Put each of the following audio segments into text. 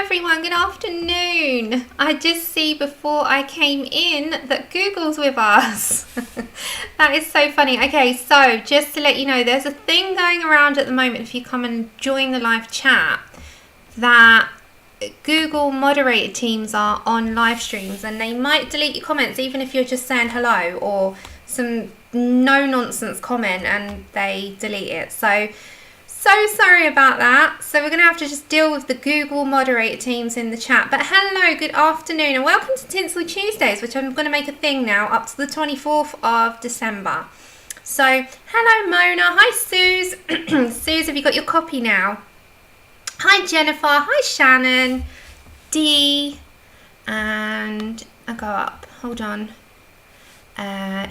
everyone, good afternoon. I just see before I came in that Google's with us. That is so funny. Okay, so just to let you know, there's a thing going around at the moment if you come and join the live chat that Google moderated teams are on live streams and they might delete your comments even if you're just saying hello or some no nonsense comment and they delete it. So sorry about that. So we're going to have to just deal with the Google moderator teams in the chat. But hello, good afternoon, and welcome to Tinsel Tuesdays, which I'm going to make a thing now up to the 24th of December. So hello, Mona. Hi, Suze. Suze, have you got your copy now? Hi, Jennifer. Hi, Shannon. Dee. And I'll go up. Hold on.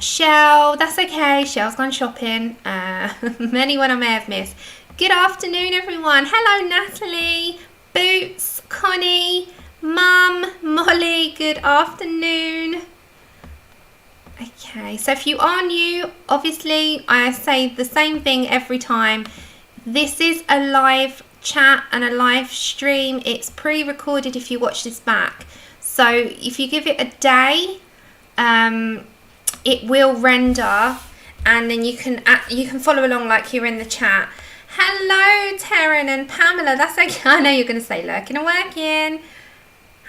Shell. That's okay. Shell's gone shopping. Anyone I may have missed. Good afternoon, everyone. Hello, Natalie, Boots, Connie, Mum, Molly. Good afternoon. Okay, so if you are new, obviously I say the same thing every time. This is a live chat and a live stream. It's pre-recorded if you watch this back. So if you give it a day, it will render, and then you can follow along like you're in the chat. Hello, Taryn and Pamela. That's okay. I know you're going to say lurking and working.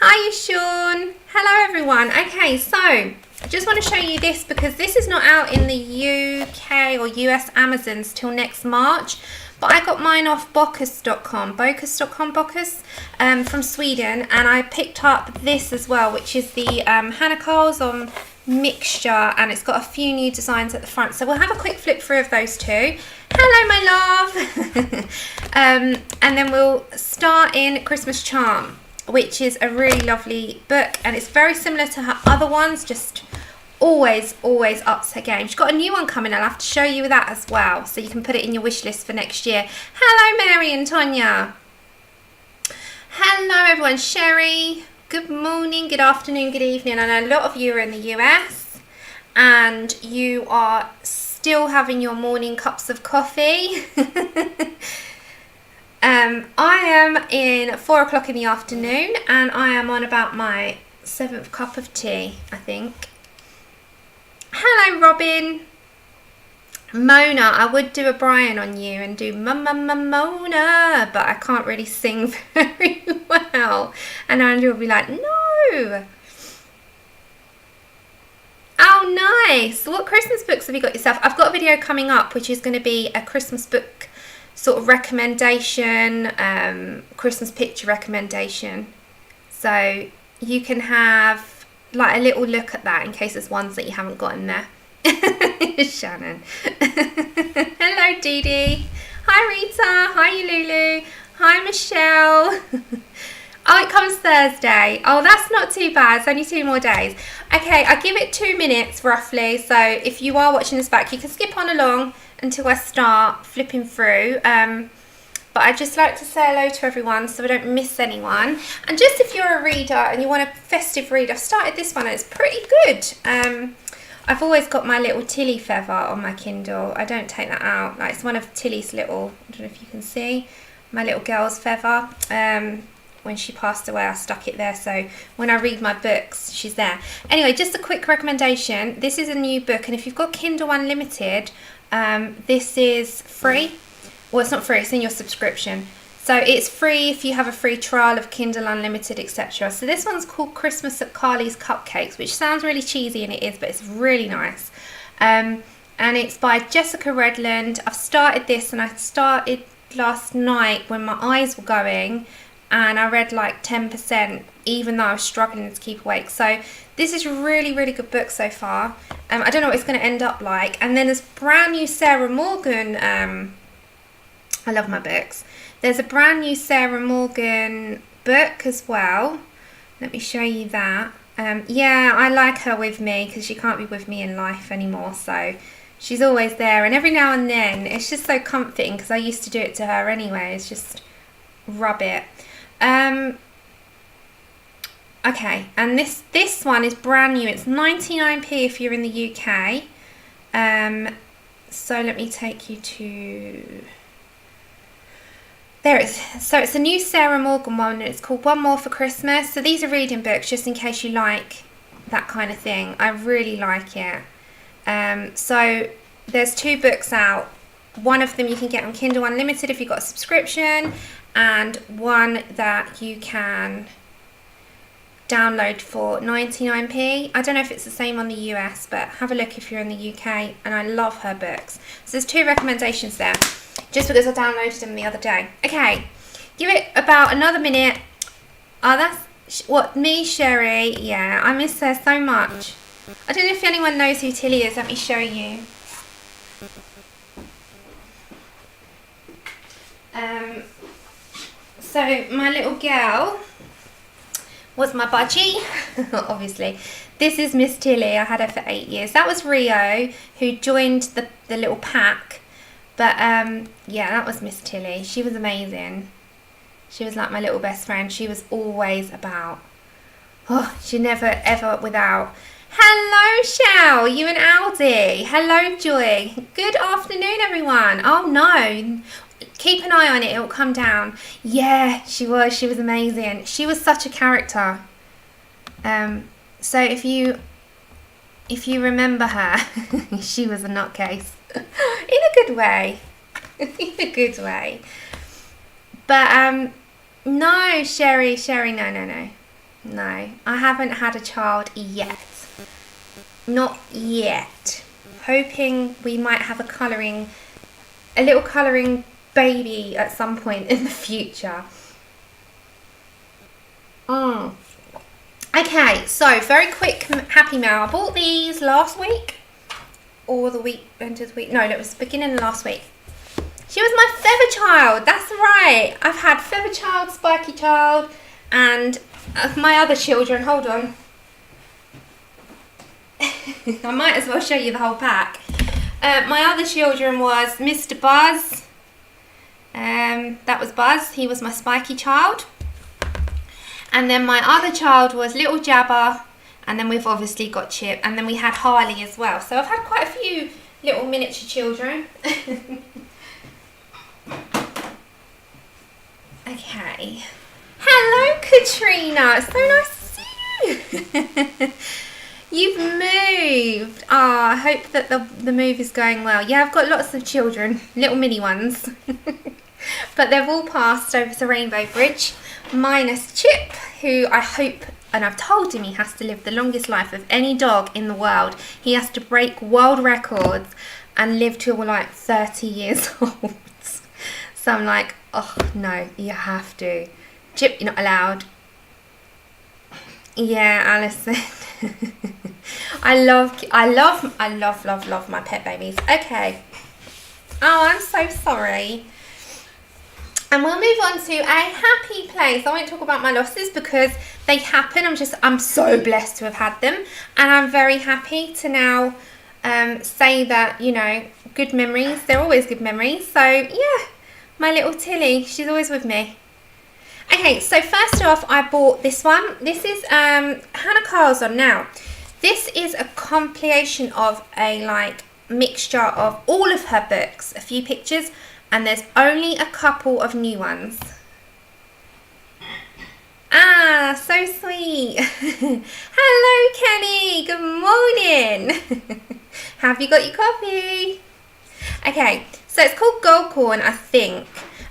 Hi, Sean. Hello, everyone. Okay, so I just want to show you this because this is not out in the UK or US Amazons till next March. But I got mine off Poscas.com, from Sweden, and I picked up this as well, which is the Hannah Carl's on mixture, and it's got a few new designs at the front. So we'll have a quick flip through of those two. Hello, my love. And then we'll start in Christmas Charm, which is a really lovely book, and it's very similar to her other ones, just always ups her game. She's got a new one coming. I'll have to show you that as well, so you can put it in your wish list for next year. Hello, Mary and Tonya. Hello, everyone. Sherry, good morning, good afternoon, good evening. I know a lot of you are in the US and you are still having your morning cups of coffee. I am in 4 o'clock in the afternoon and I am on about my 7th cup of tea, I think. Hello, Robin. Mona, I would do a Brian on you and do Mona, but I can't really sing very well. And Andrew will be like, no. Oh, nice. What Christmas books have you got yourself? I've got a video coming up, which is going to be a Christmas book sort of recommendation, Christmas picture recommendation. So you can have like a little look at that in case there's ones that you haven't got in there. Shannon. Hello, Dee Dee. Hi, Rita. Hi, Lulu. Hi, Michelle. Oh, it comes Thursday. Oh, that's not too bad. It's only 2 more days. Okay, I give it 2 minutes roughly. So if you are watching this back, you can skip on along until I start flipping through. But I'd just like to say hello to everyone so I don't miss anyone. And just if you're a reader and you want a festive read, I've started this one and it's pretty good. I've always got my little Tilly feather on my Kindle. I don't take that out. Like, it's one of Tilly's little, I don't know if you can see, my little girl's feather. When she passed away, I stuck it there. So when I read my books, she's there. Anyway, just a quick recommendation. This is a new book. And if you've got Kindle Unlimited, this is free. Well, it's not free, it's in your subscription. So it's free if you have a free trial of Kindle Unlimited, etc. So this one's called Christmas at Carly's Cupcakes, which sounds really cheesy, and it is, but it's really nice. And it's by Jessica Redland. I've started this, and I started last night when my eyes were going, and I read like 10%, even though I was struggling to keep awake. So this is a really, really good book so far. I don't know what it's going to end up like. And then there's brand new Sarah Morgan. I love my books. There's a brand new Sarah Morgan book as well. Let me show you that. Yeah, I like her with me because she can't be with me in life anymore. So she's always there. And every now and then, it's just so comforting because I used to do it to her anyway. It's just rub it. Okay, and this one is brand new. It's 99p if you're in the UK. So let me take you to there it is. So it's a new Sarah Morgan one, and it's called One More for Christmas. So these are reading books, just in case you like that kind of thing. I really like it. So there's 2 books out. One of them you can get on Kindle Unlimited if you've got a subscription, and one that you can download for 99p. I don't know if it's the same on the US, but have a look if you're in the UK, and I love her books. So there's 2 recommendations there, just because I downloaded them the other day. Okay, give it about another minute. Oh, that's what, me, Sherry? Yeah, I miss her so much. I don't know if anyone knows who Tilly is. Let me show you. So my little girl was my budgie, obviously. This is Miss Tilly. I had her for 8 years. That was Rio, who joined the little pack. But yeah, that was Miss Tilly. She was amazing. She was like my little best friend. She was always about. Oh, she never ever without. Hello, Shell. You and Aldi. Hello, Joy. Good afternoon, everyone. Oh no. Keep an eye on it. It will come down. Yeah, she was. She was amazing. She was such a character. So if you remember her, she was a nutcase. In a good way. In a good way. But no, Sherry, no. I haven't had a child yet. Not yet. Hoping we might have a little colouring baby at some point in the future. Okay, so very quick Happy Mail. I bought these last week, or the week into the week. No, it was the beginning of last week. She was my feather child. That's right. I've had feather child, spiky child, and my other children. Hold on. I might as well show you the whole pack. My other children was Mr. Buzz. That was Buzz. He was my spiky child. And then my other child was Little Jabba. And then we've obviously got Chip. And then we had Harley as well. So I've had quite a few little miniature children. Okay. Hello, Katrina. It's so nice to see you. You've moved. I hope that the move is going well. Yeah, I've got lots of children, little mini ones. But they've all passed over the Rainbow Bridge, minus Chip, who I hope, and I've told him he has to live the longest life of any dog in the world. He has to break world records and live till we're like 30 years old. So I'm like, oh no, you have to. Chip, you're not allowed. Yeah, Alison. I love my pet babies. Okay. Oh, I'm so sorry. And we'll move on to a happy place. I won't talk about my losses because they happen. I'm so blessed to have had them. And I'm very happy to now say that, you know, good memories. They're always good memories. So, yeah, my little Tilly, she's always with me. Okay, so first off, I bought this one. This is Hannah Carl's on now. This is a compilation of a mixture of all of her books, a few pictures, and there's only a couple of new ones. Ah, so sweet. Hello, Kenny. Good morning. Have you got your coffee? Okay, so it's called Gold Corn, I think.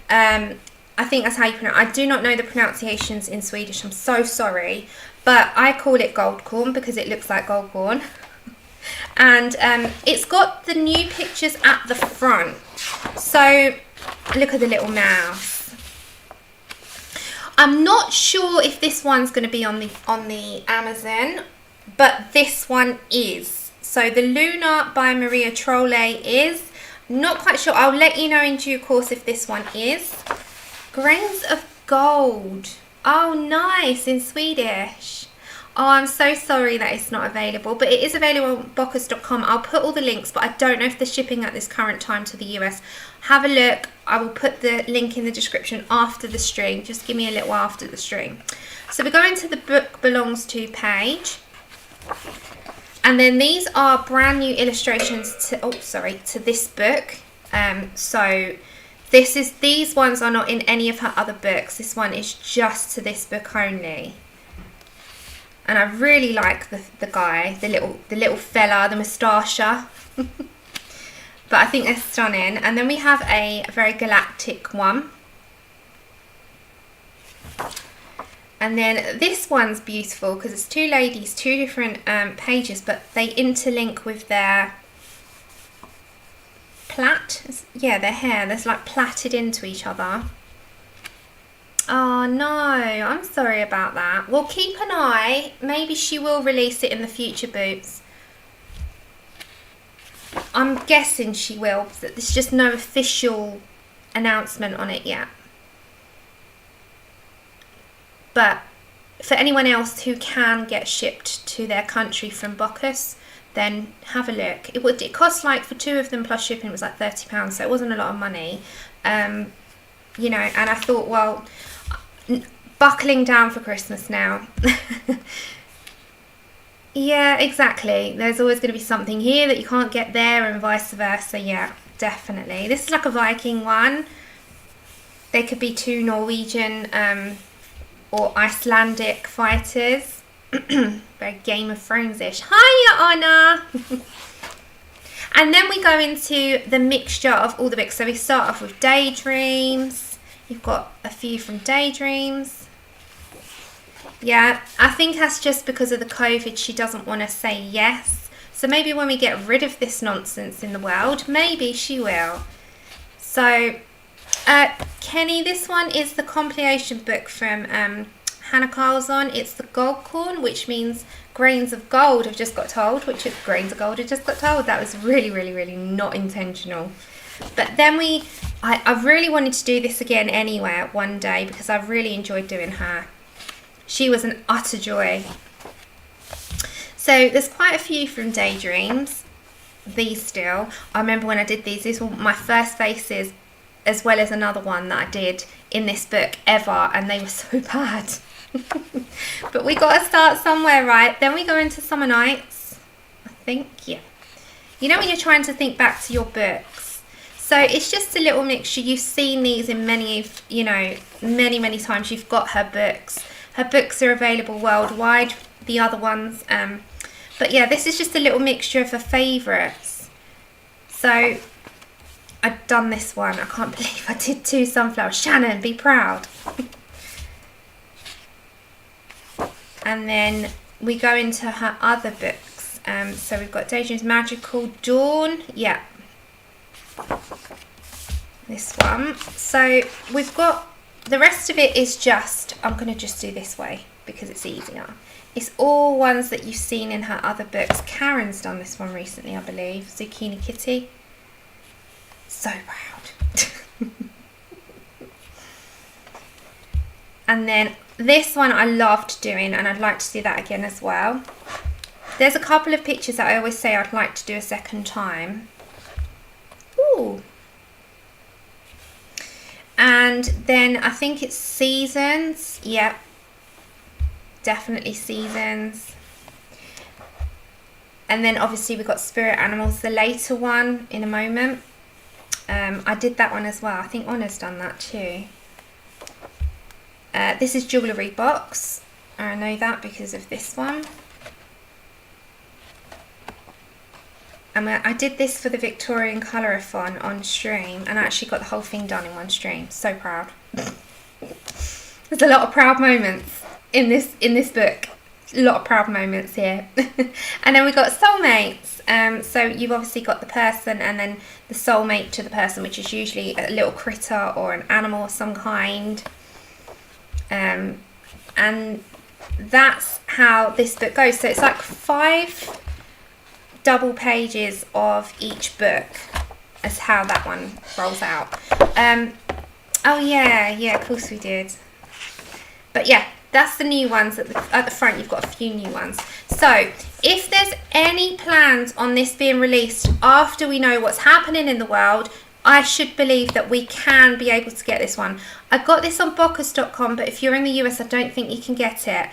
I think that's how you pronounce it. I do not know the pronunciations in Swedish. I'm so sorry. But I call it gold corn because it looks like gold corn. And it's got the new pictures at the front. So look at the little mouse. I'm not sure if this one's going to be on the Amazon, but this one is. So the Luna by Maria Trolle is. Not quite sure. I'll let you know in due course if this one is. Grains of Gold. Oh, nice, in Swedish. Oh, I'm so sorry that it's not available, but it is available on Poscas.com. I'll put all the links, but I don't know if they're shipping at this current time to the US. Have a look. I will put the link in the description after the stream. Just give me a little while after the stream. So we're going to the Book Belongs To page. And then these are brand new illustrations to this book. So These ones are not in any of her other books. This one is just to this book only. And I really like the guy, the little fella, the moustacher. But I think they're stunning. And then we have a very galactic one. And then this one's beautiful because it's two ladies, two different pages, but they interlink with their their hair. There's like plaited into each other. Oh no, I'm sorry about that. We'll keep an eye. Maybe she will release it in the future boots. I'm guessing she will, but there's just no official announcement on it yet. But for anyone else who can get shipped to their country from Poscas, then have a look. It cost, like, for two of them plus shipping, it was like £30, so it wasn't a lot of money. You know, and I thought, well, buckling down for Christmas now. Yeah, exactly. There's always going to be something here that you can't get there and vice versa. Yeah, definitely. This is like a Viking one. They could be two Norwegian or Icelandic fighters. Very Game of Thrones-ish. Hiya, Anna! And then we go into the mixture of all the books. So we start off with Daydreams. You've got a few from Daydreams. Yeah, I think that's just because of the COVID. She doesn't want to say yes. So maybe when we get rid of this nonsense in the world, maybe she will. So, Kenny, this one is the compilation book from Hannah Carlson. It's the Gold Corn, which means grains of gold have just got told, which is grains of gold have just got told. That was really, really, really not intentional. But then I really wanted to do this again anyway one day because I really enjoyed doing her. She was an utter joy. So there's quite a few from Daydreams. These still. I remember when I did these were my first faces, as well as another one that I did in this book ever, and they were so bad. But we got to start somewhere, right? Then we go into Summer Nights, I think, yeah. You know when you're trying to think back to your books. So it's just a little mixture. You've seen these in many, you know, many times. You've got her books. Her books are available worldwide, the other ones. But yeah, this is just a little mixture of her favourites. So I've done this one. I can't believe I did two sunflowers. Shannon, be proud. And then we go into her other books. So we've got Daydreams, Magical, Dawn. Yeah. This one. So we've got, the rest of it is just, I'm going to just do this way because it's easier. It's all ones that you've seen in her other books. Karen's done this one recently, I believe. Zucchini Kitty. So proud. And then this one I loved doing, and I'd like to do that again as well. There's a couple of pictures that I always say I'd like to do a second time. Ooh. And then I think it's Seasons. Yep. Definitely Seasons. And then obviously we've got Spirit Animals, the later one, in a moment. I did that one as well. I think Honna's done that too. This is Jewellery Box. I know that because of this one. And I did this for the Victorian Colour-a-thon on stream, and I actually got the whole thing done in one stream. So proud. There's a lot of proud moments in this book. A lot of proud moments here. And then we've got Soulmates. So you've obviously got the person and then the soulmate to the person, which is usually a little critter or an animal of some kind. And that's how this book goes. So it's like 5 double pages of each book as how that one rolls out. Oh yeah, of course we did. But yeah, that's the new ones. At the front you've got a few new ones. So if there's any plans on this being released after we know what's happening in the world, I should believe that we can be able to get this one. I got this on Poscas.com, but if you're in the US, I don't think you can get it.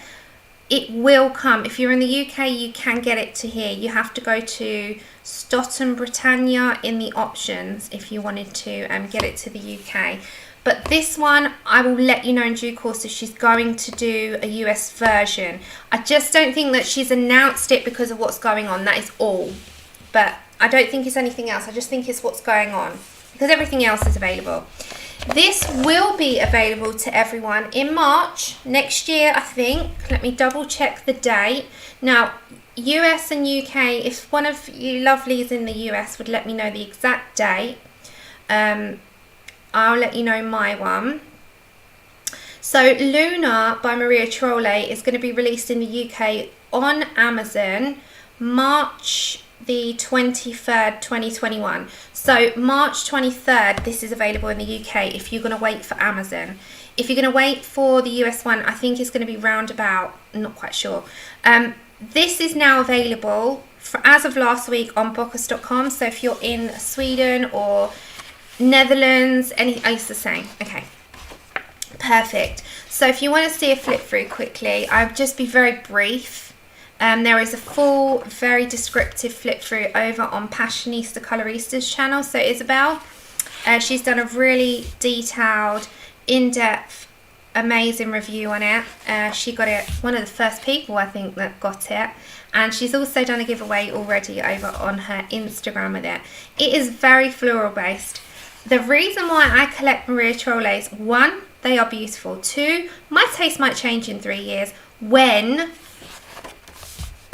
it will come. If you're in the UK, you can get it to here. You have to go to Stockton Britannia in the options if you wanted to get it to the UK. But this one, I will let you know in due course if she's going to do a US version. I just don't think that she's announced it because of what's going on. That is all. But I don't think it's anything else. I just think it's what's going on, because everything else is available. This will be available to everyone in March next year, I think. Let me double check the date. Now, US and UK, if one of you lovelies in the US would let me know the exact date, I'll let you know my one. So Luna by Maria Trolle is going to be released in the UK on Amazon March the 23rd, 2021. So March 23rd, this is available in the UK if you're going to wait for Amazon. If you're going to wait for the US one, I think it's going to be roundabout, I'm not quite sure. This is now available as of last week on Poscas.com. So if you're in Sweden or Netherlands, it's the same. Okay, perfect. So if you want to see a flip through quickly, I'll just be very brief. There is a full, very descriptive flip through over on Passionista Colorista's channel. So Isabel, she's done a really detailed, in-depth, amazing review on it. She got it, one of the first people I think that got it. And she's also done a giveaway already over on her Instagram with it. It is very floral based. The reason why I collect Maria Trolle's, one, they are beautiful. Two, my taste might change in 3 years when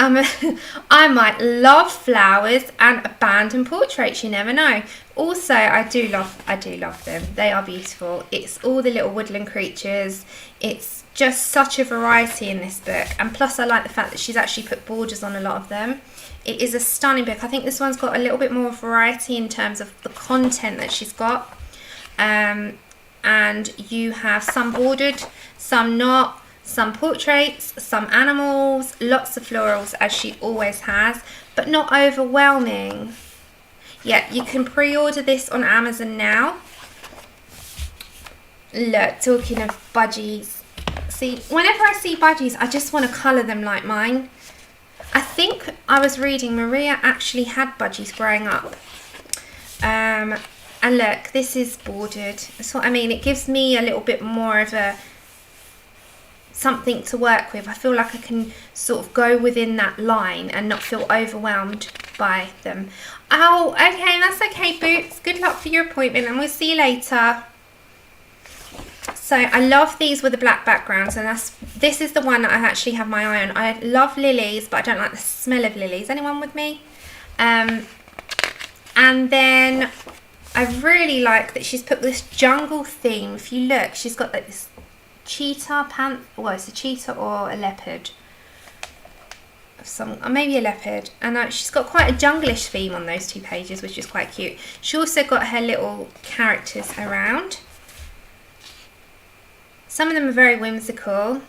I might love flowers and abandoned portraits. You never know. Also, I do love them. They are beautiful. It's all the little woodland creatures. It's just such a variety in this book. And plus, I like the fact that she's actually put borders on a lot of them. It is a stunning book. I think this one's got a little bit more variety in terms of the content that she's got. And you have some bordered, some not, some portraits, some animals, lots of florals as she always has, but not overwhelming. Yeah, you can pre-order this on Amazon now. Look, talking of budgies. See, whenever I see budgies, I just want to colour them like mine. I think I was reading Maria actually had budgies growing up. And look, this is bordered. That's what I mean. It gives me a little bit more of a something to work with. I feel like I can sort of go within that line and not feel overwhelmed by them. Oh, okay, that's okay, Boots. Good luck for your appointment and we'll see you later. So I love these with the black backgrounds, and this is the one that I actually have my eye on. I love lilies, but I don't like the smell of lilies. Anyone with me? And then I really like that she's put this jungle theme. If you look, she's got like this cheetah, well, it's a cheetah or a leopard. Or maybe a leopard. And she's got quite a junglish theme on those two pages, which is quite cute. She also got her little characters around. Some of them are very whimsical.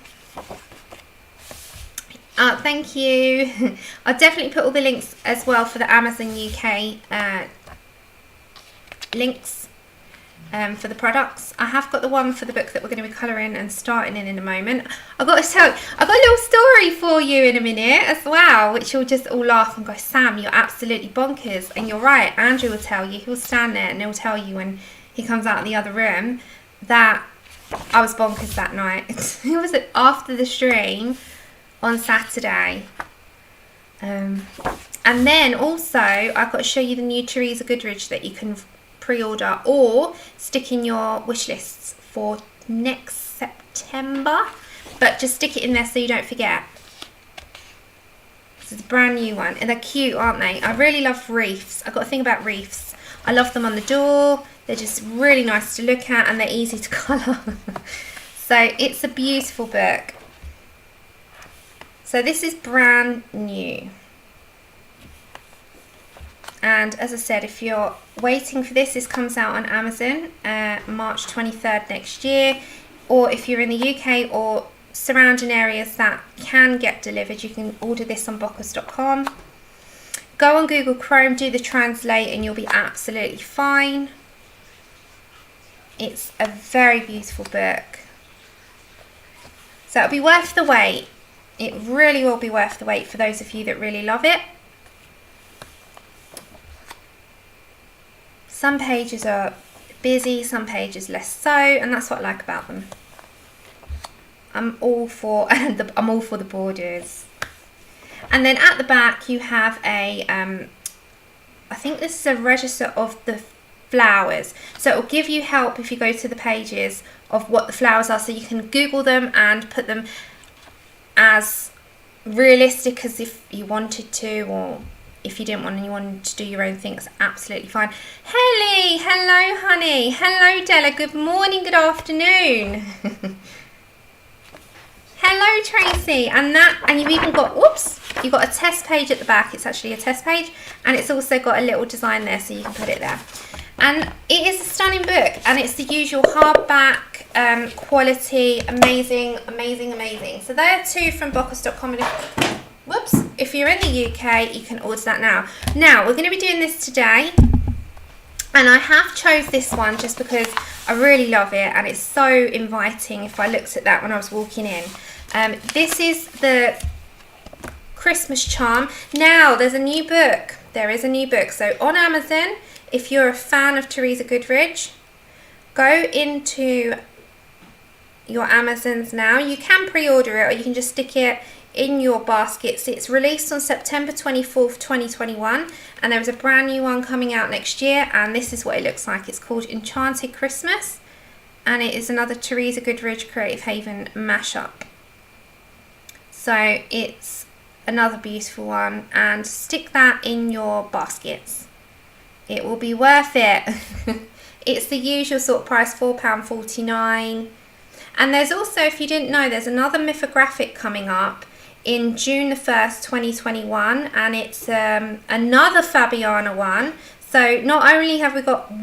Thank you. I'll definitely put all the links as well for the Amazon UK links for the products. I have got the one for the book that we're going to be colouring and starting in a moment. I've got to tell you, I've got a little story for you in a minute as well, which you'll just all laugh and go, Sam, you're absolutely bonkers. And you're right, Andrew will tell you. He'll stand there and he'll tell you when he comes out of the other room that I was bonkers that night. It was after the stream on Saturday. And then also I've got to show you the new Teresa Goodridge that you can pre-order or stick in your wish lists for next September, but just stick it in there so you don't forget. This is a brand new one and they're cute, aren't they? I really love wreaths. I've got a thing about wreaths. I love them on the door. They're just really nice to look at and they're easy to colour. So it's a beautiful book. So this is brand new. And as I said, if you're waiting for this comes out on Amazon March 23rd next year. Or if you're in the UK or surrounding areas that can get delivered, you can order this on Poscas.com. Go on Google Chrome, do the translate and you'll be absolutely fine. It's a very beautiful book. So it'll be worth the wait. It really will be worth the wait for those of you that really love it. Some pages are busy, some pages less so, and that's what I like about them. I'm all for the borders. And then at the back you have a I think this is a register of the flowers, so it will give you help if you go to the pages of what the flowers are, so you can Google them and put them as realistic as if you wanted to, or if you didn't want and you wanted to do your own thing, it's absolutely fine. Helly, hello honey, hello Della, good morning, good afternoon. Hello Tracy, and you've even got, whoops, you've got a test page at the back. It's actually a test page, and it's also got a little design there so you can put it there. And it is a stunning book, and it's the usual hardback quality, amazing, amazing, amazing. So there are two from Poscas.com. Whoops, if you're in the UK, you can order that now. Now, we're going to be doing this today, and I have chose this one just because I really love it, and it's so inviting if I looked at that when I was walking in. This is the Christmas charm. Now, there's a new book. There is a new book. So on Amazon, if you're a fan of Teresa Goodridge, go into your Amazons now. You can pre-order it, or you can just stick it in your baskets. It's released on September 24th, 2021, and there is a brand new one coming out next year, and this is what it looks like. It's called Enchanted Christmas, and it is another Teresa Goodridge Creative Haven mashup. So it's another beautiful one, and stick that in your baskets. It will be worth it. It's the usual sort of price, £4.49. And there's also, if you didn't know, there's another mythographic coming up in June the 1st, 2021, and it's another Fabiana one. So not only have we got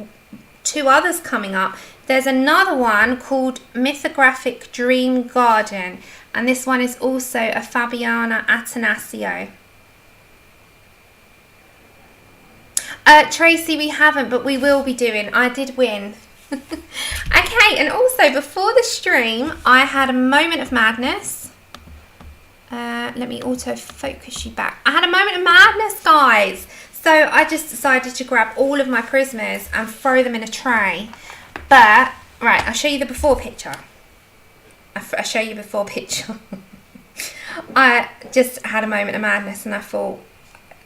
two others coming up, there's another one called Mythographic Dream Garden, and this one is also a Fabiana Atanasio. Tracy, we haven't, but we will be doing. I did win. Okay, and also before the stream, I had a moment of madness. Let me auto-focus you back. I had a moment of madness, guys. So I just decided to grab all of my Prismas and throw them in a tray. But, right, I'll show you the before picture. I'll show you before picture. I just had a moment of madness, and I thought,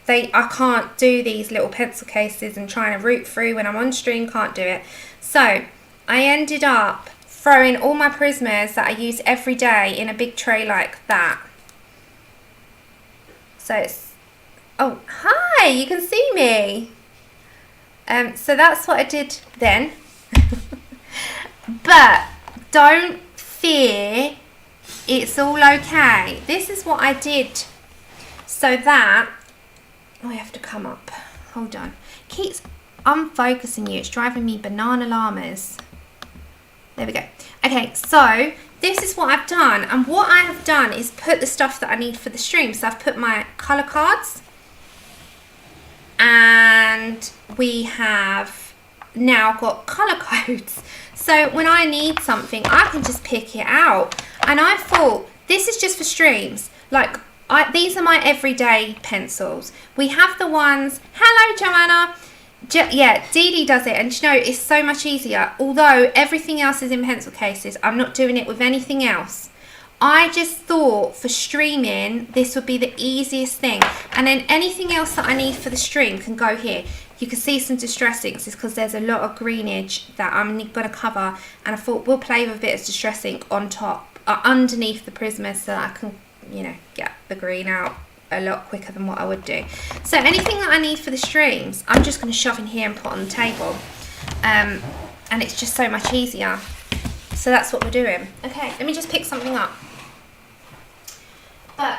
I can't do these little pencil cases and trying to root through when I'm on stream, can't do it. So I ended up throwing all my Prismas that I use every day in a big tray like that. So it's, oh, hi, you can see me. So that's what I did then. But don't fear, it's all okay. This is what I did so that, oh, I have to come up, hold on, keeps unfocusing you, it's driving me banana llamas. There we go. Okay, so this is what I've done, and what I have done is put the stuff that I need for the stream. So I've put my colour cards, and we have now got colour codes. So when I need something, I can just pick it out. And I thought, this is just for streams. Like, these are my everyday pencils. We have the ones, hello Joanna. Yeah, Dee Dee does it, and you know, it's so much easier. Although everything else is in pencil cases, I'm not doing it with anything else. I just thought for streaming, this would be the easiest thing. And then anything else that I need for the stream can go here. You can see some distress inks, is because there's a lot of greenage that I'm going to cover. And I thought we'll play with a bit of distress ink on top, underneath the Prisma, so that I can, you know, get the green out a lot quicker than what I would do. So anything that I need for the streams, I'm just going to shove in here and put on the table. And it's just so much easier. So that's what we're doing. Okay, let me just pick something up. But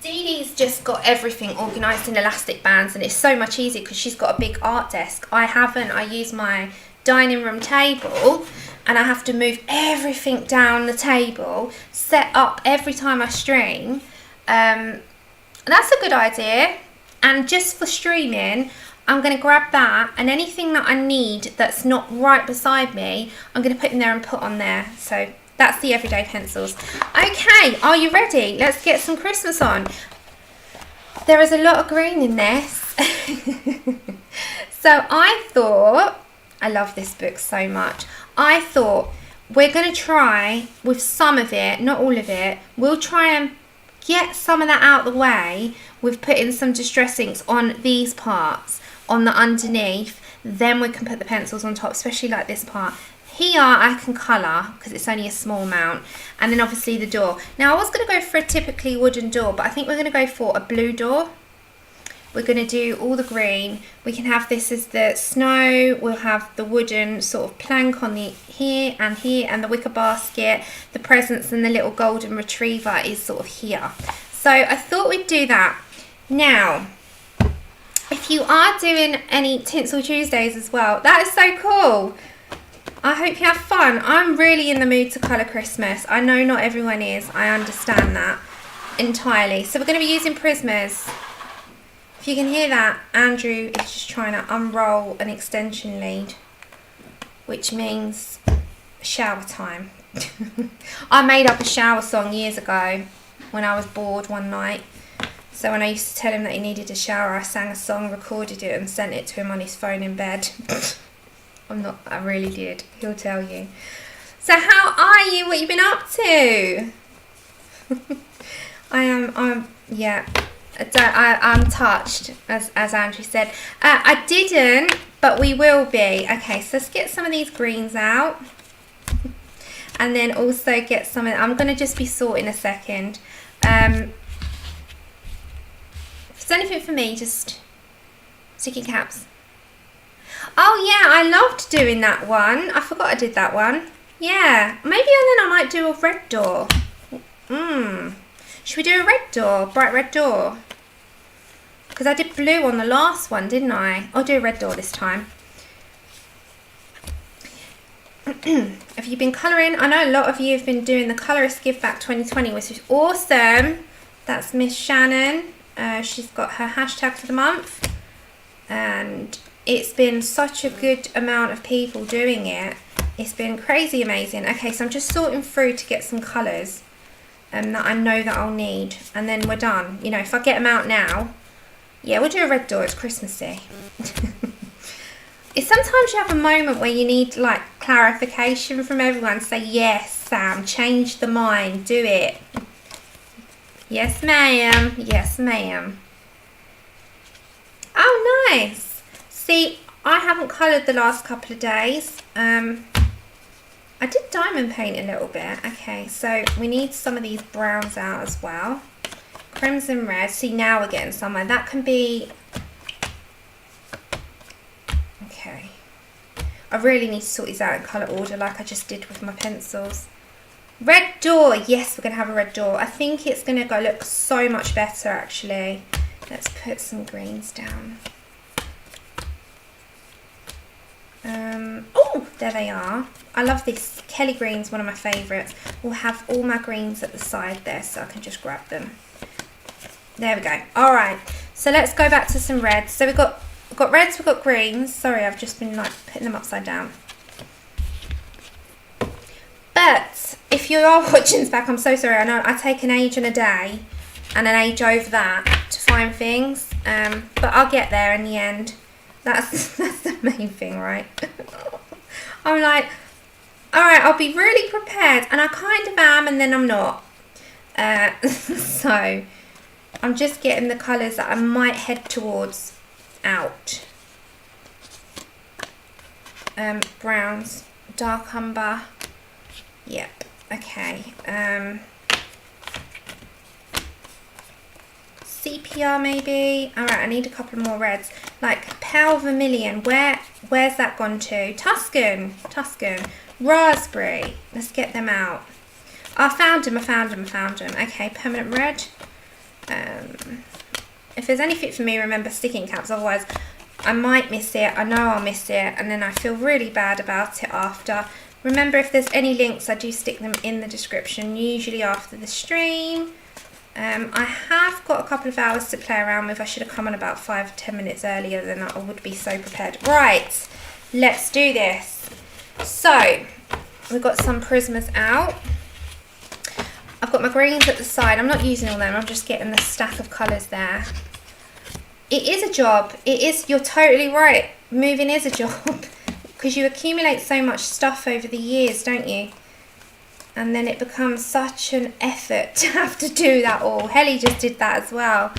Dee Dee's just got everything organised in elastic bands, and it's so much easier because she's got a big art desk. I haven't. I use my dining room table, and I have to move everything down the table, set up every time I stream. That's a good idea. And just for streaming, I'm going to grab that, and anything that I need that's not right beside me, I'm going to put in there and put on there. So That's the everyday pencils. Okay, are you ready? Let's get some Christmas on. There is a lot of green in this. So I thought, I love this book so much. I thought we're going to try with some of it, not all of it. We'll try and get some of that out of the way with putting some distress inks on these parts, on the underneath. Then we can put the pencils on top, especially like this part. Here I can colour because it's only a small amount, and then obviously the door. Now I was going to go for a typically wooden door, but I think we're going to go for a blue door. We're going to do all the green. We can have this as the snow. We'll have the wooden sort of plank on the here, and the wicker basket. The presents and the little golden retriever is sort of here. So I thought we'd do that. Now, if you are doing any Tinsel Tuesdays as well, that is so cool. I hope you have fun. I'm really in the mood to colour Christmas. I know not everyone is. I understand that entirely. So we're going to be using Prismas. If you can hear that, Andrew is just trying to unroll an extension lead, which means shower time. I made up a shower song years ago when I was bored one night. So when I used to tell him that he needed a shower, I sang a song, recorded it and sent it to him on his phone in bed. I really did. He'll tell you. So how are you? What you been up to? I'm touched, as Andrew said. I didn't, but we will be. Okay, so let's get some of these greens out. And then also get some of, I'm going to just be sorting a second. If there's anything for me, just sticking caps. Oh yeah, I loved doing that one. I forgot I did that one. Yeah, maybe and then I might do a red door. Should we do a red door? Bright red door? Because I did blue on the last one, didn't I? I'll do a red door this time. Have you been colouring? I know a lot of you have been doing the Colourist Give Back 2020, which is awesome. That's Miss Shannon. She's got her hashtag for the month. And it's been such a good amount of people doing it. It's been crazy amazing. Okay, so I'm just sorting through to get some colours that I know that I'll need. And then we're done. You know, if I get them out now. Yeah, we'll do a red door. It's Christmassy. It's sometimes you have a moment where you need like clarification from everyone. Say, yes, Sam, change the mind. Do it. Yes, ma'am. Yes, ma'am. Oh, nice. See, I haven't coloured the last couple of days. I did diamond paint a little bit. Okay, so we need some of these browns out as well. Crimson red. See, now we're getting somewhere. That can be... Okay. I really need to sort these out in colour order like I just did with my pencils. Red door. Yes, we're going to have a red door. I think it's going to go look so much better, actually. Let's put some greens down. Oh, there they are. I love this. Kelly green's one of my favourites. We'll have all my greens at the side there so I can just grab them. There we go. Alright, so let's go back to some reds. So we've got reds, we've got greens. Sorry, I've just been like putting them upside down. But if you are watching this back, I'm so sorry. I know I take an age and a day and an age over that to find things. But I'll get there in the end. That's the main thing, right? I'm like, alright, I'll be really prepared. And I kind of am, and then I'm not. So, I'm just getting the colours that I might head towards out. Browns, dark umber. Yep, okay. Sepia maybe. Alright, I need a couple more reds. Like pale vermilion. Where's that gone to? Tuscan. Raspberry. Let's get them out. I found them. Okay, permanent red. If there's anything for me, remember sticking caps. Otherwise, I might miss it. I know I'll miss it. And then I feel really bad about it after. Remember, if there's any links, I do stick them in the description. Usually after the stream. I have got a couple of hours to play around with. I should have come on about 5 or 10 minutes earlier, then I would be so prepared. Right, let's do this. So, we've got some Prismas out. I've got my greens at the side. I'm not using all them. I'm just getting the stack of colours there. It is a job. It is. You're totally right. Moving is a job because you accumulate so much stuff over the years, don't you? And then it becomes such an effort to have to do that all. Helly just did that as well.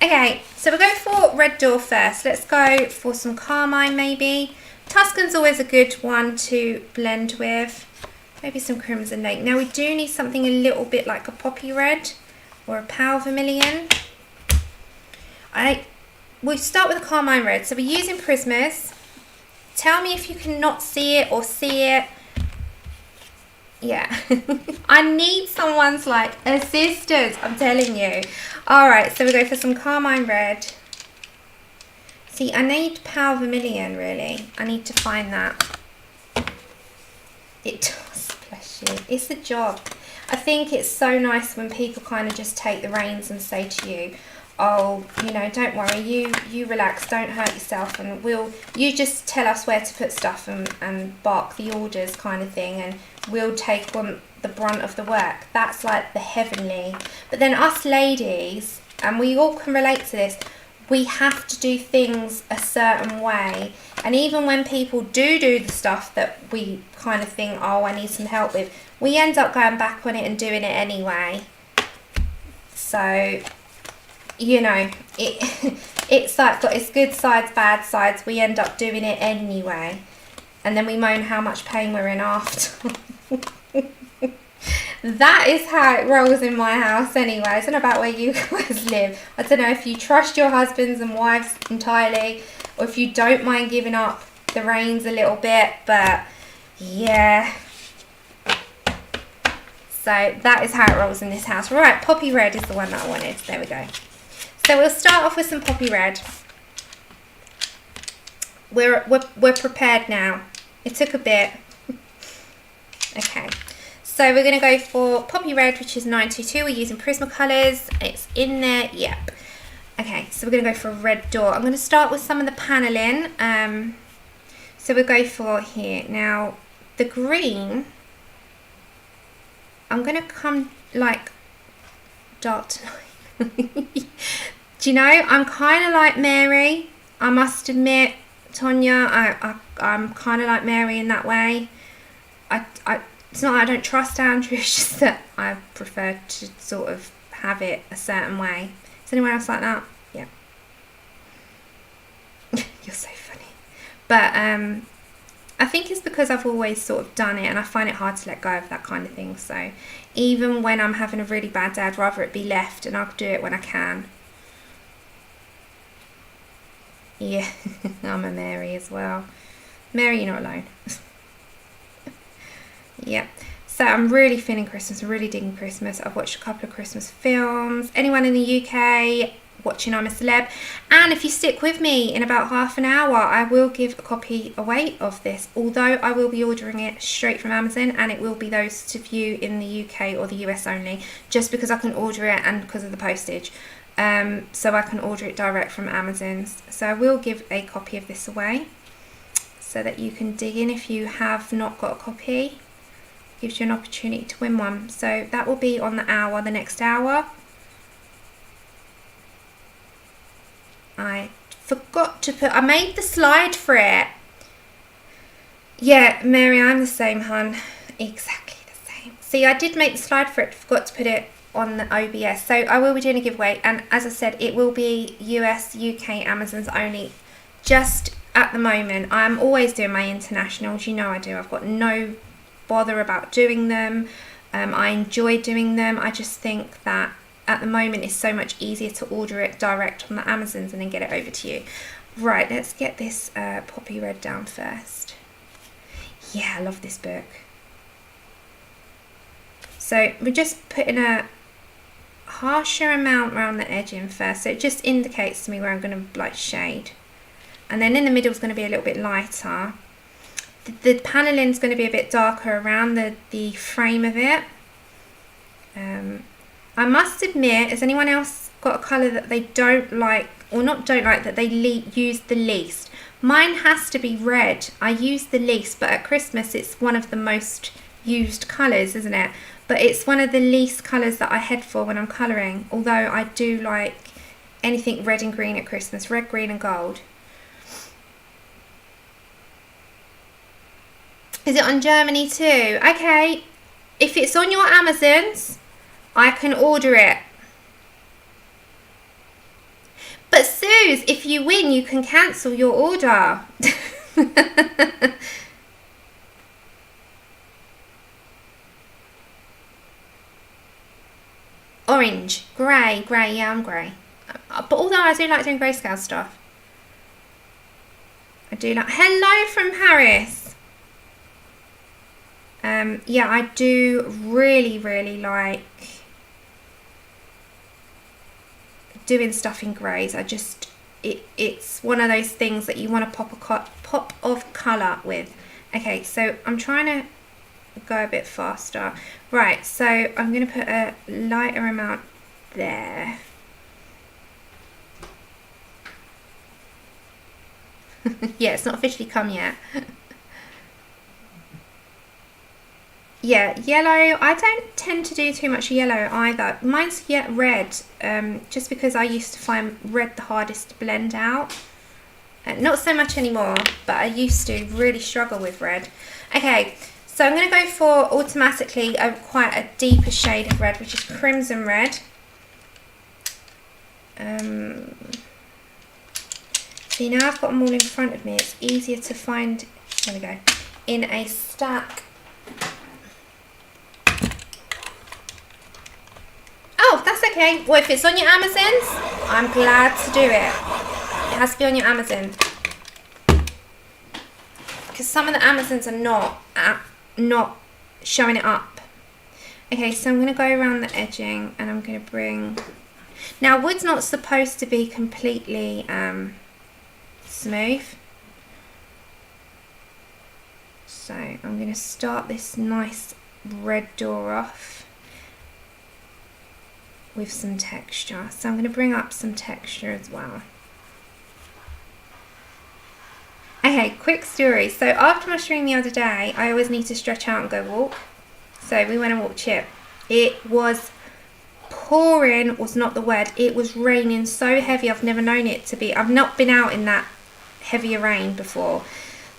Okay, so we'll go for Red Door first. Let's go for some Carmine maybe. Tuscan's always a good one to blend with. Maybe some Crimson Lake. Now we do need something a little bit like a Poppy Red or a Pale Vermilion. We'll start with a Carmine Red. So we're using Prismas. Tell me if you cannot see it or see it. Yeah. I need someone's like assistance, I'm telling you. Alright, so we'll go for some Carmine Red. See, I need Pale Vermilion really. I need to find that. It does, bless you. It's a job. I think it's so nice when people kind of just take the reins and say to you, oh, you know, don't worry, you relax, don't hurt yourself, and you just tell us where to put stuff and bark the orders kind of thing, and we'll take on the brunt of the work. That's like the heavenly. But then us ladies, and we all can relate to this, we have to do things a certain way. And even when people do the stuff that we kind of think, oh, I need some help with, we end up going back on it and doing it anyway. So, you know, it's like got its good sides, bad sides. We end up doing it anyway. And then we moan how much pain we're in after. That is how it rolls in my house anyway. I don't know about where you guys live. I don't know if you trust your husbands and wives entirely, or if you don't mind giving up the reins a little bit, but yeah. So that is how it rolls in this house. Right, Poppy Red is the one that I wanted. There we go. So we'll start off with some Poppy Red. We're prepared now. It took a bit. Okay. So we're going to go for Poppy Red, which is 922. We're using Prismacolors. It's in there. Yep. Okay, so we're going to go for a Red Door. I'm going to start with some of the paneling. So we'll go for here. Now, the green, I'm going to come like dark tonight. Do you know, I'm kind of like Mary. I must admit, Tonya, I'm kind of like Mary in that way. It's not that I don't trust Andrew, it's just that I prefer to sort of have it a certain way. Is anyone else like that? Yeah. You're so funny. But I think it's because I've always sort of done it, and I find it hard to let go of that kind of thing. So even when I'm having a really bad day, I'd rather it be left, and I'll do it when I can. Yeah, I'm a Mary as well. Mary, you're not alone. Yep. So I'm really feeling Christmas. I'm really digging Christmas. I've watched a couple of Christmas films. Anyone in the UK watching I'm a Celeb? And if you stick with me, in about half an hour, I will give a copy away of this. Although I will be ordering it straight from Amazon, and it will be those to view in the UK or the US only, just because I can order it and because of the postage. So I can order it direct from Amazon. So I will give a copy of this away so that you can dig in if you have not got a copy. Gives you an opportunity to win one. So that will be on the next hour. I forgot to put, I made the slide for it. Yeah, Mary, I'm the same, hun. Exactly the same. See, I did make the slide for it, forgot to put it on the OBS. So I will be doing a giveaway, and as I said, it will be US, UK, Amazon's only. Just at the moment, I'm always doing my internationals. You know I do. I've got no bother about doing them. I enjoy doing them. I just think that at the moment it's so much easier to order it direct on the Amazons and then get it over to you. Right, let's get this Poppy Red down first. Yeah, I love this book. So we're just putting a harsher amount around the edging first, so it just indicates to me where I'm going to like shade, and then in the middle is going to be a little bit lighter. The paneling is going to be a bit darker around the frame of it. I must admit, has anyone else got a colour that they don't like, or not don't like, that they use the least? Mine has to be red. I use the least, but at Christmas it's one of the most used colours, isn't it? But it's one of the least colours that I head for when I'm colouring, although I do like anything red and green at Christmas. Red, green and gold. Is it on Germany too? Okay, if it's on your Amazons, I can order it. But Suze, if you win, you can cancel your order. Orange, grey, yeah, I'm grey. But although I do like doing grayscale stuff. I do like, hello from Paris. Yeah, I do really like doing stuff in greys. I just, it's one of those things that you want to pop of colour with. Okay, so I'm trying to go a bit faster. Right, so I'm going to put a lighter amount there. Yeah, it's not officially come yet. Yeah, yellow. I don't tend to do too much yellow either. Mine's yet red, just because I used to find red the hardest to blend out. Not so much anymore, but I used to really struggle with red. Okay, so I'm going to go for automatically quite a deeper shade of red, which is crimson red. See, now I've got them all in front of me, it's easier to find, there we go, in a stack. Oh, that's okay. Well, if it's on your Amazons, I'm glad to do it. It has to be on your Amazon. Because some of the Amazons are not showing it up. Okay, so I'm going to go around the edging and I'm going to bring... Now, wood's not supposed to be completely smooth. So I'm going to start this nice red door off with some texture. So I'm going to bring up some texture as well. Okay, quick story. So after my stream the other day, I always need to stretch out and go walk. So we went and walked Chip. It was pouring, was not the word. It was raining so heavy. I've never known it to be. I've not been out in that heavier rain before.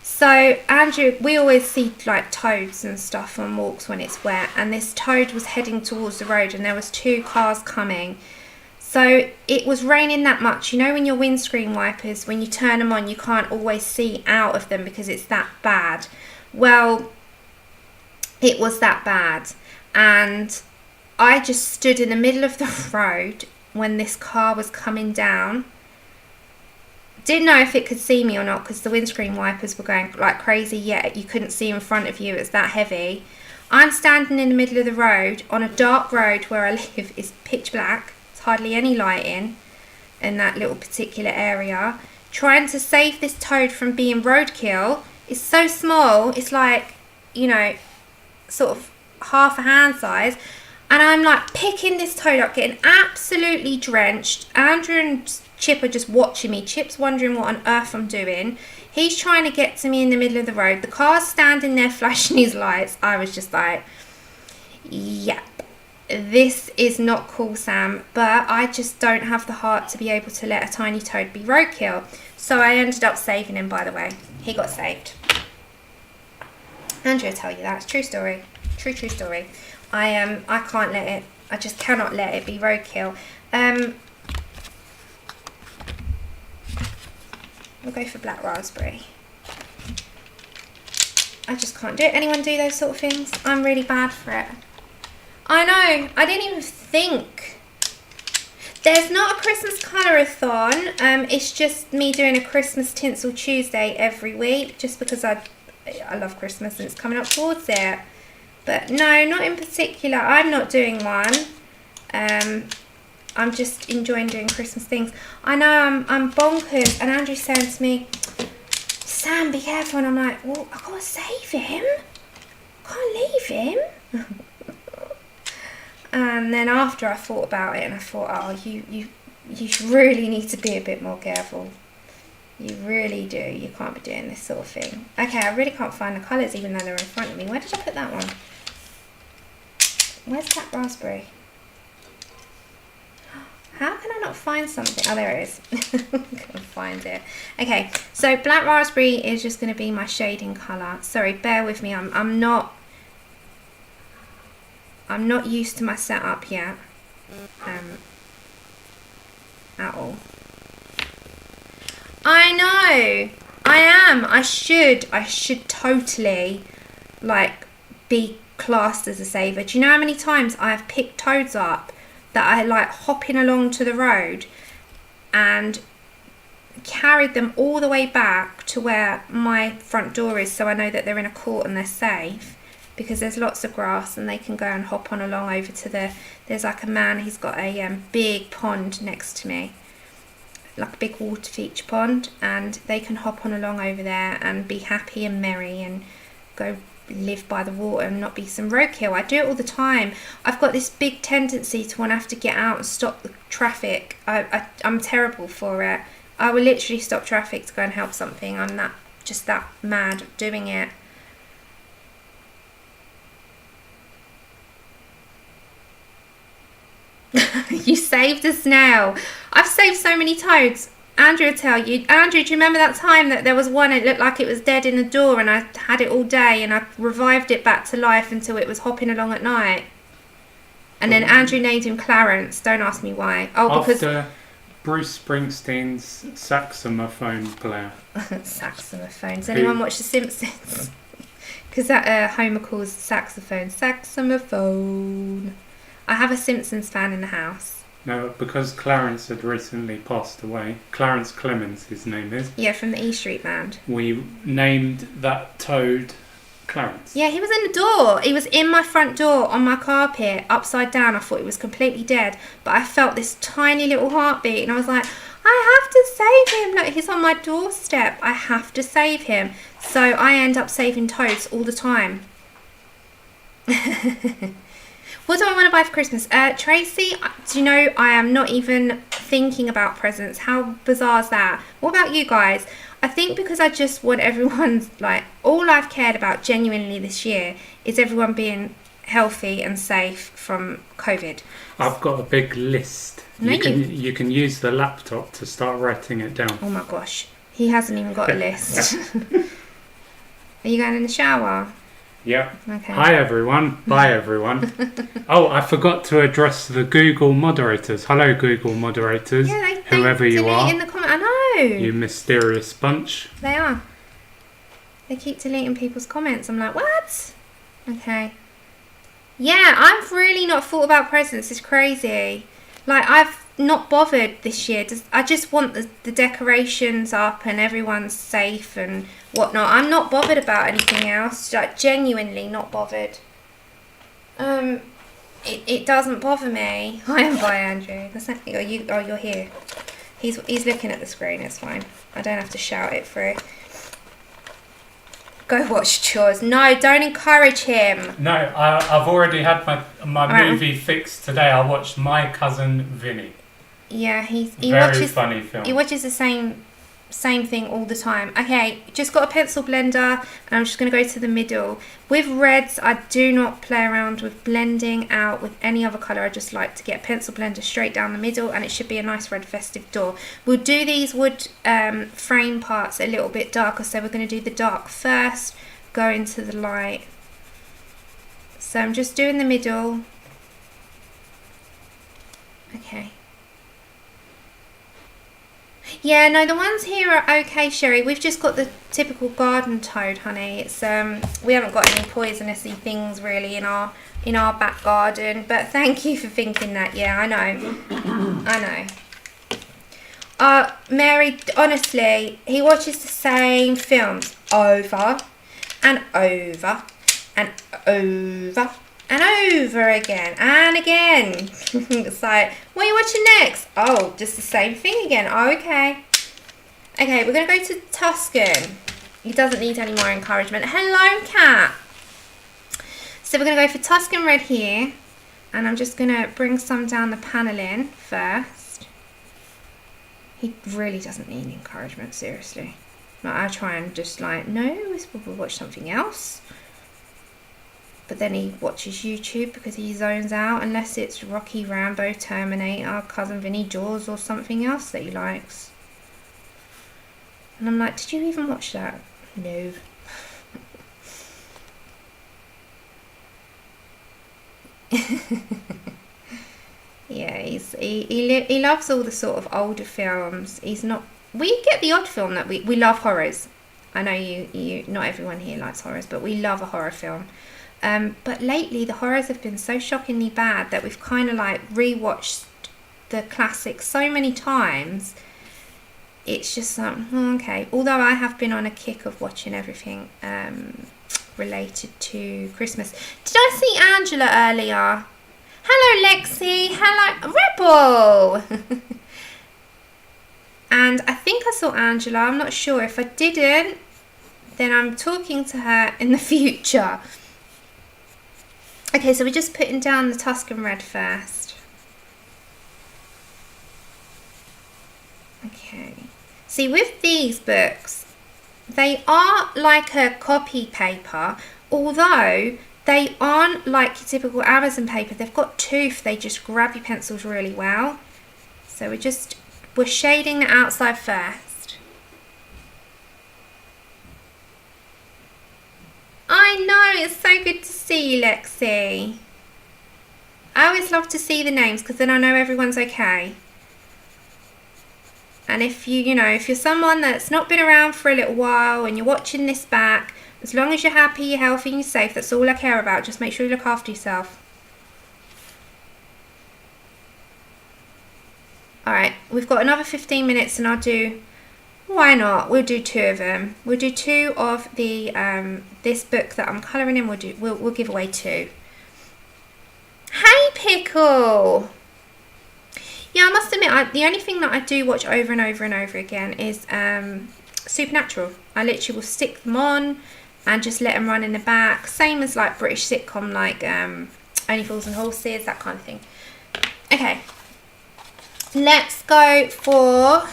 So Andrew, we always see like toads and stuff on walks when it's wet, and this toad was heading towards the road and there was 2 cars coming. So it was raining that much. You know when your windscreen wipers, when you turn them on, you can't always see out of them because it's that bad. Well, it was that bad. And I just stood in the middle of the road when this car was coming down. Didn't know if it could see me or not because the windscreen wipers were going like crazy, yet you couldn't see in front of you. It's that heavy. I'm standing in the middle of the road on a dark road where I live. It's pitch black. There's hardly any light in that little particular area. Trying to save this toad from being roadkill. It's so small. It's like, you know, sort of half a hand size. And I'm like picking this toad up, getting absolutely drenched. Andrew and Chip are just watching me. Chip's wondering what on earth I'm doing. He's trying to get to me in the middle of the road. The car's standing there flashing his lights. I was just like, yep, this is not cool, Sam. But I just don't have the heart to be able to let a tiny toad be roadkill. So I ended up saving him, by the way. He got saved. Andrew will tell you that. It's true story. True story. I can't let it. I just cannot let it be roadkill. We'll go for black raspberry. I just can't do it. Anyone do those sort of things? I'm really bad for it. I know. I didn't even think. There's not a Christmas colour-a-thon. It's just me doing a Christmas Tinsel Tuesday every week, just because I love Christmas and it's coming up towards it. But no, not in particular. I'm not doing one. I'm just enjoying doing Christmas things. I know I'm bonkers, and Andrew's saying to me, Sam, be careful. And I'm like, well, I've got to save him. Can't leave him. And then after I thought about it, and I thought, oh, you really need to be a bit more careful. You really do. You can't be doing this sort of thing. Okay, I really can't find the colours even though they're in front of me. Where did I put that one? Where's that raspberry? How can I not find something? Oh, there it is. I can't find it. Okay, so black raspberry is just going to be my shading colour. Sorry, bear with me. I'm not used to my setup yet. At all. I know. I am. I should totally like be classed as a saver. Do you know how many times I have picked toads up that I like hopping along to the road and carried them all the way back to where my front door is, so I know that they're in a court and they're safe, because there's lots of grass and they can go and hop on along over to there's like a man, he's got a big pond next to me, like a big water feature pond, and they can hop on along over there and be happy and merry and go live by the water and not be some roadkill. I do it all the time. I've got this big tendency to want to have to get out and stop the traffic. I'm terrible for it. I will literally stop traffic to go and help something. I'm just that mad at doing it. You saved a snail. I've saved so many toads. Andrew will tell you. Andrew, do you remember that time that there was one, it looked like it was dead in the door, and I had it all day and I revived it back to life until it was hopping along at night? And then Andrew named him Clarence. Don't ask me why. Oh, because... After Bruce Springsteen's saxophone player. Saxophone. Does anyone watch The Simpsons? Because that Homer calls saxophone saxophone. I have a Simpsons fan in the house. No, because Clarence had recently passed away. Clarence Clemens, his name is. Yeah, from the E Street Band. We named that toad Clarence. Yeah, he was in the door. He was in my front door on my carpet, upside down. I thought he was completely dead, but I felt this tiny little heartbeat, and I was like, I have to save him. Look, he's on my doorstep. I have to save him. So I end up saving toads all the time. What do I want to buy for Christmas? Tracy, do you know I am not even thinking about presents? How bizarre is that? What about you guys? I think because I just want everyone's, like, all I've cared about genuinely this year is everyone being healthy and safe from COVID. I've got a big list. No, you can use the laptop to start writing it down. Oh my gosh, he hasn't even got a list. Are you going in the shower? Yep. Okay. Hi everyone. Bye everyone. Oh, I forgot to address the Google moderators. Hello Google moderators. Yeah, whoever you are. In the comment. I know. You mysterious bunch. They are. They keep deleting people's comments. I'm like, what? Okay. Yeah, I've really not thought about presents. It's crazy. Like, I've not bothered this year. I just want the decorations up and everyone's safe and whatnot. I'm not bothered about anything else. Like, genuinely not bothered. It doesn't bother me. Hi, I'm by Andrew. That's not, you're here. He's looking at the screen. It's fine. I don't have to shout it through. Go watch Chores. No, don't encourage him. No, I've already had my movie fixed today. I watched My Cousin Vinny. Yeah, he Very watches funny film. He watches the same thing all the time. Okay, just got a pencil blender, and I'm just going to go to the middle. With reds, I do not play around with blending out with any other colour. I just like to get a pencil blender straight down the middle, and it should be a nice red festive door. We'll do these wood frame parts a little bit darker, so we're going to do the dark first, go into the light. So I'm just doing the middle. Okay. Yeah, no, the ones here are okay, Sherry. We've just got the typical garden toad, honey. It's we haven't got any poisonousy things really in our back garden. But thank you for thinking that. Yeah, I know. I know. Mary, honestly, he watches the same films over and over and over and over again and again. It's like, what are you watching next? Oh, just the same thing again. Oh, okay. Okay, we're going to go to Tuscan. He doesn't need any more encouragement. Hello, cat. So we're going to go for Tuscan Red here. And I'm just going to bring some down the paneling first. He really doesn't need encouragement, seriously. Like, I try and just like, no, we'll watch something else. But then he watches YouTube because he zones out, unless it's Rocky, Rambo, Terminator, Cousin Vinny, Jaws, or something else that he likes. And I'm like, did you even watch that? No. Yeah, he loves all the sort of older films. He's not. We get the odd film that we love horrors. I know you not everyone here likes horrors, but we love a horror film. But lately the horrors have been so shockingly bad that we've kind of like rewatched the classics so many times. It's just like, okay. Although I have been on a kick of watching everything related to Christmas. Did I see Angela earlier? Hello, Lexi. Hello, Rebel. And I think I saw Angela. I'm not sure. If I didn't, then I'm talking to her in the future. Okay, so we're just putting down the Tuscan Red first. Okay. See, with these books, they are like a copy paper, although they aren't like your typical Amazon paper. They've got tooth. They just grab your pencils really well. So we're shading the outside first. I know, it's so good to see you, Lexi. I always love to see the names because then I know everyone's okay. And if if you're someone that's not been around for a little while and you're watching this back, as long as you're happy, you're healthy and you're safe, that's all I care about. Just make sure you look after yourself. Alright, we've got another 15 minutes and I'll do, why not? We'll do 2 of them. We'll do 2 of the, this book that I'm colouring in, we'll give away 2. Hey Pickle! Yeah, I must admit, the only thing that I do watch over and over and over again is Supernatural. I literally will stick them on and just let them run in the back. Same as like British sitcom, like Only Fools and Horses, that kind of thing. Okay, let's go for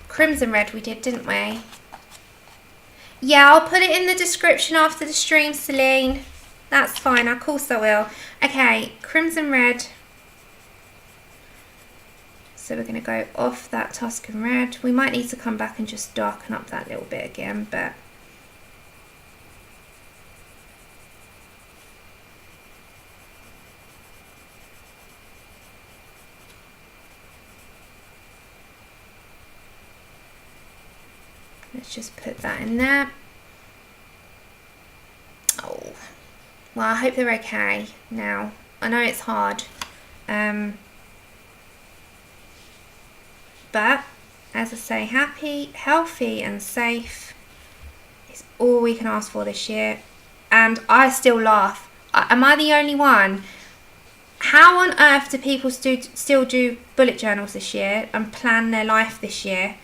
Crimson Red. We did, didn't we? Yeah, I'll put it in the description after the stream, Celine. That's fine, of course I will. Okay, Crimson Red. So we're going to go off that Tuscan Red. We might need to come back and just darken up that little bit again, but let's just put that in there. Oh, well, I hope they're okay now. I know it's hard. But, as I say, happy, healthy and safe is all we can ask for this year. And I still laugh. Am I the only one? How on earth do people still do bullet journals this year and plan their life this year?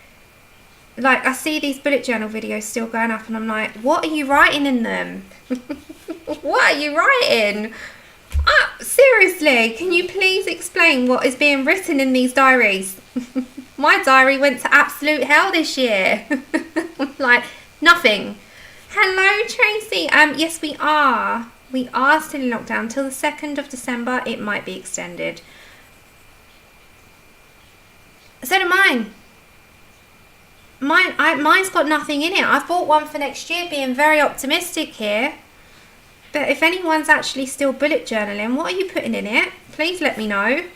Like, I see these bullet journal videos still going up and I'm like, what are you writing in them? What are you writing? Seriously, can you please explain what is being written in these diaries? My diary went to absolute hell this year. Like, nothing. Hello, Tracy. Yes, we are. We are still in lockdown till the 2nd of December. It might be extended. So do mine. Mine's got nothing in it. I've bought one for next year, being very optimistic here. But if anyone's actually still bullet journaling, what are you putting in it? Please let me know.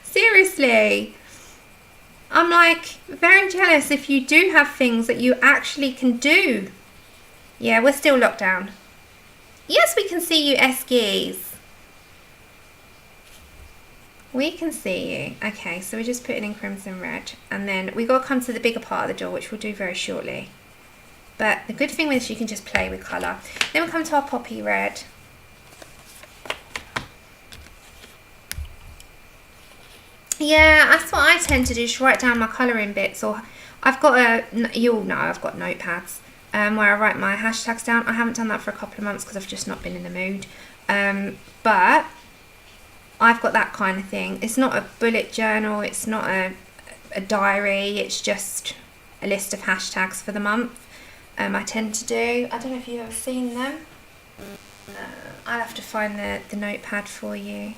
Seriously. I'm like very jealous if you do have things that you actually can do. Yeah, we're still locked down. Yes, we can see you, Eskies. We can see you. Okay, so we're just putting in Crimson Red. And then we got to come to the bigger part of the door, which we'll do very shortly. But the good thing with this, you can just play with colour. Then we'll come to our Poppy Red. Yeah, that's what I tend to do, just write down my colouring bits. Or I've got you all know I've got notepads where I write my hashtags down. I haven't done that for a couple of months because I've just not been in the mood. But I've got that kind of thing. It's not a bullet journal, it's not a diary, it's just a list of hashtags for the month. I tend to do. I don't know if you've ever seen them. I'll have to find the notepad for you.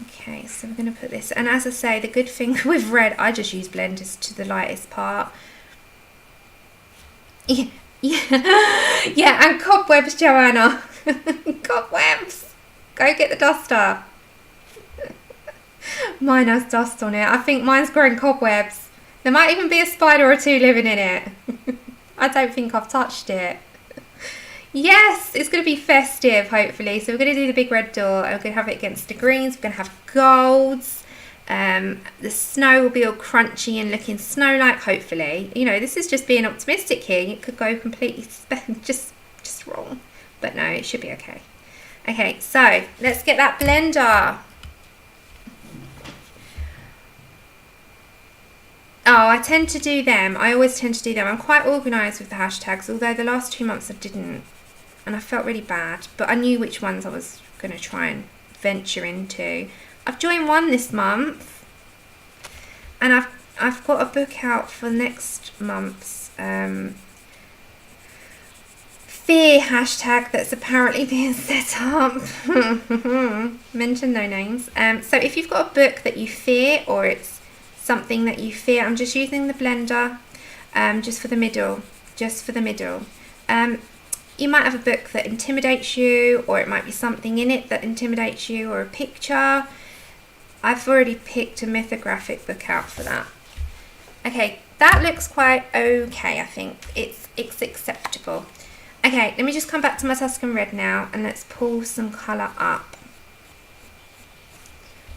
Okay, so we're going to put this, and as I say, the good thing with red, I just use blenders to the lightest part. Yeah, and cobwebs, Joanna. Cobwebs. Go get the duster. Mine has dust on it. I think mine's growing cobwebs. There might even be a spider or two living in it. I don't think I've touched it. Yes, it's going to be festive, hopefully. So we're going to do the big red door, and we're going to have it against the greens. We're going to have golds. The snow will be all crunchy and looking snow-like, hopefully. You know, this is just being optimistic here. It could go completely just wrong. But no, it should be okay. Okay, so let's get that blender. Oh, I tend to do them. I always tend to do them. I'm quite organised with the hashtags, although the last 2 months I didn't. And I felt really bad. But I knew which ones I was going to try and venture into. I've joined one this month. And I've got a book out for next month's fear hashtag that's apparently being set up. Mention no names. So if you've got a book that you fear, or it's something that you fear, I'm just using the blender just for the middle. You might have a book that intimidates you, or it might be something in it that intimidates you, or a picture. I've already picked a mythographic book out for that. Okay, that looks quite okay, I think. It's acceptable. Okay, let me just come back to my Tuscan Red now, and let's pull some colour up.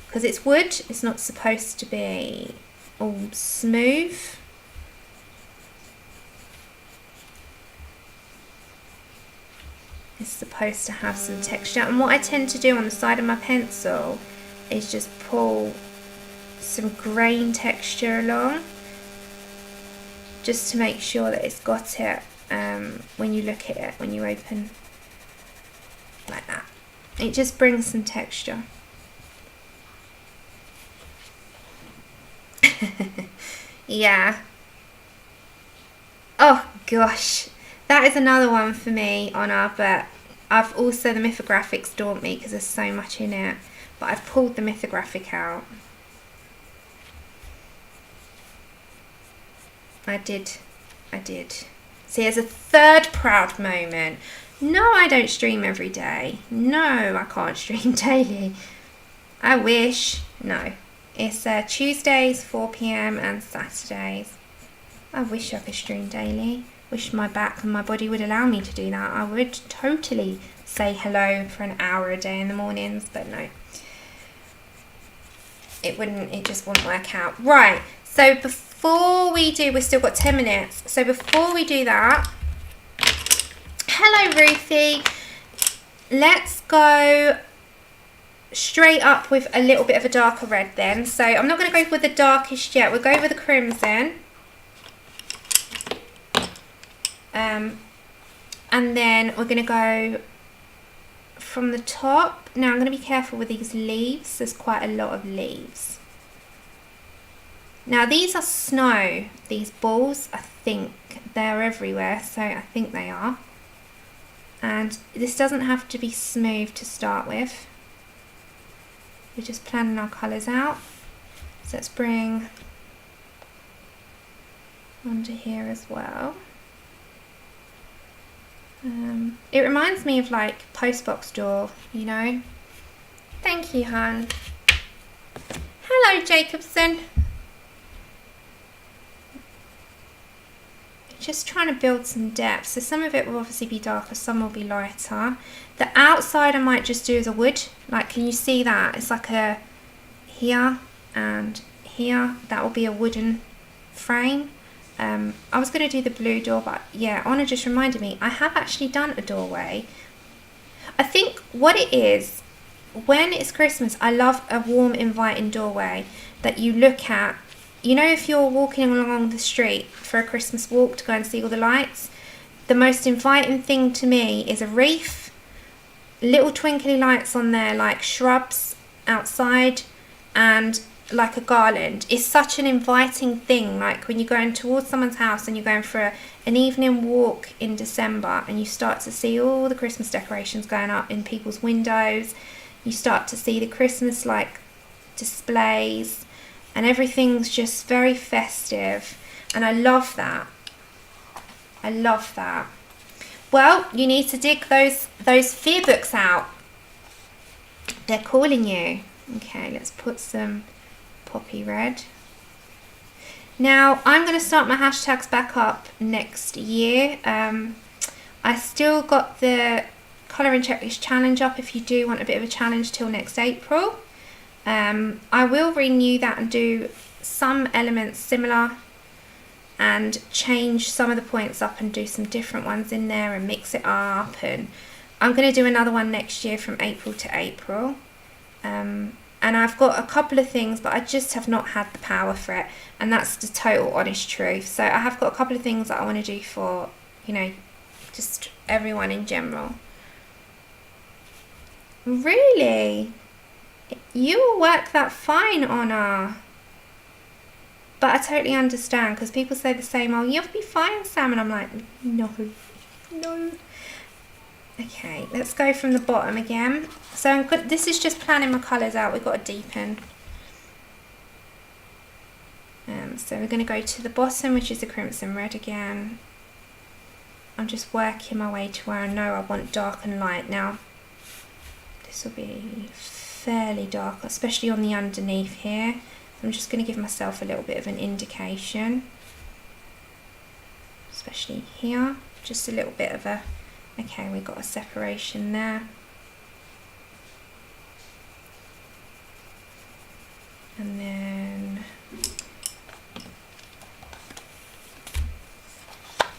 Because it's wood, it's not supposed to be all smooth. It's supposed to have some texture. And what I tend to do on the side of my pencil is just pull some grain texture along, just to make sure that it's got it when you look at it, when you open like that. It just brings some texture. Yeah. Oh gosh, that is another one for me, Honor, but I've also, the mythographics daunt me because there's so much in it, but I've pulled the mythographic out. I did. See, there's a third proud moment. No, I don't stream every day. No, I can't stream daily. I wish. No. It's Tuesdays, 4 PM and Saturdays. I wish I could stream daily. Wish my back and my body would allow me to do that. I would totally say hello for an hour a day in the mornings, but no. It just wouldn't work out. Right, so before we do, we've still got 10 minutes. So before we do that, hello Ruthie. Let's go straight up with a little bit of a darker red then. So I'm not going to go with the darkest yet. We'll go with the crimson. And then we're going to go from the top. Now I'm going to be careful with these leaves. There's quite a lot of leaves. Now these are snow. These balls, I think they're everywhere. So I think they are. And this doesn't have to be smooth to start with. We're just planning our colours out. So let's bring onto here as well. It reminds me of like postbox door, you know. Thank you, hon. Hello, Jacobson. Just trying to build some depth. So some of it will obviously be darker, some will be lighter. The outside I might just do as a wood. Like, can you see that? It's like a here and here. That will be a wooden frame. I was going to do the blue door, but yeah, Honor just reminded me, I have actually done a doorway. I think what it is, when it's Christmas, I love a warm, inviting doorway that you look at. You know, if you're walking along the street for a Christmas walk to go and see all the lights, the most inviting thing to me is a wreath little twinkly lights on there, like shrubs outside, and like a garland. It's such an inviting thing, like when you're going towards someone's house and you're going for an evening walk in December and you start to see all the Christmas decorations going up in people's windows. You start to see the Christmas like displays and everything's just very festive, and I love that. I love that. Well, you need to dig those fear books out. They're calling you. Okay, let's put some poppy red. Now I'm going to start my hashtags back up next year. I still got the colouring checklist challenge up if you do want a bit of a challenge till next April. I will renew that and do some elements similar and change some of the points up and do some different ones in there and mix it up, and I'm going to do another one next year from April to April. And I've got a couple of things, but I just have not had the power for it, and that's the total honest truth. So I have got a couple of things that I want to do for, you know, just everyone in general. Really? You will work that fine, Honor. But I totally understand, because people say the same, oh, you'll be fine, Sam, and I'm like, no. Okay, let's go from the bottom again. So this is just planning my colours out. We've got to deepen. So we're going to go to the bottom, which is the crimson red again. I'm just working my way to where I know I want dark and light. Now, this will be fairly dark, especially on the underneath here. I'm just going to give myself a little bit of an indication, especially here. Just a little bit of a, okay, we've got a separation there. And then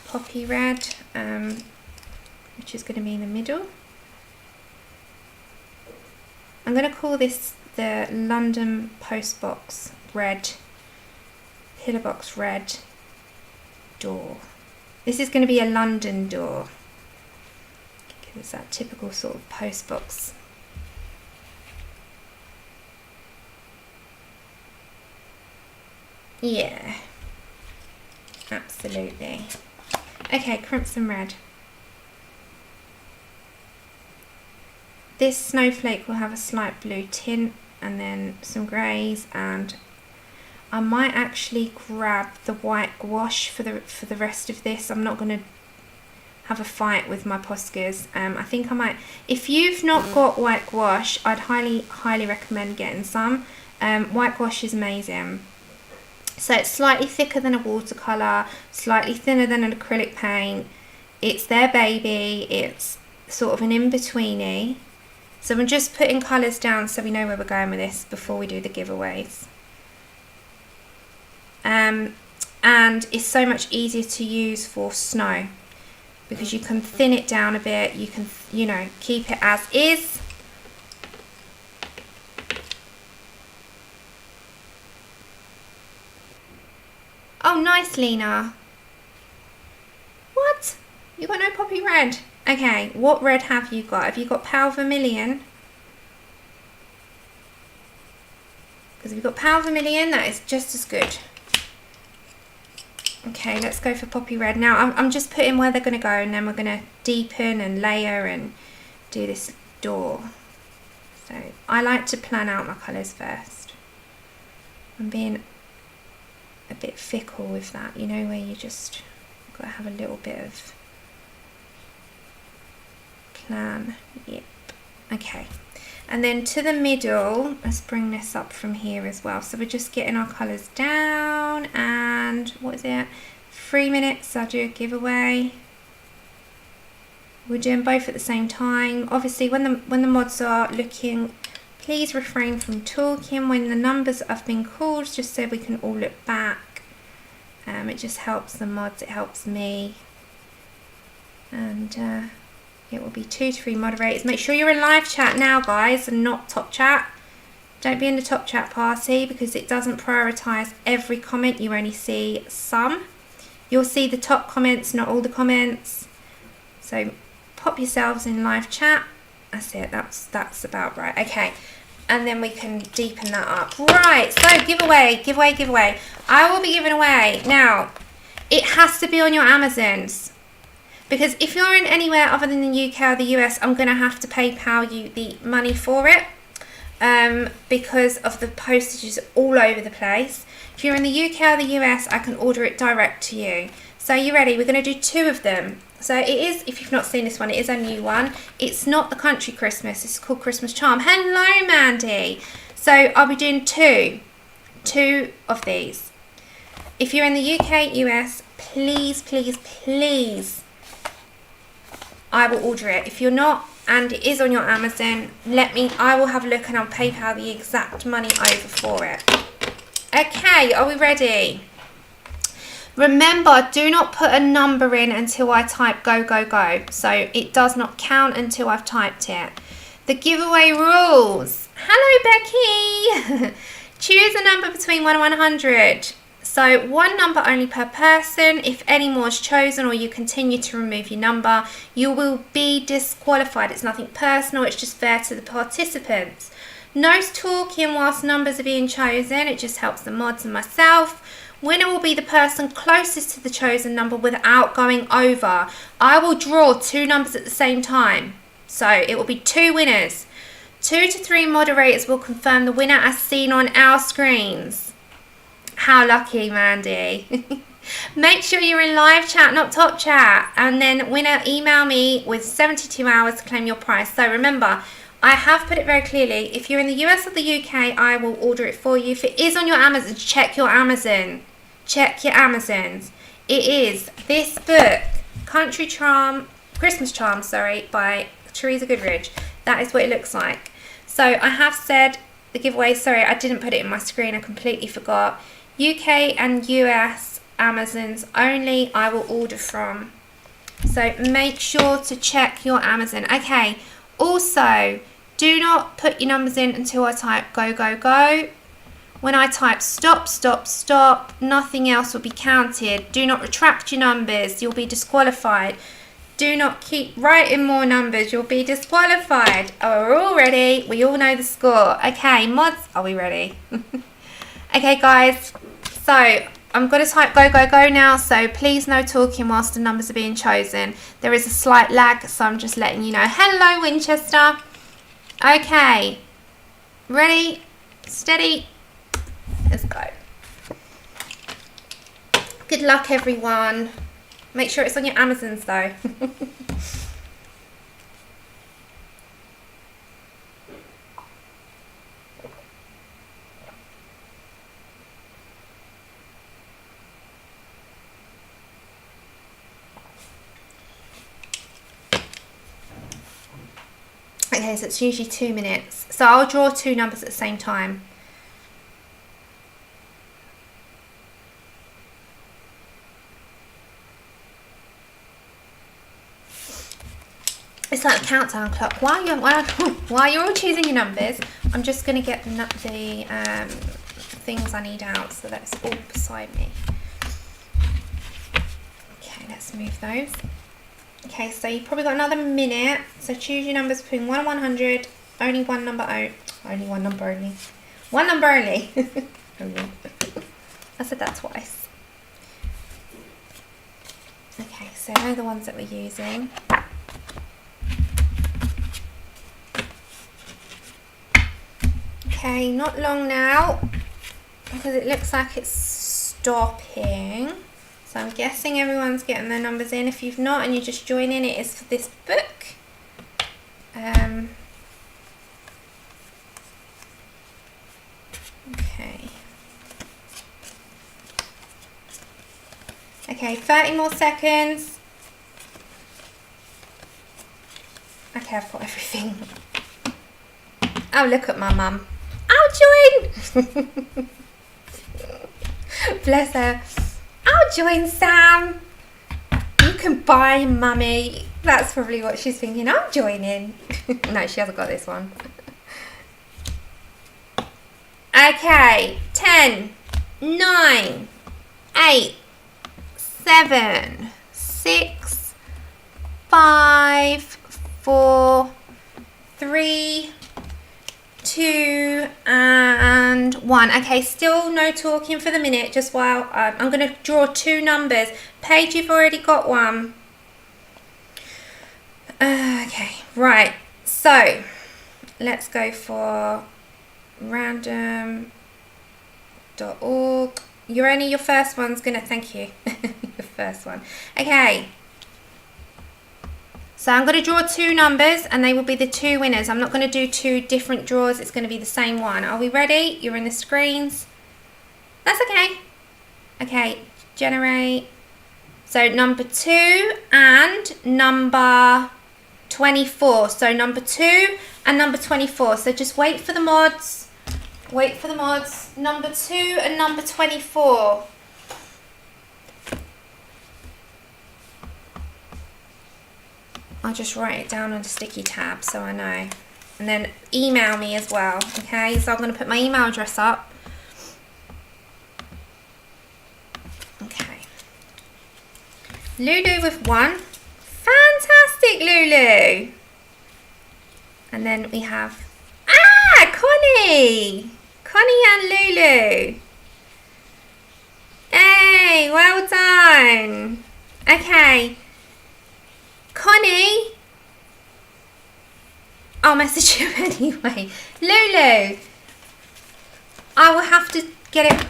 poppy red, which is going to be in the middle. I'm going to call this the London Postbox Red, Pillar Box Red door. This is going to be a London door. It's that typical sort of postbox. Yeah, absolutely. Okay, crimson red. This snowflake will have a slight blue tint and then some greys, and I might actually grab the white gouache for the rest of this. I'm not going to have a fight with my Poscas. I think I might. If you've not got white gouache, I'd highly recommend getting some. White gouache is amazing. So it's slightly thicker than a watercolour, slightly thinner than an acrylic paint. It's their baby. It's sort of an in-betweeny. So I'm just putting colours down so we know where we're going with this before we do the giveaways. And it's so much easier to use for snow because you can thin it down a bit. You can, you know, keep it as is. Oh, nice, Lena. What? You got no poppy red? Okay, what red have you got? Have you got Pale Vermilion? Because if you've got Pale Vermilion, that is just as good. Okay, let's go for poppy red. Now, I'm just putting where they're going to go, and then we're going to deepen and layer and do this door. So, I like to plan out my colours first. I'm being a bit fickle with that, you know, where you just got to have a little bit of plan. Yep. Okay, and then to the middle, let's bring this up from here as well. So we're just getting our colours down, and what is it, 3 minutes I'll do a giveaway. We're doing both at the same time. Obviously when the mods are looking, please refrain from talking when the numbers have been called, just so we can all look back. It just helps the mods, it helps me, and it will be 2 to 3 moderators. Make sure you're in live chat now, guys, and not top chat. Don't be in the top chat party because it doesn't prioritise every comment. You only see some. You'll see the top comments, not all the comments. So pop yourselves in live chat, That's it. That's about right. Okay. And then we can deepen that up. Right, so giveaway. I will be giving away. Now, it has to be on your Amazons. Because if you're in anywhere other than the UK or the US, I'm going to have to PayPal you the money for it. Because of the postages all over the place. If you're in the UK or the US, I can order it direct to you. So are you ready? We're going to do 2 of them. So it is, if you've not seen this one, it is a new one. It's not the country Christmas. It's called Christmas Charm. Hello, Mandy. So I'll be doing 2 of these. If you're in the UK, US, please, please, please, I will order it. If you're not, and it is on your Amazon, I will have a look and I'll PayPal the exact money over for it. Okay, are we ready? Remember, do not put a number in until I type go, go, go. So it does not count until I've typed it. The giveaway rules. Hello, Becky. Choose a number between 1 and 100. So 1 number only per person. If any more is chosen or you continue to remove your number, you will be disqualified. It's nothing personal. It's just fair to the participants. No talking whilst numbers are being chosen. It just helps the mods and myself. Winner will be the person closest to the chosen number without going over. I will draw 2 numbers at the same time. So it will be 2 winners. 2 to 3 moderators will confirm the winner as seen on our screens. How lucky, Mandy. Make sure you're in live chat, not top chat. And then winner, email me with 72 hours to claim your prize. So remember, I have put it very clearly. If you're in the US or the UK, I will order it for you. If it is on your Amazon, check your Amazon. Check your Amazons. It is this book, Christmas Charm, by Teresa Goodridge. That is what it looks like. So I have said the giveaway, sorry, I didn't put it in my screen, I completely forgot. UK and US Amazons only I will order from. So make sure to check your Amazon. Okay, also, do not put your numbers in until I type go, go, go. When I type stop, stop, stop, nothing else will be counted. Do not retract your numbers, you'll be disqualified. Do not keep writing more numbers, you'll be disqualified. Oh, we're all ready, we all know the score. Okay, mods, are we ready? Okay, guys, so I'm going to type go, go, go now, so please no talking whilst the numbers are being chosen. There is a slight lag, so I'm just letting you know. Hello, Winchester. Okay, ready, steady. Let's go. Good luck, everyone. Make sure it's on your Amazons, though. Okay, so it's usually 2 minutes. So I'll draw 2 numbers at the same time. It's like a countdown clock. While you're all choosing your numbers, I'm just going to get the things I need out so that's all beside me. Okay, let's move those. Okay, so you've probably got another minute. So choose your numbers between 1 and 100. Only one number only. One number only. I said that twice. Okay, so they're the ones that we're using. Okay, not long now, because it looks like it's stopping. So I'm guessing everyone's getting their numbers in. If you've not and you're just joining, it is for this book. Okay. Okay, 30 more seconds. Okay, I've got everything. Oh, look at my mum. I'll join! Bless her. I'll join, Sam. You can buy, mummy. That's probably what she's thinking. I'm joining. No, she hasn't got this one. Okay. 10, 9, 8, 7, 6, 5, 4, 3, 2 and 1. Okay, still no talking for the minute, just while I'm going to draw 2 numbers. Paige, you've already got one. Okay, right, so let's go for random.org. Your first one's gonna, thank you. Your first one. Okay, so I'm going to draw 2 numbers and they will be the 2 winners. I'm not going to do 2 different draws, it's going to be the same one. Are we ready? You're in the screens. That's okay. Okay, generate. So number 2 and number 24. So number 2 and number 24. So just wait for the mods. Wait for the mods. Number 2 and number 24. I'll just write it down on a sticky tab so I know. And then email me as well. Okay, so I'm going to put my email address up. Okay. Lulu with 1. Fantastic, Lulu. And then we have, Connie. Connie and Lulu. Hey, well done. Okay. Connie. I'll message you anyway. Lulu. I will have to get it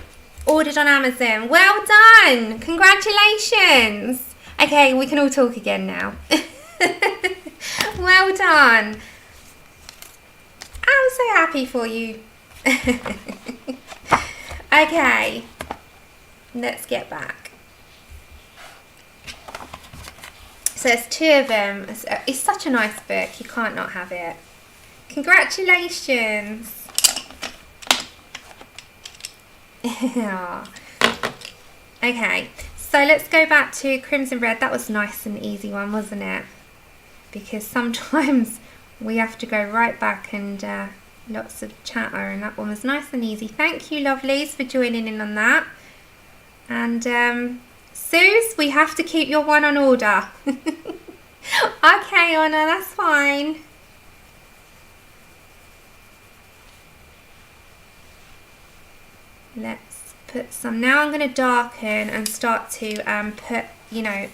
ordered on Amazon. Well done. Congratulations. Okay, we can all talk again now. Well done. I'm so happy for you. Okay, let's get back. So there's 2 of them. It's such a nice book, you can't not have it. Congratulations. Okay. So let's go back to Crimson Red. That was nice and easy one, wasn't it? Because sometimes we have to go right back and lots of chatter, and that one was nice and easy. Thank you, lovelies, for joining in on that. And Suze, we have to keep your one on order. Okay, Anna, that's fine. Let's put some. Now I'm going to darken and start to put, you know,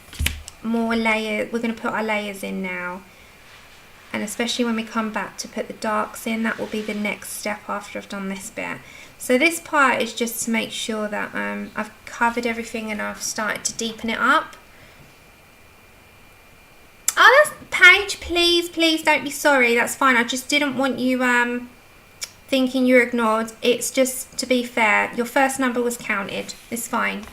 more layers. We're going to put our layers in now. And especially when we come back to put the darks in, that will be the next step after I've done this bit. So this part is just to make sure that I've covered everything and I've started to deepen it up. Oh, that's Paige, please don't be sorry. That's fine. I just didn't want you thinking you're ignored. It's just to be fair. Your first number was counted. It's fine.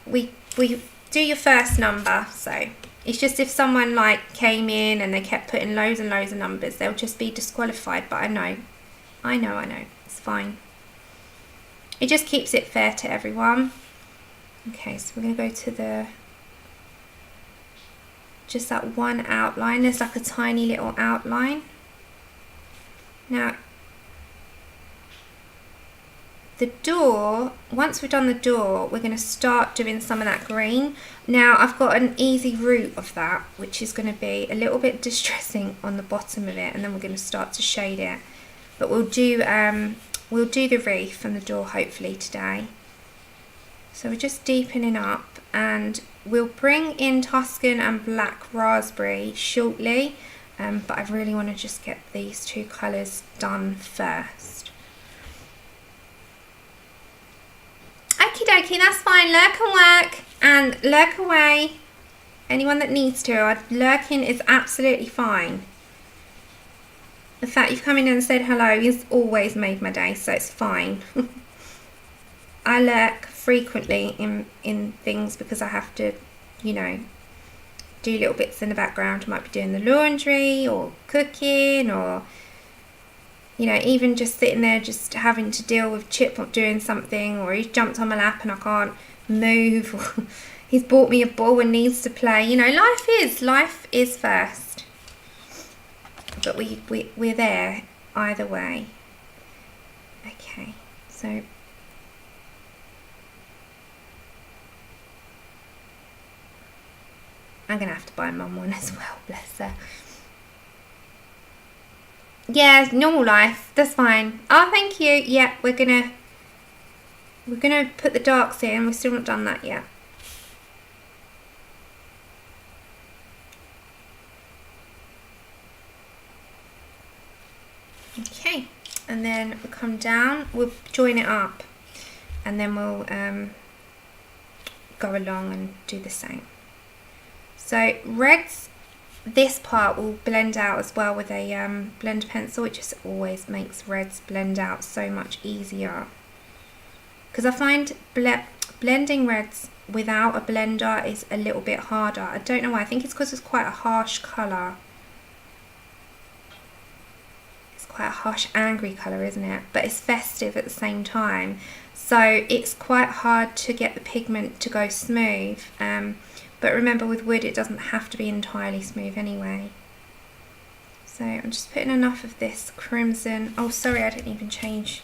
We do your first number, so it's just if someone like came in and they kept putting loads and loads of numbers, they'll just be disqualified. But I know. It's fine. It just keeps it fair to everyone. Okay, so we're going to go to the just that one outline. There's like a tiny little outline. Now, the door, once we've done the door, we're going to start doing some of that green. Now, I've got an easy route of that, which is going to be a little bit distressing on the bottom of it, and then we're going to start to shade it. But we'll do the reef and the door hopefully today. So we're just deepening up, and we'll bring in Tuscan and Black Raspberry shortly, but I really want to just get these 2 colours done first. Okie dokie, that's fine. Lurk and work and lurk away. Anyone that needs to. Lurking is absolutely fine. The fact you've come in and said hello has always made my day, so it's fine. I lurk frequently in things because I have to, you know, do little bits in the background. I might be doing the laundry or cooking, or, you know, even just sitting there just having to deal with Chip not doing something, or he's jumped on my lap and I can't move, or he's bought me a ball and needs to play. You know, life is first. But we're there either way. Okay, so I'm gonna have to buy Mum one as well, bless her. Yeah, normal life. That's fine. Oh, thank you. Yeah, we're gonna put the darks in. We've still not done that yet. Okay, and then we'll come down. We'll join it up, and then we'll go along and do the same. So reds, this part will blend out as well with a blend pencil. It just always makes reds blend out so much easier, because I find blending reds without a blender is a little bit harder. I don't know why. I think it's because it's quite a harsh colour. It's quite a harsh, angry colour, isn't it? But it's festive at the same time. So it's quite hard to get the pigment to go smooth. But remember, with wood, it doesn't have to be entirely smooth anyway. So I'm just putting enough of this crimson. Oh, sorry, I didn't even change.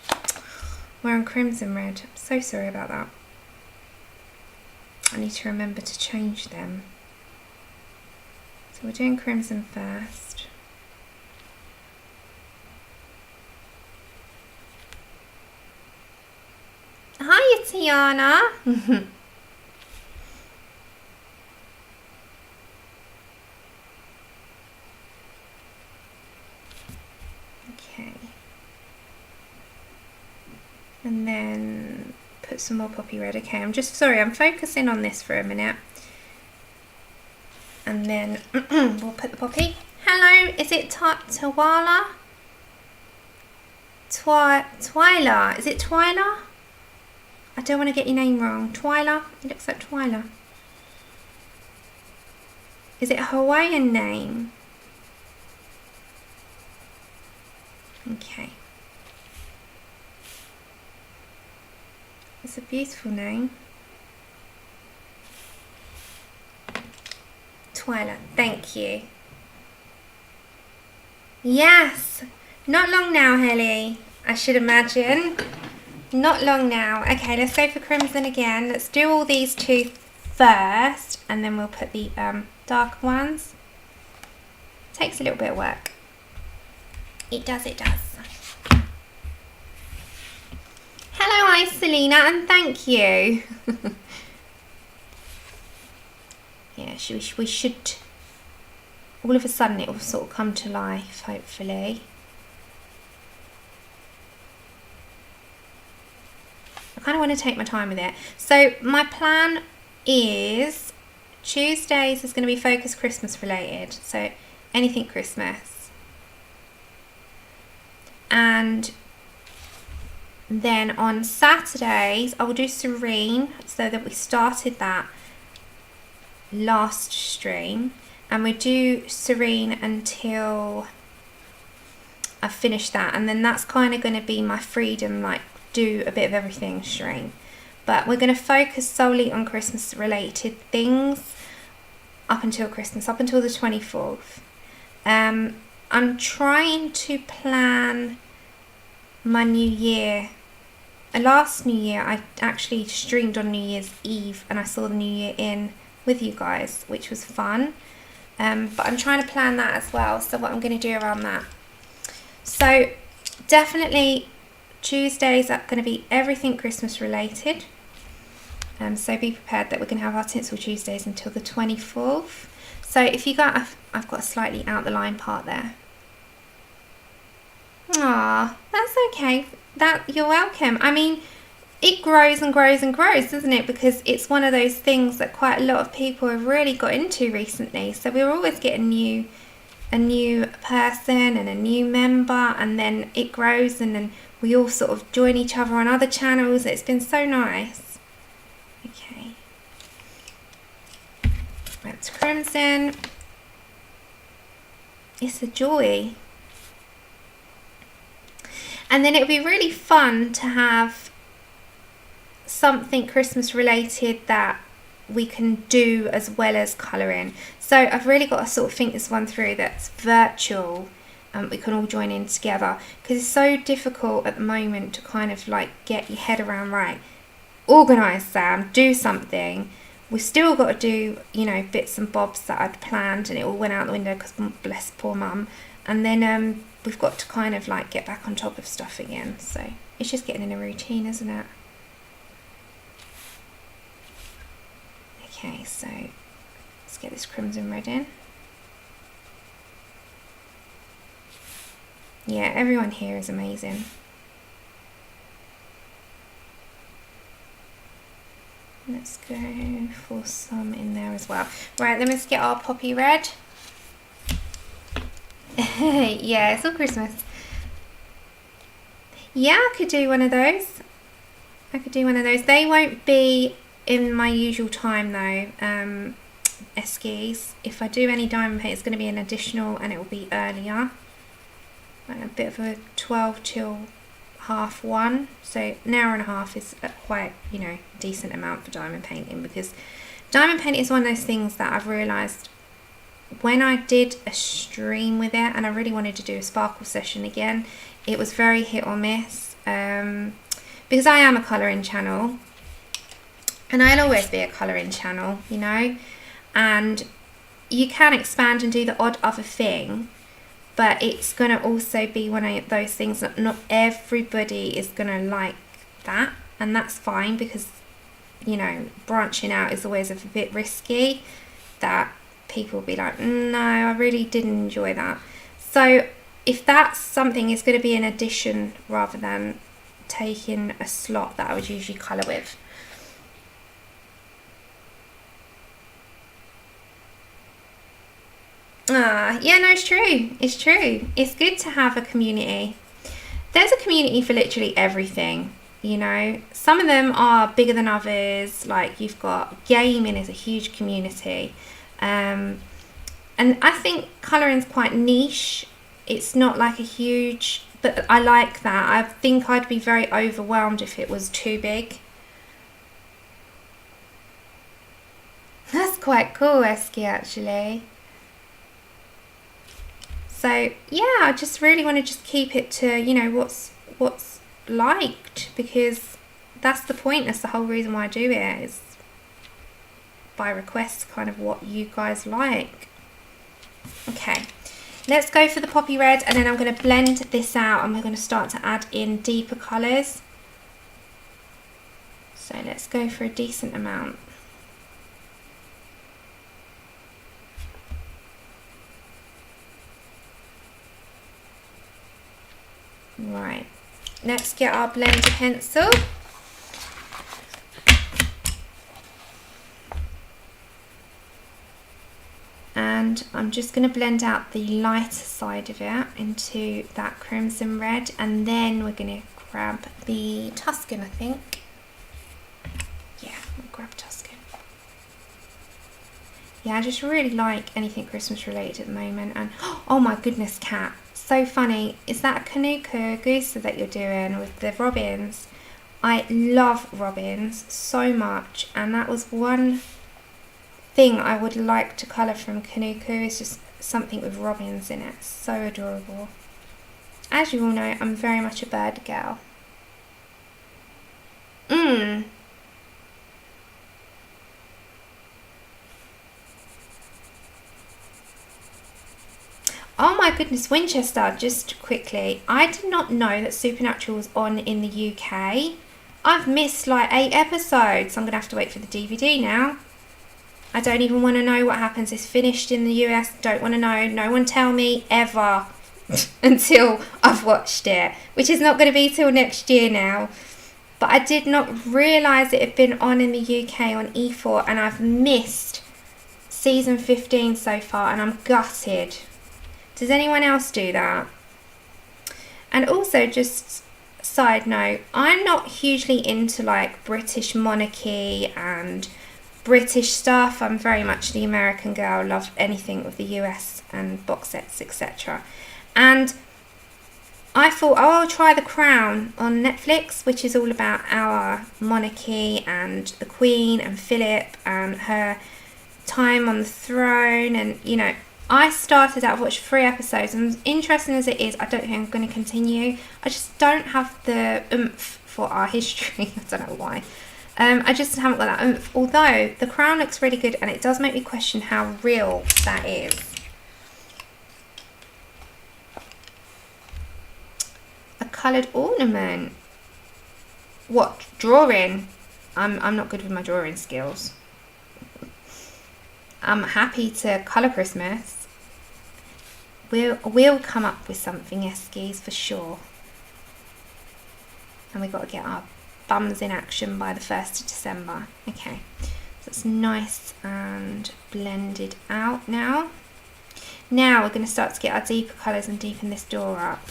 We're on crimson red. I'm so sorry about that. I need to remember to change them. So we're doing crimson first. Hiya, Tiana. Okay. And then put some more poppy red. Okay, I'm focusing on this for a minute. And then we'll put the poppy. Hello, is it Twyla? Twyla. Is it Twyla? I don't want to get your name wrong. Twyla? It looks like Twyla. Is it a Hawaiian name? Okay. It's a beautiful name. Twyla, thank you. Yes, not long now, Helly, I should imagine. Not long now. Okay, let's go for crimson again. Let's do all these two first, and then we'll put the darker ones. Takes a little bit of work. It does, it does. Hello, Selena, and thank you. Yeah, we should, all of a sudden it will sort of come to life, hopefully. I kind of want to take my time with it. So my plan is Tuesdays is going to be focus Christmas related. So anything Christmas. And then on Saturdays I will do Serene, so that we started that last stream, and we do Serene until I finish that, and then that's kind of going to be my freedom, like do a bit of everything stream. But we're going to focus solely on Christmas related things up until Christmas, up until the 24th. I'm trying to plan my New Year. Last New Year I actually streamed on New Year's Eve, and I saw the New Year in with you guys, which was fun. But I'm trying to plan that as well, so what I'm going to do around that. So definitely Tuesdays are going to be everything Christmas related. So be prepared that we're going to have our Tinsel Tuesdays until the 24th. So if you got, I've got a slightly out the line part there. Ah, that's okay. You're welcome. I mean, it grows and grows and grows, doesn't it? Because it's one of those things that quite a lot of people have really got into recently. So we're always getting a new person and a new member, and then it grows, and then we all sort of join each other on other channels. It's been so nice. Okay. That's crimson. It's a joy. And then it would be really fun to have something Christmas related that we can do as well as colouring. So I've really got to sort of think this one through, that's virtual, and we can all join in together, because it's so difficult at the moment to kind of like get your head around, right, organise, Sam, do something. We've still got to do, you know, bits and bobs that I'd planned, and it all went out the window because bless poor mum. And then we've got to kind of like get back on top of stuff again. So it's just getting in a routine, isn't it? Okay, so let's get this crimson red in. Yeah, everyone here is amazing. Let's go for some in there as well. Right, then let's get our poppy red. Yeah, it's all Christmas. Yeah, I could do one of those. They won't be in my usual time though, Eskies. If I do any diamond paint, it's going to be an additional and it will be earlier. Like a bit of a 12 till 1:30. So an hour and a half is quite, you know, decent amount for diamond painting, because diamond paint is one of those things that I've realised when I did a stream with it and I really wanted to do a sparkle session again, it was very hit or miss, because I am a colouring channel and I'll always be a colouring channel, you know, and you can expand and do the odd other thing, but it's going to also be one of those things that not everybody is going to like that, and that's fine, because, you know, branching out is always a bit risky, that people will be like, no, I really didn't enjoy that. So if that's something, it's going to be an addition rather than taking a slot that I would usually colour with. Yeah, no, it's true. It's true. It's good to have a community. There's a community for literally everything, you know. Some of them are bigger than others. Like, you've got gaming is a huge community. And I think colouring's quite niche. It's not like a huge, but I like that. I think I'd be very overwhelmed if it was too big. That's quite cool, Eski, actually. So yeah, I just really want to just keep it to, you know, what's liked, because that's the point. That's the whole reason why I do it, is by request, kind of what you guys like. Okay, let's go for the poppy red, and then I'm going to blend this out and we're going to start to add in deeper colours. So let's go for a decent amount. Right, let's get our blender pencil. And I'm just going to blend out the lighter side of it into that crimson red, and then we're going to grab the Tuscan, I think. Yeah, we'll grab Tuscan. Yeah, I just really like anything Christmas related at the moment. And oh my goodness, Kat, so funny. Is that a Kanuka goose that you're doing with the robins? I love robins so much, and that was one thing I would like to colour from Kanuka, is just something with robins in it. So adorable. As you all know, I'm very much a bird girl. Oh my goodness, Winchester, just quickly, I did not know that Supernatural was on in the UK. I've missed like 8 episodes. I'm going to have to wait for the DVD now. I don't even want to know what happens. It's finished in the US. Don't want to know. No one tell me ever until I've watched it, which is not going to be till next year now. But I did not realise it had been on in the UK on E4, and I've missed season 15 so far, and I'm gutted. Does anyone else do that? And also, just side note, I'm not hugely into like British monarchy and British stuff. I'm very much the American girl, love anything with the US and box sets, etc. And I thought, oh, I'll try The Crown on Netflix, which is all about our monarchy and the Queen and Philip and her time on the throne. And, you know, I started out, I've watched 3 episodes, and as interesting as it is, I don't think I'm going to continue. I just don't have the oomph for our history. I don't know why. I just haven't got that oomph. Although The Crown looks really good, and it does make me question how real that is. coloured ornament. What, drawing? I'm not good with my drawing skills. I'm happy to colour Christmas. We'll come up with something, Eskies, for sure. And we've got to get our bums in action by the 1st of December. Okay, so it's nice and blended out now. Now we're going to start to get our deeper colours and deepen this door up.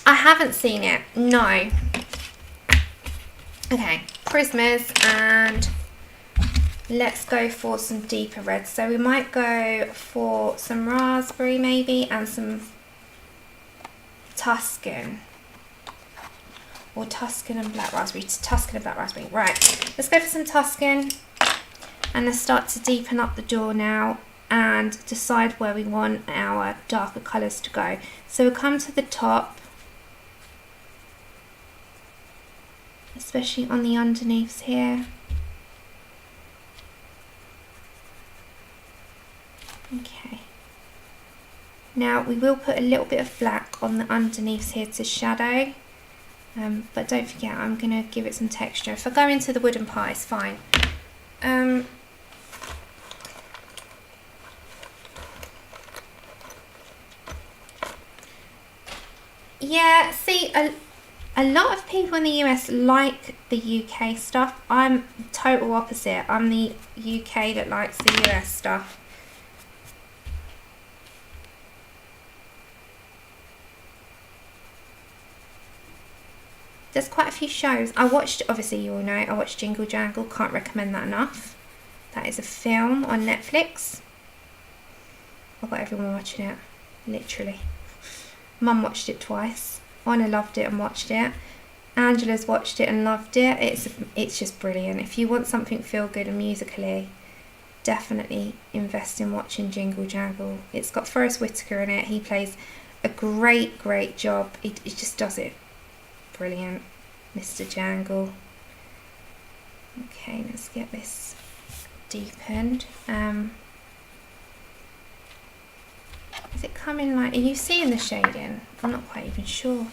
I haven't seen it, no. Okay, Christmas, and let's go for some deeper reds. So we might go for some raspberry maybe, and some Tuscan. Or Tuscan and black raspberry. Tuscan and black raspberry. Right, let's go for some Tuscan. And let's start to deepen up the door now and decide where we want our darker colours to go. So we'll come to the top, especially on the underneaths here. Okay. Now we will put a little bit of black on the underneaths here to shadow. But don't forget, I'm going to give it some texture. If I go into the wooden pie, it's fine. Yeah, see, a lot of people in the US like the UK stuff. I'm total opposite. I'm the UK that likes the US stuff. There's quite a few shows. I watched, obviously you all know, I watched Jingle Jangle. Can't recommend that enough. That is a film on Netflix. I've got everyone watching it, literally. Mum watched it twice. Anna loved it and watched it. Angela's watched it and loved it. It's just brilliant. If you want something feel good and musically, definitely invest in watching Jingle Jangle. It's got Forrest Whitaker in it. He plays a great job. He just does it brilliant, Mr. Jangle. Okay, let's get this deepened. Is it coming like, are you seeing the shading? I'm not quite even sure.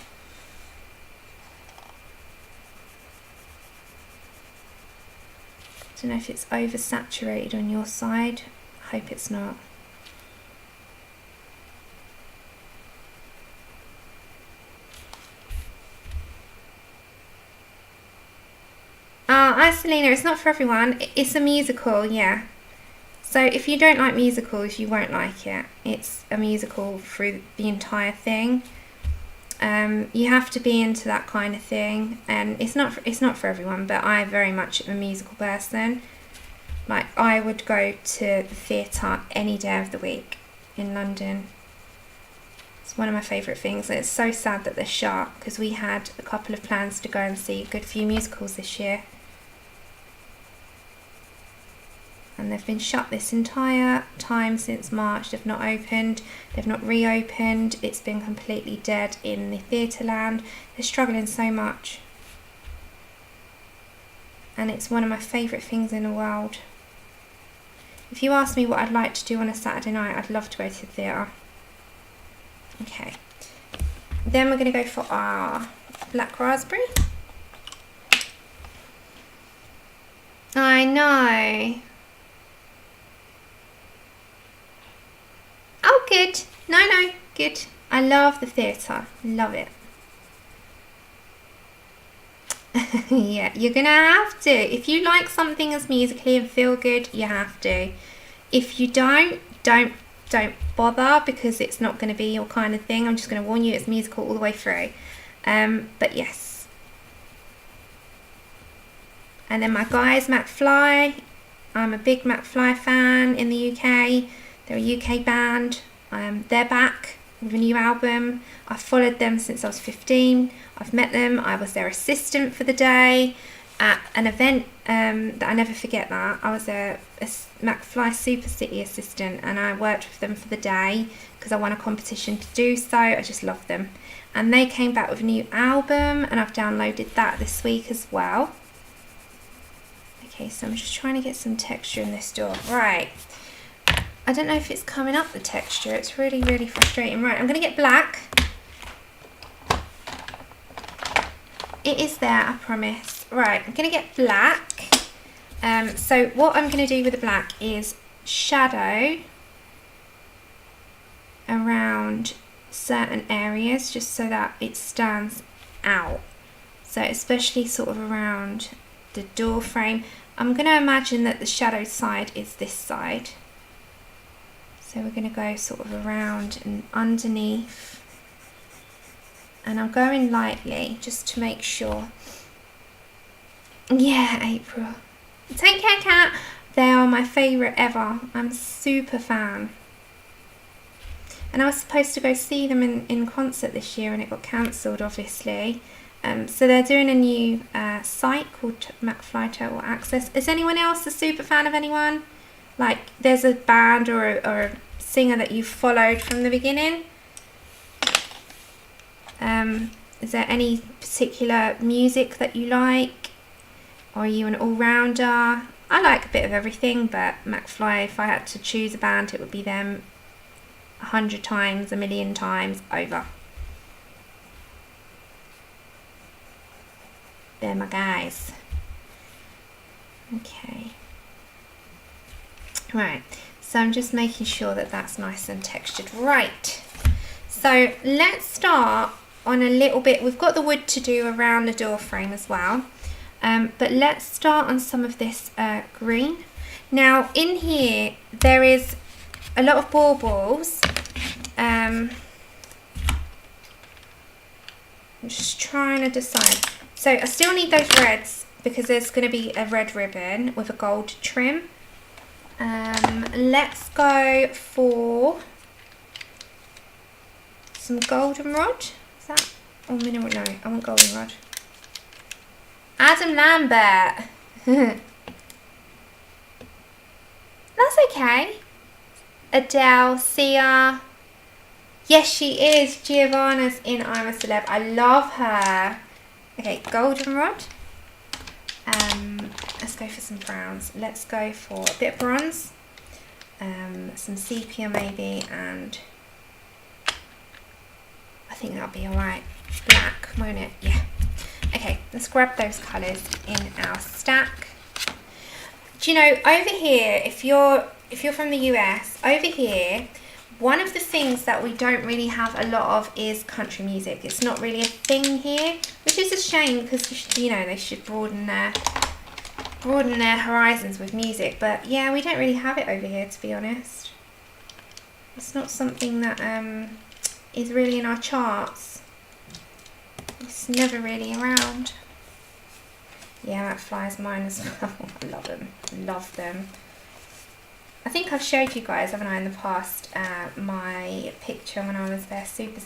Don't know if it's oversaturated on your side. I hope it's not. Selena, it's not for everyone. It's a musical, yeah. So if you don't like musicals, you won't like it. It's a musical through the entire thing. You have to be into that kind of thing, and it's not for everyone. But I very much am a musical person. Like, I would go to the theatre any day of the week in London. It's one of my favourite things. And it's so sad that they're shut, because we had a couple of plans to go and see a good few musicals this year. And they've been shut this entire time since March. They've not opened, they've not reopened. It's been completely dead in the theatre land. They're struggling so much. And it's one of my favourite things in the world. If you ask me what I'd like to do on a Saturday night, I'd love to go to the theatre. Okay. Then we're going to go for our black raspberry. I know. Oh, good. No, good. I love the theatre. Love it. Yeah, you're going to have to. If you like something that's musically and feel good, you have to. If you don't bother, because it's not going to be your kind of thing. I'm just going to warn you, it's musical all the way through. But yes. And then my guys, McFly. I'm a big McFly fan in the UK. They're a UK band. They're back with a new album. I've followed them since I was 15. I've met them. I was their assistant for the day at an event that I never forget that. I was a McFly Super City assistant, and I worked with them for the day because I won a competition to do so. I just love them. And they came back with a new album, and I've downloaded that this week as well. Okay, so I'm just trying to get some texture in this door. Right. I don't know if it's coming up, the texture. It's really, really frustrating. Right, I'm going to get black. It is there, I promise. Right, I'm going to get black. So what I'm going to do with the black is shadow around certain areas just so that it stands out. So especially sort of around the door frame. I'm going to imagine that the shadow side is this side. So we're going to go sort of around and underneath. And I'm going lightly just to make sure. Yeah, April. Take care, cat. They are my favourite ever. I'm a super fan. And I was supposed to go see them in concert this year and it got cancelled, obviously. So they're doing a new site called McFly Total Access. Is anyone else a super fan of anyone? Like, there's a band or a singer that you've followed from the beginning? Is there any particular music that you like? Or are you an all-rounder? I like a bit of everything, but McFly, if I had to choose a band, it would be them 100 times, a million times over. They're my guys. Okay. Right, so I'm just making sure that that's nice and textured. Right, so let's start on a little bit. We've got the wood to do around the door frame as well. But let's start on some of this green. Now in here there is a lot of baubles. I'm just trying to decide. So I still need those reds because there's going to be a red ribbon with a gold trim. Let's go for some goldenrod. Is that? Oh, mineral? No, I want goldenrod. Adam Lambert. That's okay. Adele, Sia. Yes, she is. Giovanna's in I'm a Celeb. I love her. Okay, goldenrod. Let's go for some browns. Let's go for a bit of bronze. Some sepia maybe, and I think that'll be alright. Black, won't it? Yeah. Okay, let's grab those colours in our stack. Do you know, over here, if you're from the US, over here, one of the things that we don't really have a lot of is country music. It's not really a thing here, which is a shame because, you know, they should broaden their horizons with music. But yeah, we don't really have it over here, to be honest. It's not something that is really in our charts. It's never really around. Yeah, that flies mine as well. I love them. Love them. I think I've showed you guys, haven't I, in the past, my picture when I was their super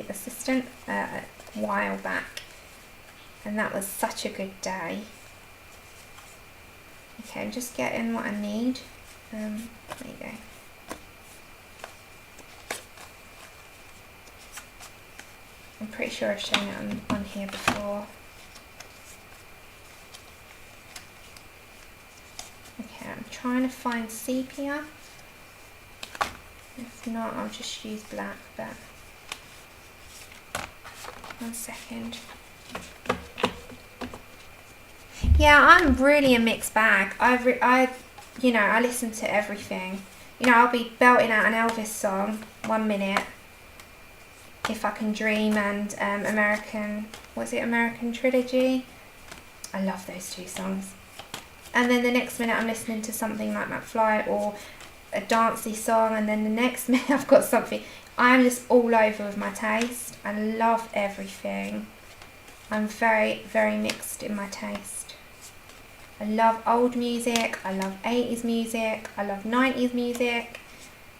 assistant a while back. And that was such a good day. Okay, I'm just getting what I need. There you go. I'm pretty sure I've shown it on here before. Okay, I'm trying to find sepia. If not, I'll just use black, but 1 second. Yeah, I'm really a mixed bag. You know, I listen to everything. You know, I'll be belting out an Elvis song 1 minute. If I Can Dream and American Trilogy. I love those two songs. And then the next minute I'm listening to something like McFly or a dancey song, and then the next minute I've got something. I'm just all over with my taste. I love everything. I'm very, very mixed in my taste. I love old music, I love 80s music, I love 90s music.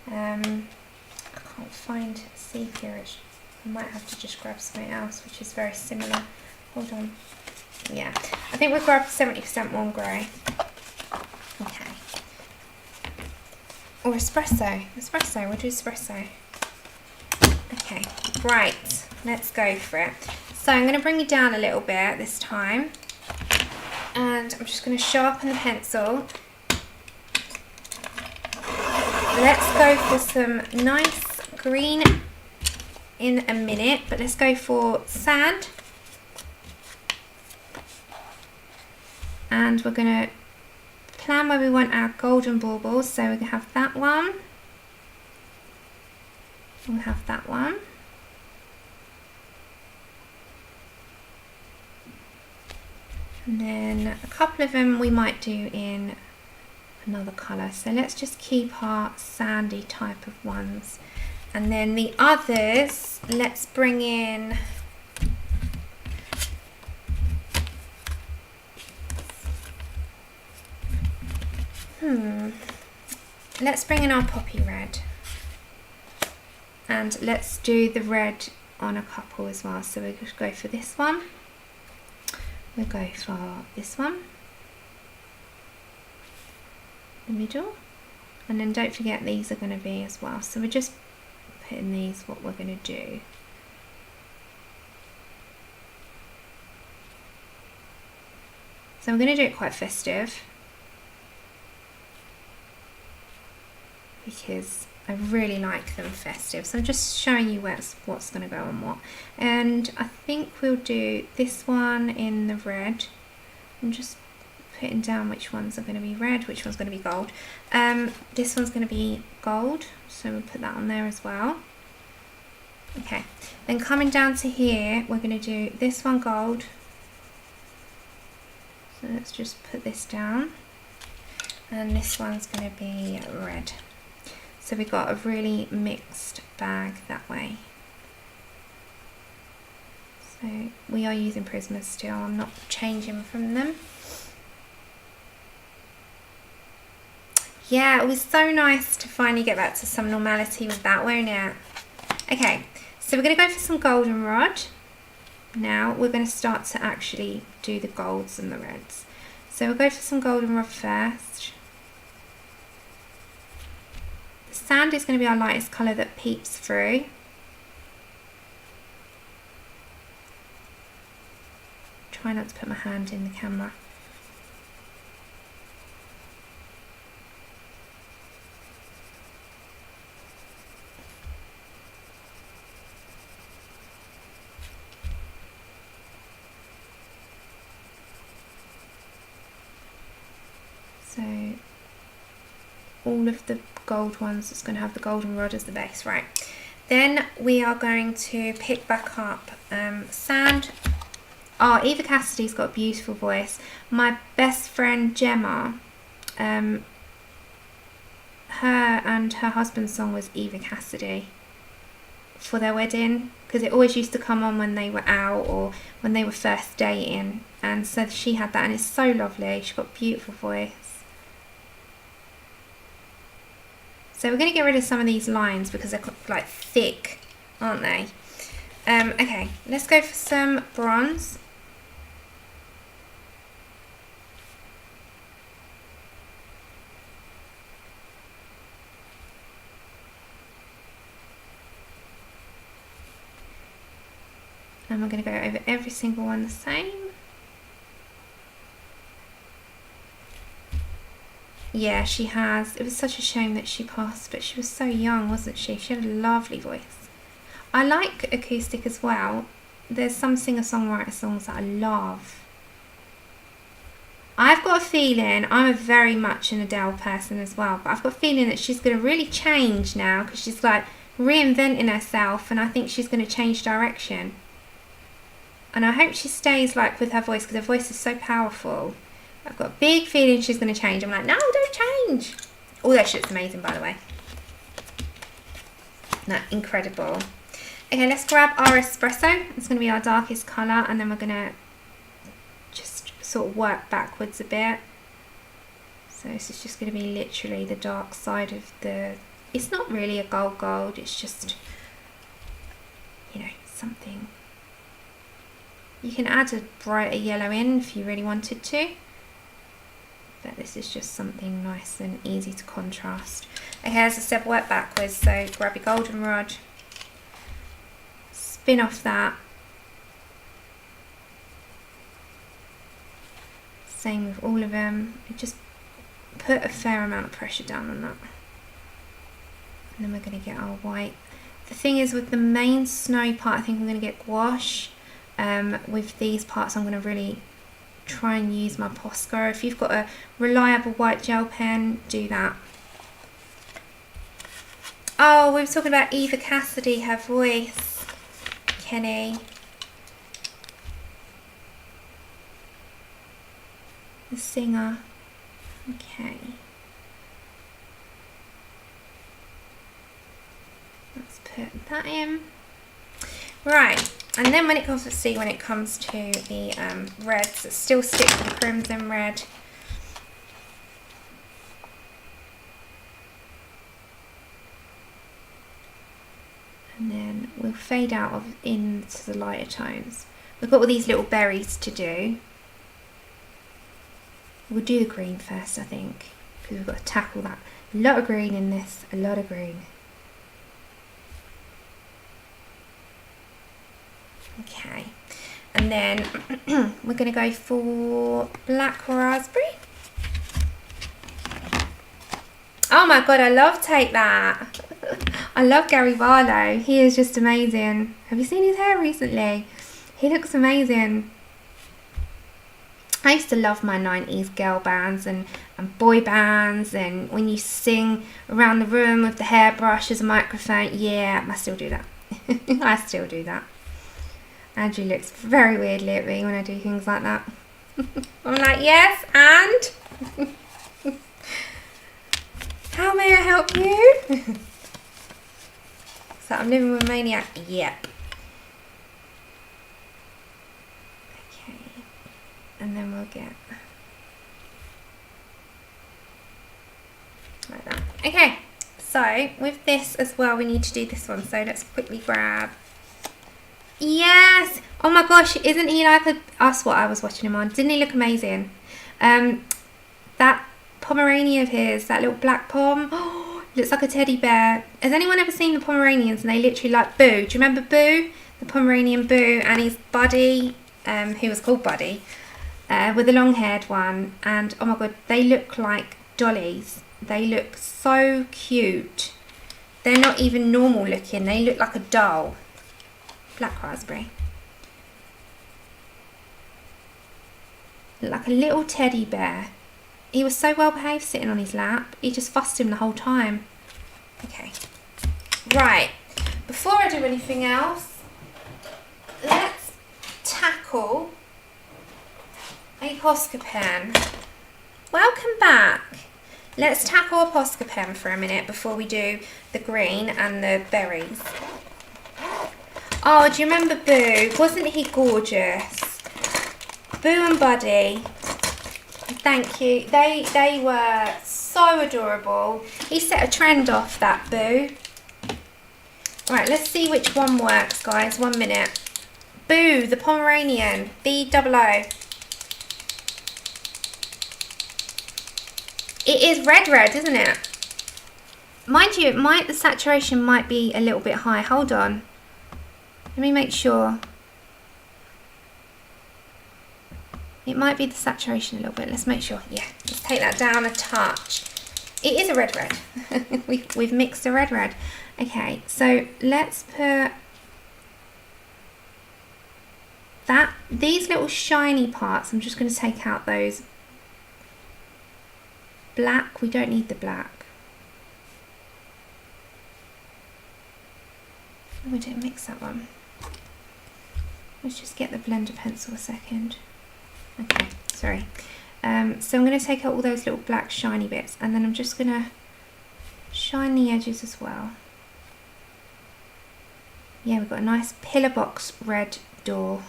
I can't find sepia. I might have to just grab something else which is very similar. Hold on. Yeah, I think we'll grab 70% warm grey. Okay. Or espresso. Espresso, we'll do espresso. Okay, right. Let's go for it. So I'm going to bring you down a little bit this time. And I'm just going to sharpen the pencil. let's go for some nice green in a minute, but let's go for sand. And we're going to plan where we want our golden baubles. So we're going to have that one. We'll have that one. And then a couple of them we might do in another colour. So let's just keep our sandy type of ones. And then the others, let's bring in let's bring in our poppy red. And let's do the red on a couple as well. So we'll just go for this one. We'll go for this one, the middle, and then don't forget these are going to be as well. So we're just putting these what we're going to do. So I'm going to do it quite festive because I really like them festive. So I'm just showing you what's going to go on what. And I think we'll do this one in the red. I'm just putting down which ones are going to be red, which one's going to be gold. This one's going to be gold, so we'll put that on there as well. Okay, then coming down to here, we're going to do this one gold. So let's just put this down. And this one's going to be red. So we've got a really mixed bag that way. So we are using prismas still, I'm not changing from them. Yeah, it was so nice to finally get back to some normality with that, won't it? Okay, so we're going to go for some goldenrod. Now we're going to start to actually do the golds and the reds. So we'll go for some goldenrod first. Sand is going to be our lightest colour that peeps through. Try not to put my hand in the camera. So all of the gold ones, it's going to have the goldenrod as the base, right? Then we are going to pick back up sand. Oh, Eva Cassidy's got a beautiful voice. My best friend Gemma, her and her husband's song was Eva Cassidy for their wedding, because it always used to come on when they were out or when they were first dating, and so she had that, and it's so lovely. She's got a beautiful voice. So we're going to get rid of some of these lines because they're like thick, aren't they? Okay, let's go for some bronze. And we're going to go over every single one the same. Yeah, she has. It was such a shame that she passed, but she was so young, wasn't she? She had a lovely voice. I like acoustic as well. There's some singer-songwriter songs that I love. I've got a feeling, I'm a very much an Adele person as well, but I've got a feeling that she's going to really change now because she's like reinventing herself, and I think she's going to change direction. And I hope she stays like with her voice because her voice is so powerful. I've got a big feeling she's going to change. I'm like, no, don't change. All that shit's amazing, by the way. No, incredible. Okay, let's grab our espresso. It's going to be our darkest colour, and then we're going to just sort of work backwards a bit. So this is just going to be literally the dark side of the... It's not really a gold, it's just, you know, something. You can add a brighter yellow in if you really wanted to. But this is just something nice and easy to contrast. Okay, as I said, work backwards. So grab your goldenrod, spin off that. Same with all of them. Just put a fair amount of pressure down on that. And then we're going to get our white. The thing is, with the main snowy part, I think I'm going to get gouache. With these parts, I'm going to really try and use my Posca. If you've got a reliable white gel pen, do that. Oh, we were talking about Eva Cassidy, her voice. Kenny. The singer. Okay. Let's put that in. Right. And then when it comes to the reds, still stick to the crimson red. And then we'll fade out into the lighter tones. We've got all these little berries to do. We'll do the green first, I think, because we've got to tackle that. A lot of green in this, a lot of green. Okay, and then we're going to go for black raspberry. Oh my god, I love Take That. I love Gary Barlow. He is just amazing. Have you seen his hair recently? He looks amazing. I used to love my 90s girl bands and boy bands, and when you sing around the room with the hairbrush as a microphone. Yeah, I still do that. I still do that. Andrew looks very weirdly at me when I do things like that. I'm like, yes, and? How may I help you? So I'm living with a maniac. Yep. Okay. And then we'll get like that. Okay. So with this as well, we need to do this one. So let's quickly grab. Yes! Oh my gosh, isn't he like us what I was watching him on? Didn't he look amazing? That Pomeranian of his, that little black pom, oh, looks like a teddy bear. Has anyone ever seen the Pomeranians and they literally like Boo? Do you remember Boo? The Pomeranian Boo and his buddy, who was called Buddy, with the long haired one. And oh my god, they look like dollies. They look so cute. They're not even normal looking, they look like a doll. Black raspberry. Like a little teddy bear. He was so well behaved sitting on his lap. He just fussed him the whole time. Okay. Right. Before I do anything else, let's tackle a Posca pen. Welcome back. Let's tackle a Posca pen for a minute before we do the green and the berries. Oh, do you remember Boo? Wasn't he gorgeous? Boo and Buddy. Thank you. They were so adorable. He set a trend off, that Boo. Right, let's see which one works, guys. 1 minute. Boo, the Pomeranian. B-double-O. It is red, isn't it? Mind you, the saturation might be a little bit high. Hold on. Let me make sure. It might be the saturation a little bit. Let's make sure. Yeah, let's take that down a touch. It is a red. We've mixed a red. Okay, so let's put that. These little shiny parts, I'm just going to take out those black. We don't need the black. Oh, we didn't mix that one. Let's just get the blender pencil a second. Okay, sorry. So I'm going to take out all those little black shiny bits, and then I'm just going to shine the edges as well. Yeah, we've got a nice pillar box red door.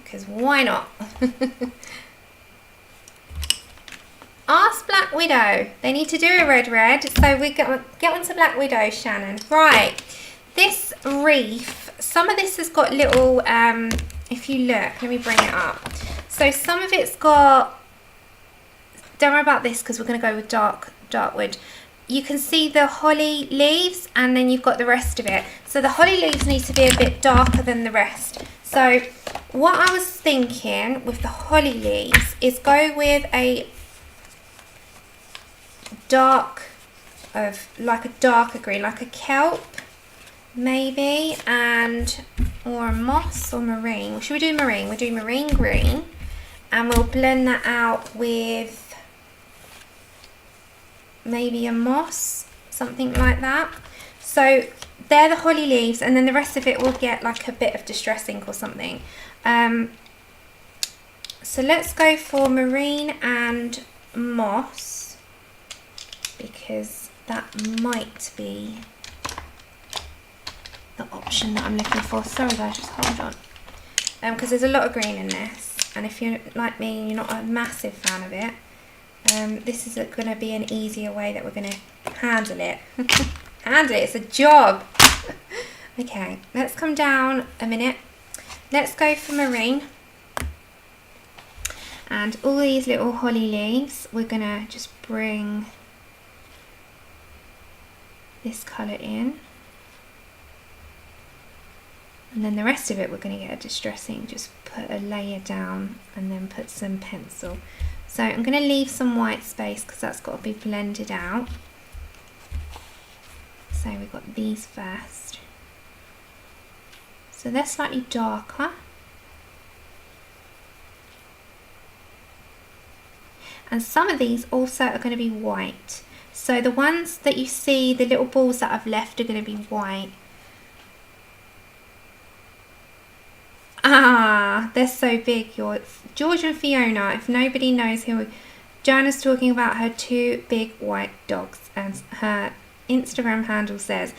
Because why not? Ask Black Widow. They need to do a red. So we get on to Black Widow, Shannon. Right. This wreath, some of this has got little, if you look, let me bring it up. So some of it's got, don't worry about this because we're going to go with dark wood. You can see the holly leaves, and then you've got the rest of it. So the holly leaves need to be a bit darker than the rest. So what I was thinking with the holly leaves is go with a like a darker green, like a kelp maybe, or a moss or marine. Well, should we do marine? We'll do marine green, and we'll blend that out with maybe a moss, something like that. So they're the holly leaves, and then the rest of it will get like a bit of distress ink or something. So let's go for marine and moss, because that might be the option that I'm looking for. Sorry guys, just hold on. Because there's a lot of green in this, and if you're like me and you're not a massive fan of it, this is going to be an easier way that we're going to handle it. Handle it, it's a job. Okay, let's come down a minute. Let's go for marine. And all these little holly leaves, we're going to just bring this colour in. And then the rest of it we're going to get a distressing, just put a layer down and then put some pencil. So I'm going to leave some white space because that's got to be blended out. So we've got these first. So they're slightly darker. And some of these also are going to be white. So the ones that you see, the little balls that I've left, are going to be white. Ah, they're so big. George and Fiona, if nobody knows who, Joanna's talking about her two big white dogs, and her Instagram handle says,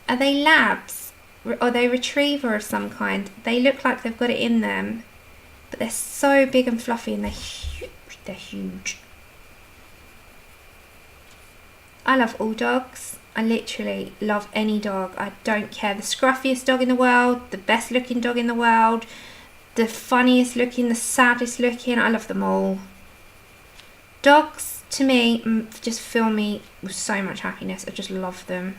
are they labs? Are they retriever of some kind? They look like they've got it in them, but they're so big and fluffy, and they're huge. They're huge. I love all dogs. I literally love any dog. I don't care. The scruffiest dog in the world, the best looking dog in the world, the funniest looking, the saddest looking. I love them all. Dogs, to me, just fill me with so much happiness. I just love them.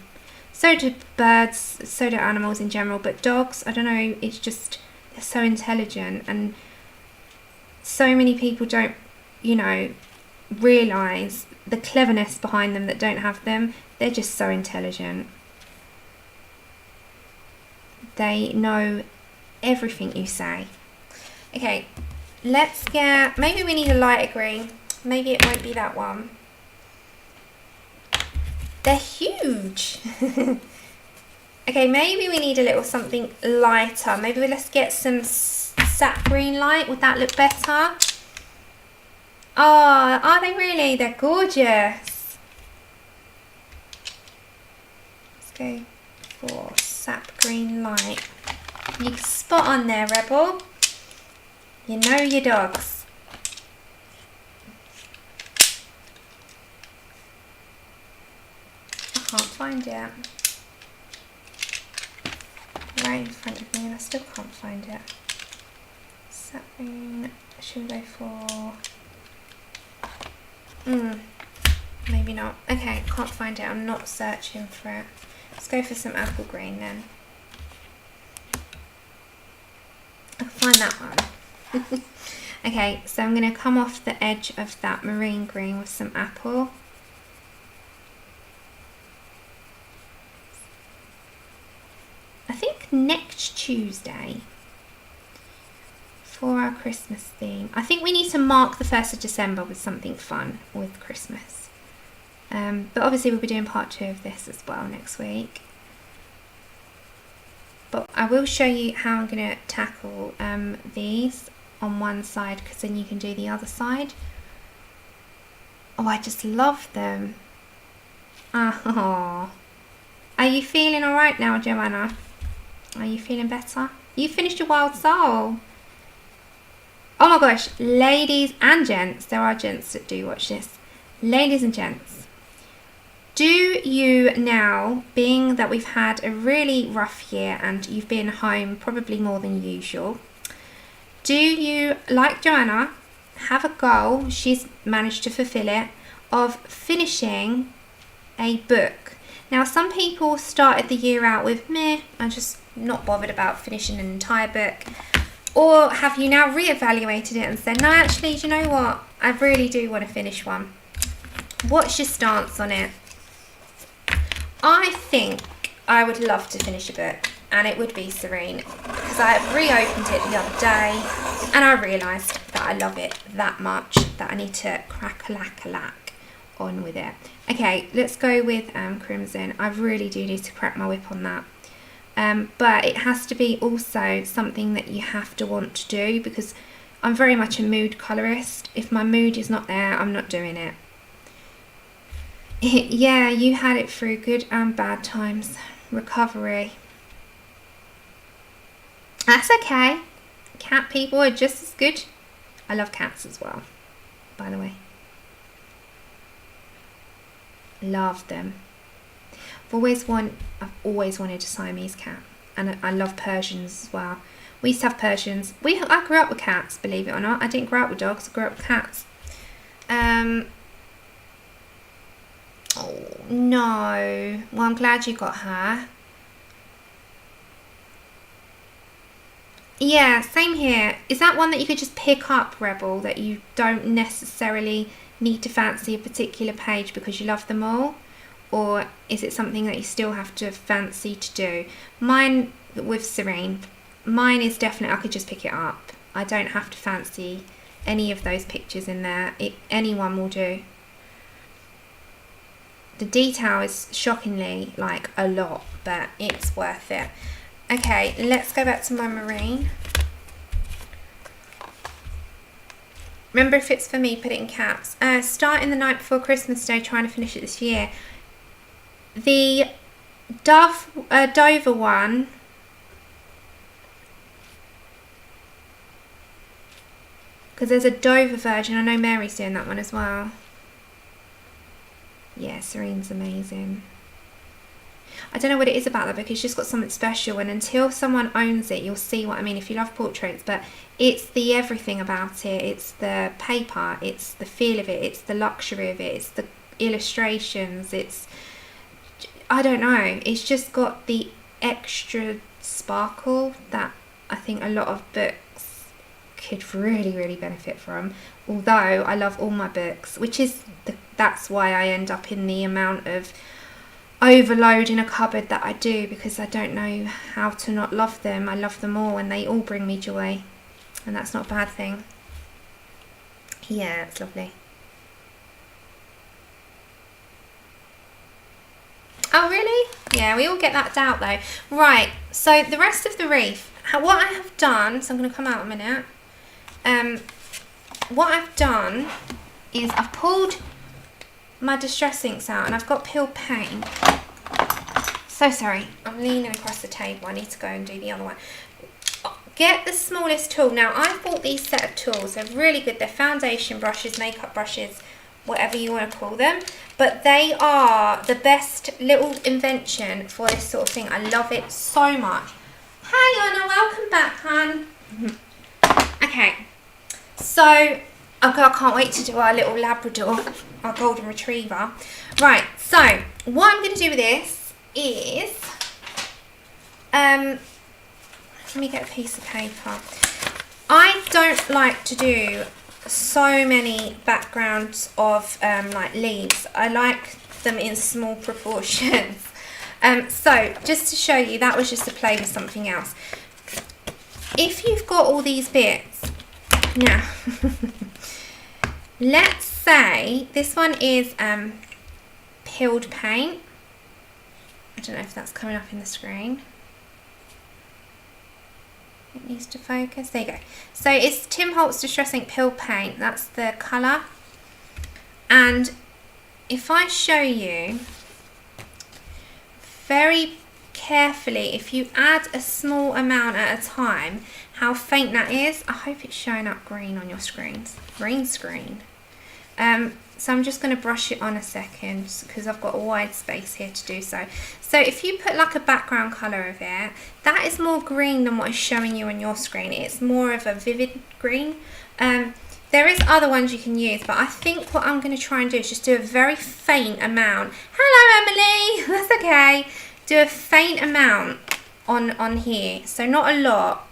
So do birds, so do animals in general. But dogs, I don't know, it's just, they're so intelligent. And so many people don't, you know, realise the cleverness behind them that don't have them. They're just so intelligent. They know everything you say. Okay, let's get, maybe we need a lighter green. Maybe it won't be that one. They're huge. Okay, maybe we need a little something lighter. Maybe let's get some sap green light. Would that look better? Oh, are they really? They're gorgeous. Let's go for sap green light. You spot on there, Rebel. You know your dogs. I can't find it. Right in front of me, and I still can't find it. Sap green. Should we go for... maybe not. Okay, can't find it. I'm not searching for it. Let's go for some apple green then. I'll find that one. Okay, so I'm going to come off the edge of that marine green with some apple. I think next Tuesday, for our Christmas theme, I think we need to mark the 1st of December with something fun with Christmas. But obviously we'll be doing part 2 of this as well next week. But I will show you how I'm going to tackle these on one side, because then you can do the other side. Oh, I just love them. Oh. Are you feeling alright now, Joanna? Are you feeling better? You finished your wild soul. Oh my gosh, ladies and gents, there are gents that do watch this. Ladies and gents, do you now, being that we've had a really rough year and you've been home probably more than usual, do you, like Joanna, have a goal, she's managed to fulfill it, of finishing a book? Now, some people started the year out with, meh, I'm just not bothered about finishing an entire book. Or have you now reevaluated it and said, no, actually, do you know what? I really do want to finish one. What's your stance on it? I think I would love to finish a book, and it would be Serene, because I reopened it the other day and I realised that I love it that much that I need to crack-a-lack on with it. Okay, let's go with Crimson. I really do need to crack my whip on that. But it has to be also something that you have to want to do, because I'm very much a mood colorist. If my mood is not there, I'm not doing it. Yeah, you had it through good and bad times. Recovery. That's okay. Cat people are just as good. I love cats as well, by the way. Love them. I've always wanted a Siamese cat, and I love Persians as well. We used to have Persians. I grew up with cats, believe it or not. I didn't grow up with dogs. I grew up with cats. Oh no. Well, I'm glad you got her. Yeah, same here. Is that one that you could just pick up, Rebel, that you don't necessarily need to fancy a particular page because you love them all? Or is it something that you still have to fancy to do? Mine, with Serene, mine is definitely, I could just pick it up. I don't have to fancy any of those pictures in there. Anyone will do. The detail is shockingly like a lot, but it's worth it. Okay, let's go back to my marine. Remember, if it's for me, put it in caps. Starting the night before Christmas Day, trying to finish it this year. The Dover one, because there's a Dover version. I know Mary's doing that one as well. Yeah, Serene's amazing. I don't know what it is about that book. It's just got something special, and until someone owns it, you'll see what I mean if you love portraits. But it's the everything about it. It's the paper, it's the feel of it, it's the luxury of it, it's the illustrations, it's, I don't know, it's just got the extra sparkle that I think a lot of books could really, really benefit from. Although I love all my books, which is that's why I end up in the amount of overload in a cupboard that I do, because I don't know how to not love them. I love them all, and they all bring me joy, and that's not a bad thing. Yeah, it's lovely. Oh really? Yeah, we all get that doubt though. Right, so the rest of the reef, what I have done, so I'm going to come out a minute. What I've done is I've pulled my distress inks out, and I've got peeled paint. So sorry, I'm leaning across the table. I need to go and do the other one. Get the smallest tool. Now, I've bought these set of tools. They're really good. They're foundation brushes, makeup brushes, whatever you want to call them. But they are the best little invention for this sort of thing. I love it so much. Hi, Anna. Welcome back, hon. Okay. So, I can't wait to do our little Labrador, our golden retriever. Right, so what I'm going to do with this is, let me get a piece of paper. I don't like to do so many backgrounds of like leaves. I like them in small proportions. So just to show you, that was just to play with something else. If you've got all these bits, now, let's say this one is peeled paint. I don't know if that's coming up in the screen. It needs to focus. There you go. So it's Tim Holtz Distress Ink Peeled Paint. That's the colour. And if I show you very carefully, if you add a small amount at a time, how faint that is. I hope it's showing up green on your screens. Green screen. So I'm just going to brush it on a second because I've got a wide space here to do so. So if you put like a background colour of it, that is more green than what is showing you on your screen. It's more of a vivid green. There is other ones you can use, but I think what I'm going to try and do is just do a very faint amount. Hello, Emily. That's okay. Do a faint amount on here, so not a lot.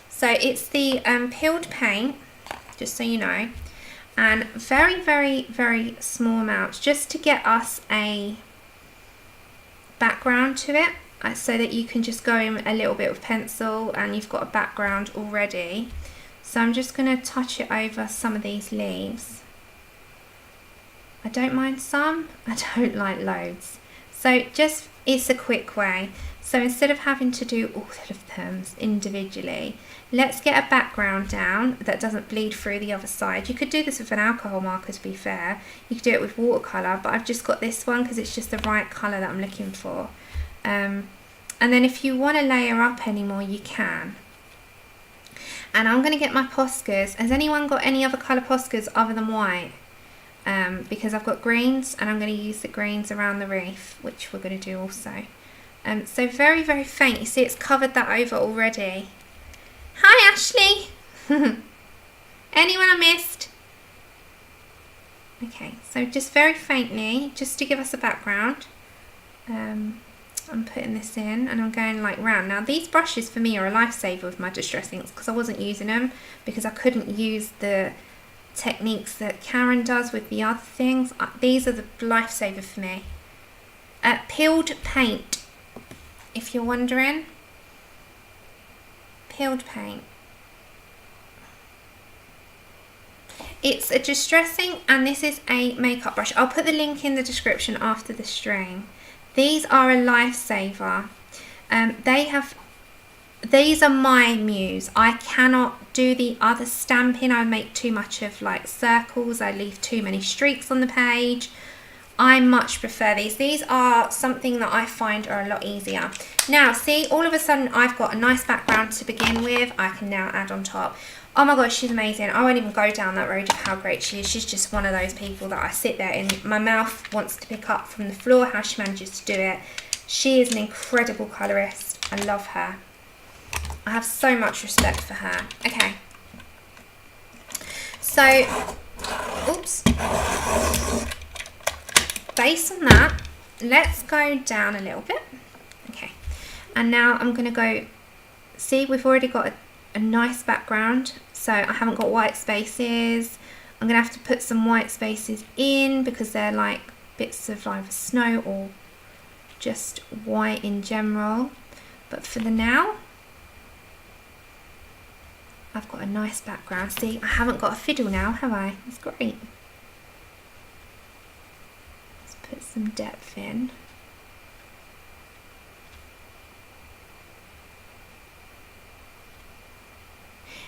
So it's the peeled paint, just so you know. and very, very, very small amounts, just to get us a background to it, so that you can just go in a little bit with pencil and you've got a background already. So I'm just going to touch it over some of these leaves. I don't mind some, I don't like loads. So just, it's a quick way. So instead of having to do all of them individually, let's get a background down that doesn't bleed through the other side. You could do this with an alcohol marker, to be fair. You could do it with watercolour, but I've just got this one because it's just the right colour that I'm looking for. And then if you want to layer up any more, you can. And I'm going to get my Poscas. Has anyone got any other colour Poscas other than white? Because I've got greens, and I'm going to use the greens around the reef, which we're going to do also. So very, very faint. You see it's covered that over already. Hi Ashley! Anyone I missed? Okay, so just very faintly, just to give us a background. I'm putting this in and I'm going like round. Now these brushes for me are a lifesaver with my distress inks because I wasn't using them because I couldn't use the techniques that Karen does with the other things. These are the lifesaver for me. Peeled paint, if you're wondering. Peeled paint. It's a distressing, and this is a makeup brush. I'll put the link in the description after the stream. These are a lifesaver. These are my muse. I cannot do the other stamping. I make too much of like circles. I leave too many streaks on the page. I much prefer these. These are something that I find are a lot easier. Now, see, all of a sudden I've got a nice background to begin with. I can now add on top. Oh my gosh, she's amazing. I won't even go down that road of how great she is. She's just one of those people that I sit there and my mouth wants to pick up from the floor how she manages to do it. She is an incredible colorist. I love her. I have so much respect for her. Okay. So, oops. Based on that, let's go down a little bit. Okay. And now I'm going to go, see, we've already got a nice background, so I haven't got white spaces. I'm going to have to put some white spaces in because they're like bits of either snow or just white in general. But for the now, I've got a nice background. See, I haven't got a fiddle now, have I? It's great. Let's put some depth in.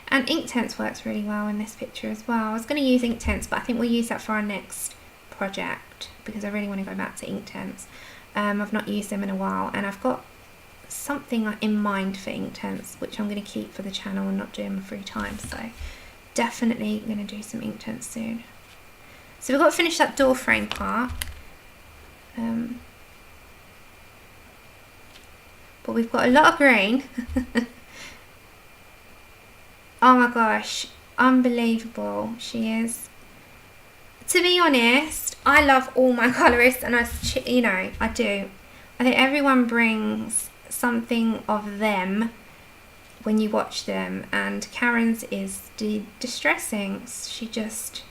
And Inktense works really well in this picture as well. I was going to use Inktense, but I think we'll use that for our next project because I really want to go back to Inktense. I've not used them in a while, and I've got something in mind for Inktense, which I'm going to keep for the channel and not do in my free time. So definitely going to do some Inktense soon. So we've got to finish that door frame part. But we've got a lot of green. Oh my gosh, unbelievable she is. To be honest, I love all my colorists, and I do. I think everyone brings something of them when you watch them, and Karen's is distressing. She just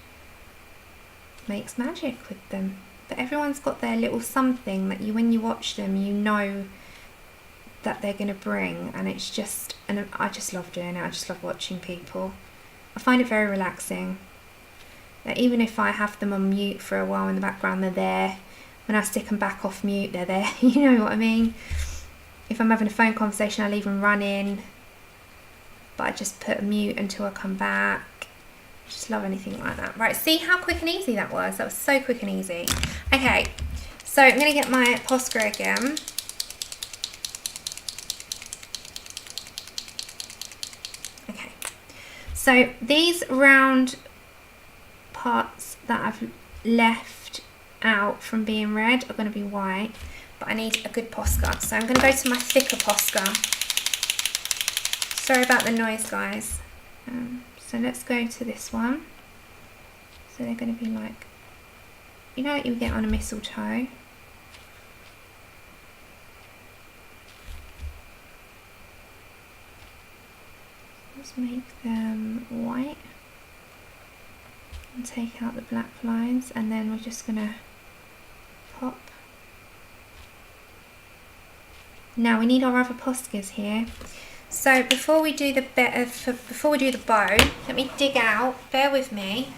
makes magic with them. But everyone's got their little something that when you watch them, you know that they're going to bring, and it's just, and I just love doing it. I just love watching people. I find it very relaxing. That even if I have them on mute for a while in the background, they're there. When I stick them back off mute, they're there. You know what I mean? If I'm having a phone conversation, I leave them running, but I just put a mute until I come back. I just love anything like that. Right, see how quick and easy that was? That was so quick and easy. Okay, so I'm going to get my Posca again. So these round parts that I've left out from being red are going to be white, but I need a good Posca. So I'm going to go to my thicker Posca. Sorry about the noise, guys. So let's go to this one. So they're going to be like, you know what you get on a mistletoe? Let's make them white. And take out the black lines, and then we're just gonna pop. Now we need our other Poscas here. So before we do the bow, let me dig out. Bear with me.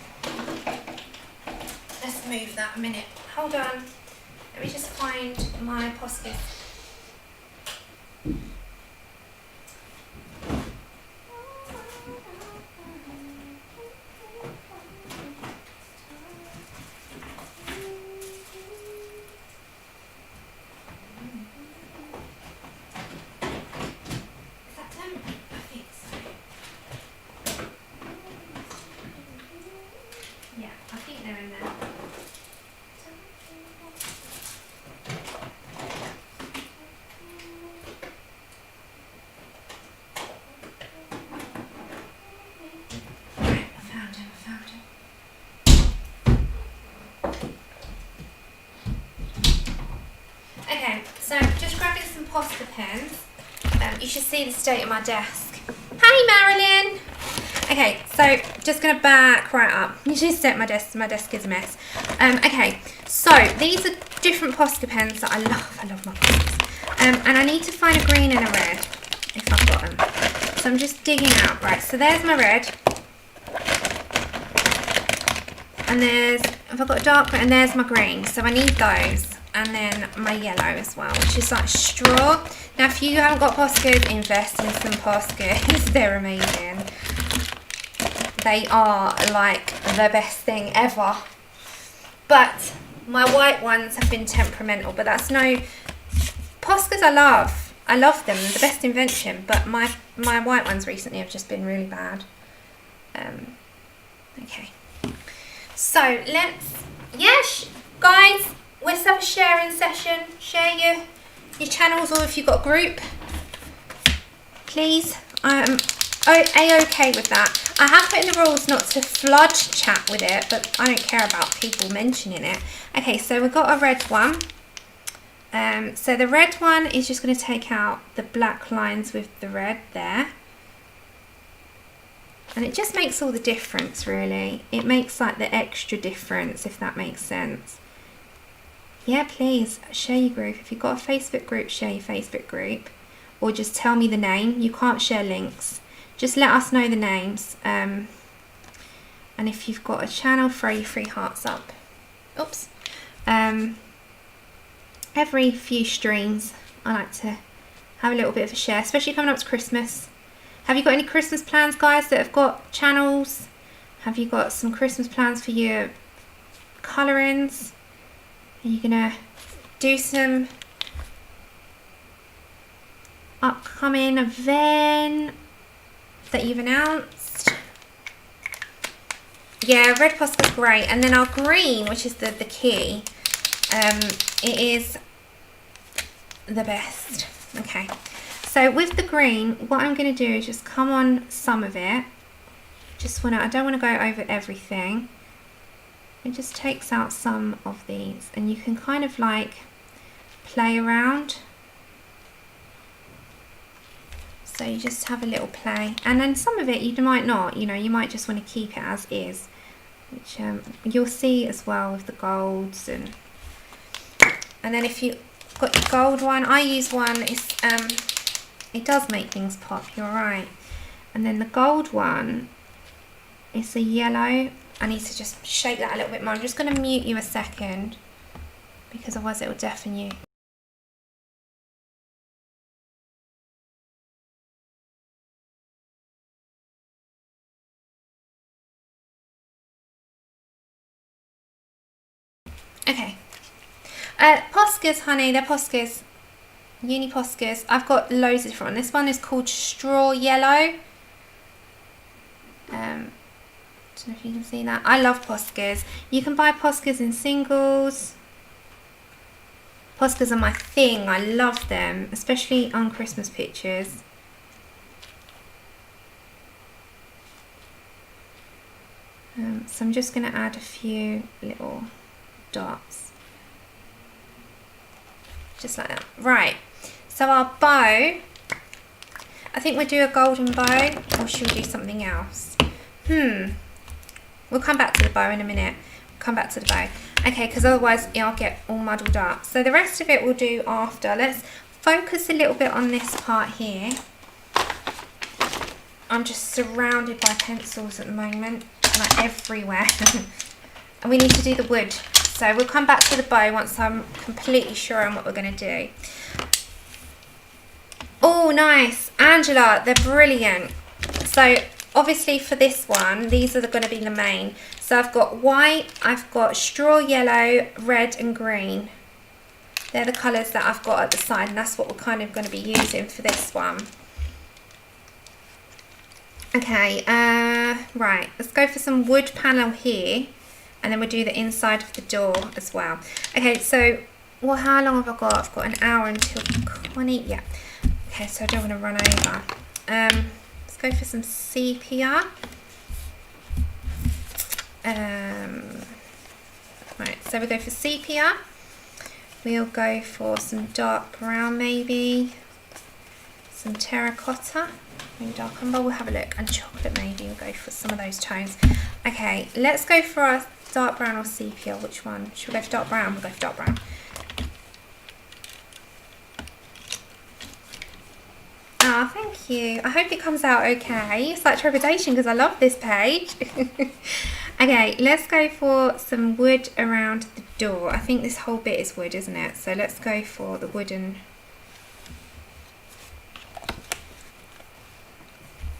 Let's move that a minute. Hold on. Let me just find my Poscas. Okay, so just grabbing some Posca pens. You should see the state of my desk. Hi Marilyn! Okay, so just going to back right up. You should set my desk. My desk is a mess. Okay, so these are different Posca pens that I love. I love my Poscas. And I need to find a green and a red, if I've got them. So I'm just digging out. Right, so there's my red. And I've got a dark red, and there's my green. So I need those. And then my yellow as well, which is like straw. Now, if you haven't got Poscas, invest in some Poscas. They're amazing. They are like the best thing ever. But my white ones have been temperamental, but that's no... Poscas I love. I love them. They're the best invention. But my white ones recently have just been really bad. Okay. So let's... Yes, guys. Let's have a sharing session. Share your channels, or if you've got a group, please. I'm A-okay with that. I have put in the rules not to flood chat with it, but I don't care about people mentioning it. Okay, so we've got a red one. So the red one is just going to take out the black lines with the red there. And it just makes all the difference, really. It makes like the extra difference, if that makes sense. Yeah, please share your group. If you've got a Facebook group, share your Facebook group, or just tell me the name. You can't share links. Just let us know the names. And if you've got a channel, throw your 3 hearts up. Oops. Every few streams, I like to have a little bit of a share, especially coming up to Christmas. Have you got any Christmas plans, guys, that have got channels? Have you got some Christmas plans for your colourings? Are you gonna do some upcoming event that you've announced? Yeah, red Posca's great. And then our green, which is the key, it is the best. Okay, so with the green, what I'm gonna do is just come on some of it. I don't wanna go over everything. It just takes out some of these, and you can kind of like play around. So you just have a little play, and then some of it you might not, you might just want to keep it as is, which you'll see as well with the golds. And then if you got your gold one, I use one, it does make things pop, you're right. And then the gold one is a yellow. I need to just shake that a little bit more. I'm just going to mute you a second, because otherwise it will deafen you. Okay. Poscas, honey, they're Poscas. Uni Poscas. I've got loads of different ones. This one is called Straw Yellow. I don't know if you can see that. I love Poscas. You can buy Poscas in singles. Poscas are my thing. I love them, especially on Christmas pictures. So I'm just going to add a few little dots. Just like that. Right. So our bow, I think we'll do a golden bow, or should we do something else? We'll come back to the bow in a minute. Come back to the bow. Okay, because otherwise I'll get all muddled up. So the rest of it we'll do after. Let's focus a little bit on this part here. I'm just surrounded by pencils at the moment, like everywhere. And we need to do the wood. So we'll come back to the bow once I'm completely sure on what we're going to do. Oh, nice. Angela, they're brilliant. So obviously for this one, these are going to be the main. So I've got white, I've got straw yellow, red and green. They're the colours that I've got at the side, and that's what we're kind of going to be using for this one. Okay, right, let's go for some wood panel here, and then we'll do the inside of the door as well. Okay, so, well, how long have I got? I've got an hour until 20, yeah. Okay, so I don't want to run over. Let's go for some sepia. Right, so we'll go for sepia. We'll go for some dark brown maybe. Some terracotta. Maybe dark umber, we'll have a look. And chocolate maybe, we'll go for some of those tones. Okay, let's go for our dark brown or sepia. Which one? Should we go for dark brown? We'll go for dark brown. Ah, thank you. I hope it comes out okay. It's like trepidation because I love this page. Okay, let's go for some wood around the door. I think this whole bit is wood, isn't it? So let's go for the wooden.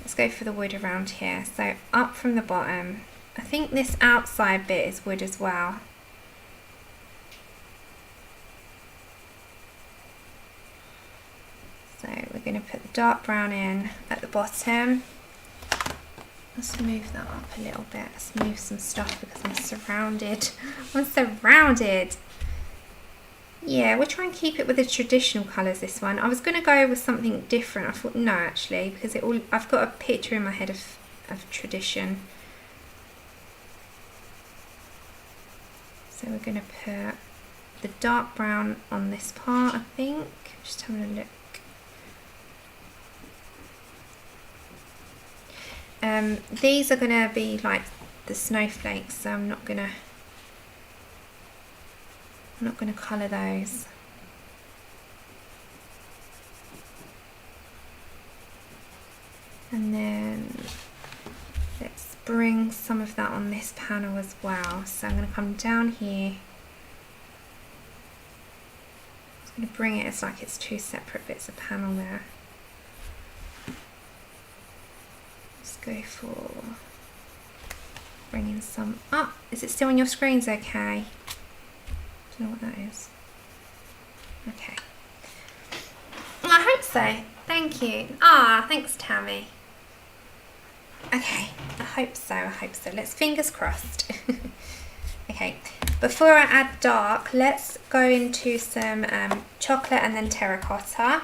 Let's go for the wood around here. So up from the bottom. I think this outside bit is wood as well. So we're going to put the dark brown in at the bottom. Let's move that up a little bit. Let's move some stuff because I'm surrounded. I'm surrounded. Yeah, we'll try and keep it with the traditional colours this one. I was going to go with something different. I thought, no, actually, because I've got a picture in my head of tradition. So we're going to put the dark brown on this part, I think. Just having a look. These are going to be like the snowflakes, so I'm not going to colour those. And then let's bring some of that on this panel as well. So I'm going to come down here. I'm going to bring it as like it's two separate bits of panel there. Go for bringing some up. Is it still on your screens okay? Don't know what that is. Okay. Well, I hope so. Thank you. Ah, thanks Tammy. Okay, I hope so, I hope so. Let's fingers crossed. Okay, before I add dark, let's go into some chocolate and then terracotta.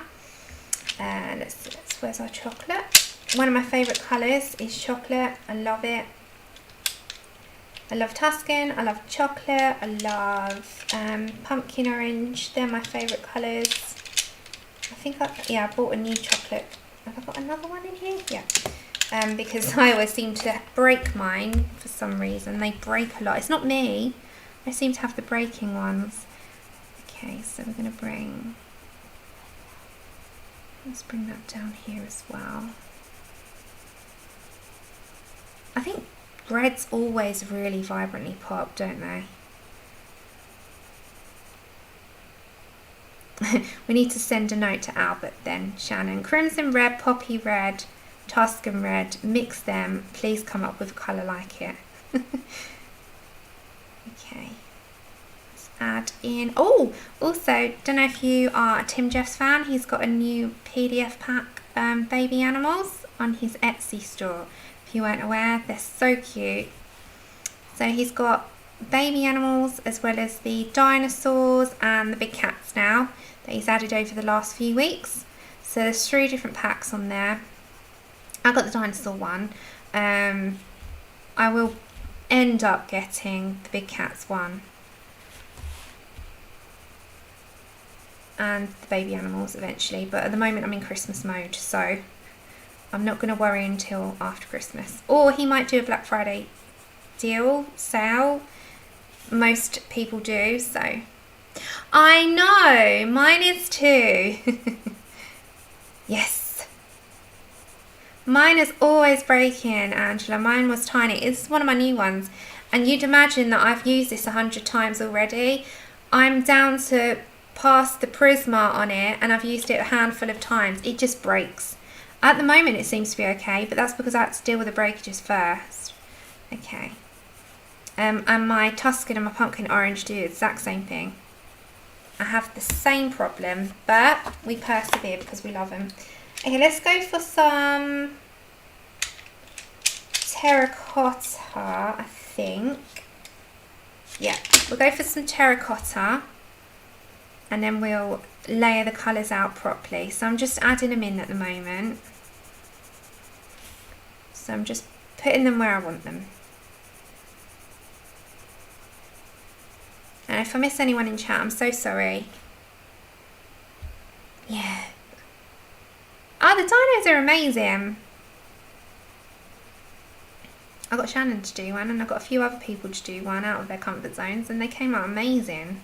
Where's our chocolate? One of my favourite colours is chocolate. I love it. I love Tuscan. I love chocolate. I love pumpkin orange. They're my favourite colours. I think I bought a new chocolate. Have I got another one in here? Yeah. Because I always seem to break mine for some reason. They break a lot. It's not me. I seem to have the breaking ones. Okay, so we're going to bring... Let's bring that down here as well. I think reds always really vibrantly pop, don't they? We need to send a note to Albert then, Shannon. Crimson red, poppy red, Tuscan red, mix them. Please come up with a colour like it. Okay. Let's add in... Oh! Also, don't know if you are a Tim Jeffs fan. He's got a new PDF pack, baby animals, on his Etsy store. If you weren't aware, they're so cute. So he's got baby animals as well as the dinosaurs and the big cats now that he's added over the last few weeks. So there's 3 different packs on there. I got the dinosaur one. I will end up getting the big cats one and the baby animals eventually, but at the moment I'm in Christmas mode, so I'm not going to worry until after Christmas. Or he might do a Black Friday deal sale. Most people do, so. I know, mine is too. Yes. Mine is always breaking, Angela. Mine was tiny. It's one of my new ones. And you'd imagine that I've used this 100 times already. I'm down to past the Prisma on it, and I've used it a handful of times. It just breaks. At the moment it seems to be okay, but that's because I had to deal with the breakages first. Okay. And my Tuscan and my pumpkin orange do the exact same thing. I have the same problem, but we persevere because we love them. Okay, let's go for some terracotta, I think. Yeah, we'll go for some terracotta, and then we'll layer the colours out properly. So I'm just adding them in at the moment. So I'm just putting them where I want them. And if I miss anyone in chat, I'm so sorry. Yeah. Oh, the dinos are amazing. I got Shannon to do one, and I got a few other people to do one out of their comfort zones, and they came out amazing.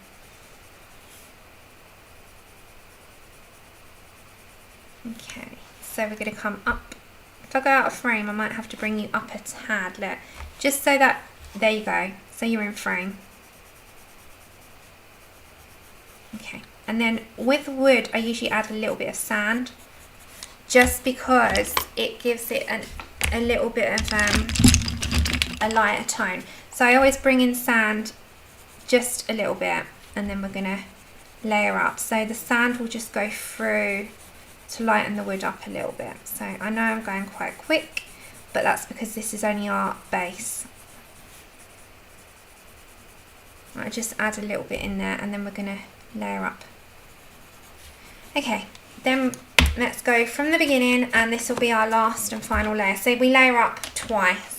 Okay, so we're going to come up. If I go out of frame, I might have to bring you up a tad, look. Just so that, there you go, so you're in frame. Okay, and then with wood, I usually add a little bit of sand, just because it gives it a little bit of a lighter tone. So I always bring in sand just a little bit, and then we're going to layer up. So the sand will just go through to lighten the wood up a little bit. So I know I'm going quite quick, but that's because this is only our base. I just add a little bit in there, and then we're going to layer up. Okay, then let's go from the beginning, and this will be our last and final layer. So we layer up twice.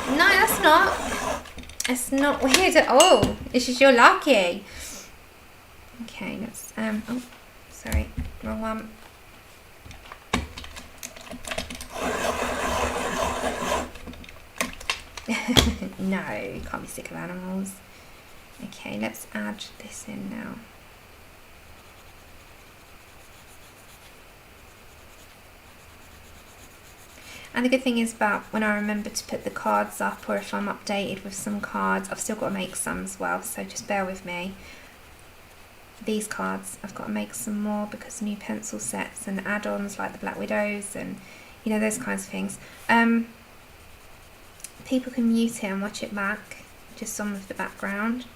No, that's not. It's not weird at all. It's just you're lucky. Okay, let's oh, sorry, wrong one. No, you can't be sick of animals. Okay, let's add this in now. And the good thing is about when I remember to put the cards up, or if I'm updated with some cards, I've still got to make some as well, so just bear with me. These cards, I've got to make some more because new pencil sets and add-ons like the Black Widows and, you know, those kinds of things. People can mute it and watch it back, just on with the background.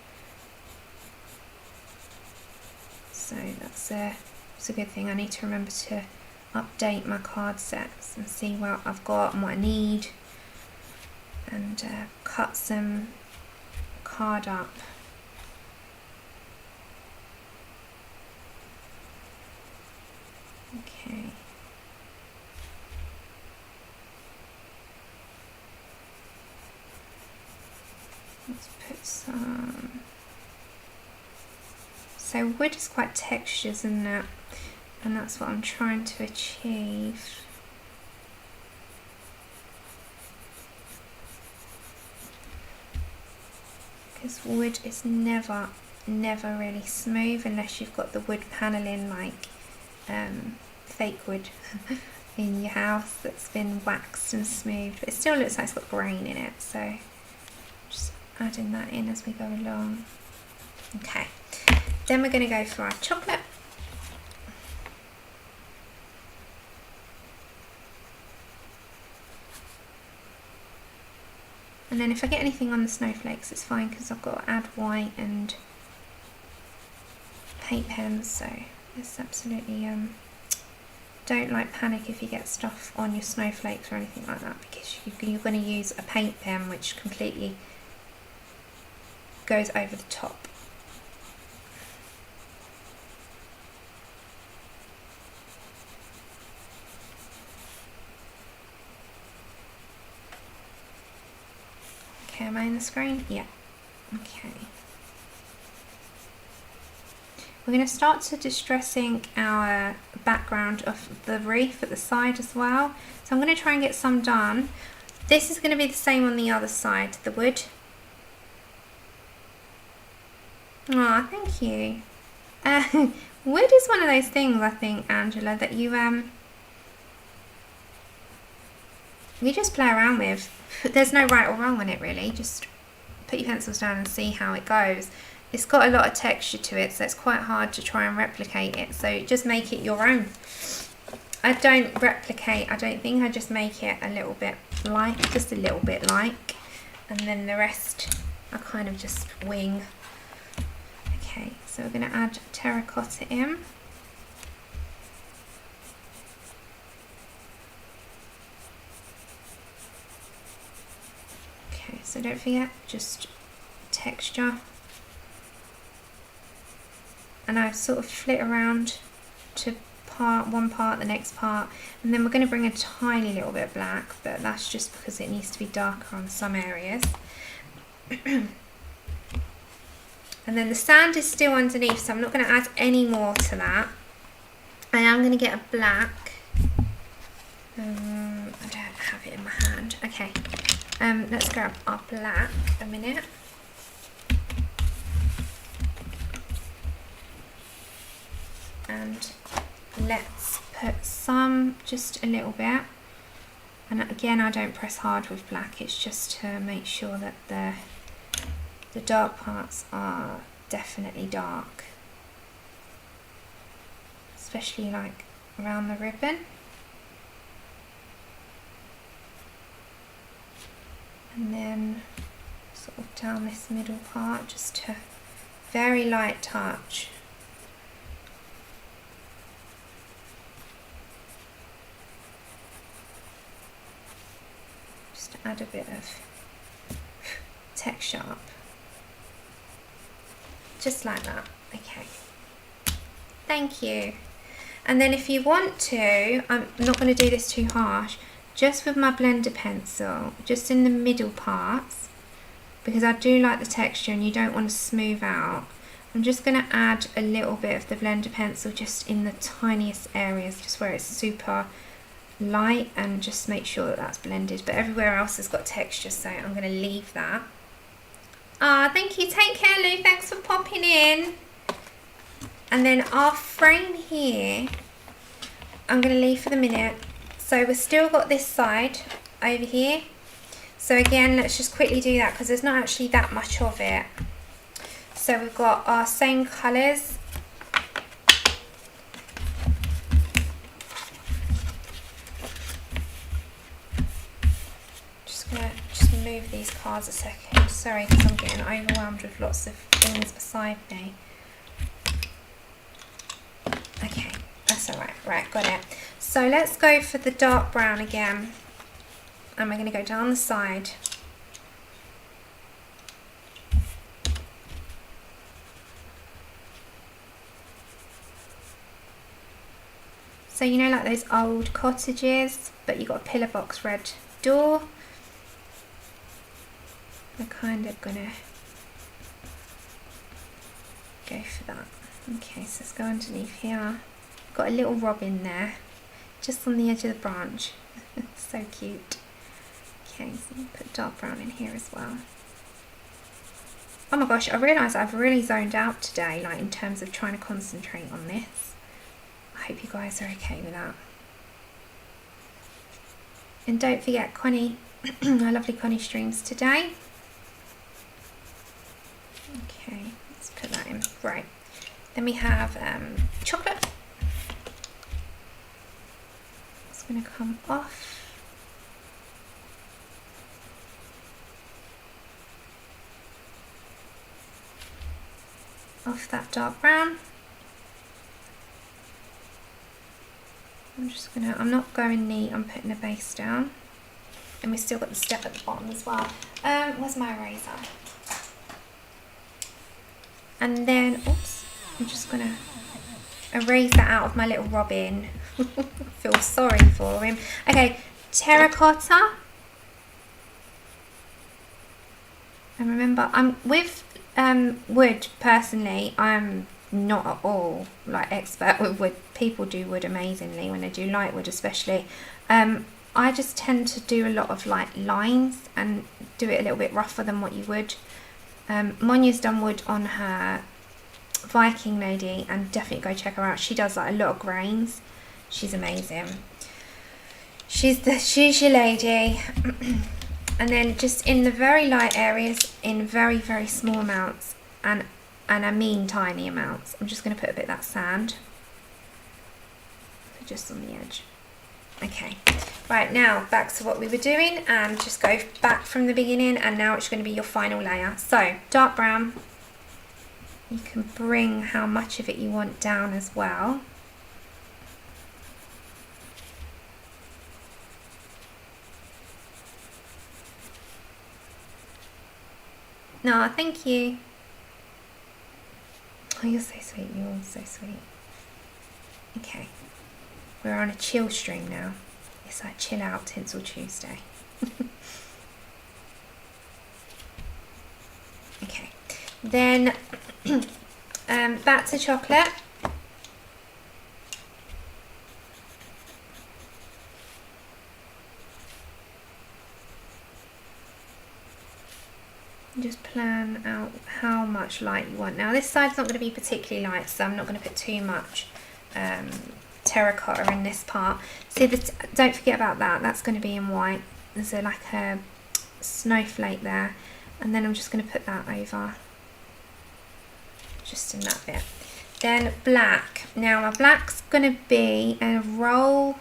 So that's a good thing. I need to remember to update my card sets and see what I've got and what I need, and cut some card up. Okay. Let's put some. So wood is quite textured, isn't it? And that's what I'm trying to achieve. Because wood is never really smooth unless you've got the wood paneling like fake wood in your house that's been waxed and smoothed. But it still looks like it's got grain in it, so just adding that in as we go along. Okay, then we're going to go for our chocolate. And then if I get anything on the snowflakes, it's fine because I've got to add white and paint pens, so it's absolutely, don't like panic if you get stuff on your snowflakes or anything like that, because you're going to use a paint pen which completely goes over the top. Am I on the screen? Yeah. Okay. we're going to start to distressing our background of the wreath at the side as well. So I'm going to try and get some done. This is going to be the same on the other side, the wood. Oh, thank you. Wood is one of those things, I think, Angela, that you just play around with. There's no right or wrong on it, really. Just put your pencils down and see how it goes. It's got a lot of texture to it, so it's quite hard to try and replicate it. So just make it your own. I don't replicate, I don't think. I just make it a little bit like, just a little bit like. And then the rest, I kind of just wing. Okay, so we're going to add terracotta in. Okay, so don't forget, just texture. And I sort of flit around to one part, the next part, and then we're going to bring a tiny little bit of black, but that's just because it needs to be darker on some areas. And then the sand is still underneath, so I'm not going to add any more to that. I am going to get a black. I don't have it in my hand. Okay, let's grab our black a minute. And let's put some, just a little bit. And again, I don't press hard with black, it's just to make sure that the dark parts are definitely dark, especially like around the ribbon. And then sort of down this middle part, just to very light touch. Just to add a bit of texture up. Just like that. Okay. Thank you. And then if you want to, I'm not going to do this too harsh, just with my blender pencil, just in the middle parts, because I do like the texture and you don't want to smooth out. I'm just going to add a little bit of the blender pencil just in the tiniest areas, just where it's super light, and just make sure that that's blended. But everywhere else has got texture, so I'm going to leave that. Ah, thank you. Take care, Lou. Thanks for popping in. And then our frame here, I'm going to leave for the minute. So we've still got this side over here. So again, let's just quickly do that because there's not actually that much of it. So we've got our same colours. Move these cards a second. Sorry, because I'm getting overwhelmed with lots of things beside me. Okay, that's alright. Right, got it. So let's go for the dark brown again. And we're going to go down the side. So you know, like those old cottages, but you've got a pillar box red door. We're kind of gonna go for that. Okay, so let's go underneath here. Got a little robin there, just on the edge of the branch. So cute. Okay, so we'll put dark brown in here as well. Oh my gosh, I realise I've really zoned out today, like in terms of trying to concentrate on this. I hope you guys are okay with that. And don't forget Connie, our lovely Connie streams today. Okay, let's put that in. Right, then we have chocolate. It's going to come off. Off that dark brown. I'm not going neat, I'm putting a base down. And we've still got the step at the bottom as well. Where's my eraser? And then, oops, I'm just going to erase that out of my little robin. Feel sorry for him. Okay, terracotta. And remember, I'm with wood personally, I'm not at all like expert with wood. People do wood amazingly when they do light wood especially. I just tend to do a lot of like lines and do it a little bit rougher than what you would. Monya's done wood on her Viking lady, and definitely go check her out. She does like a lot of grains. She's amazing. She's your lady. And then just in the very light areas, in very, very small amounts, and I mean tiny amounts, I'm just going to put a bit of that sand just on the edge. Okay, right, now back to what we were doing, and just go back from the beginning, and now it's going to be your final layer. So dark brown, you can bring how much of it you want down as well. No, thank you. Oh, you're so sweet, you're all so sweet. Okay. We're on a chill stream now. It's like chill out Tinsel Tuesday. Okay. Then back to chocolate. Just plan out how much light you want. Now this side's not going to be particularly light, so I'm not going to put too much terracotta in this part. See, don't forget about that. That's going to be in white. There's like a snowflake there, and then I'm just going to put that over, just in that bit. Then black. Now my black's going to be a roll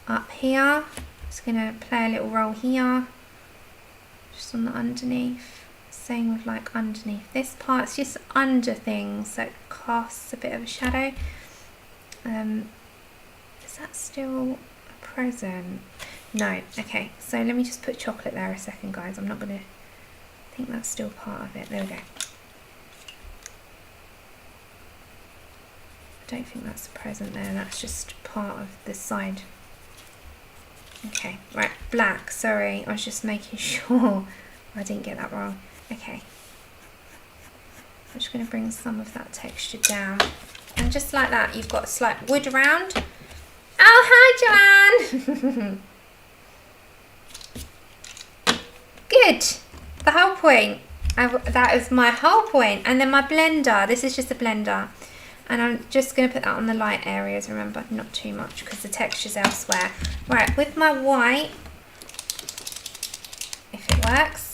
up here. Just going to play a little roll here, just on the underneath. Same with like underneath this part. It's just under things, so it casts a bit of a shadow. Is that still a present? No. Okay, so let me just put chocolate there a second, guys. I'm not gonna, I think that's still part of it. There we go. I don't think that's a present there. That's just part of the side. Okay, right, black. Sorry, I was just making sure I didn't get that wrong. Okay. I'm just going to bring some of that texture down. And just like that, you've got a slight wood around. Oh, hi, Joanne! Good. The whole point. That is my whole point. And then my blender. This is just a blender. And I'm just going to put that on the light areas, remember, not too much because the texture's elsewhere. Right, with my white, if it works.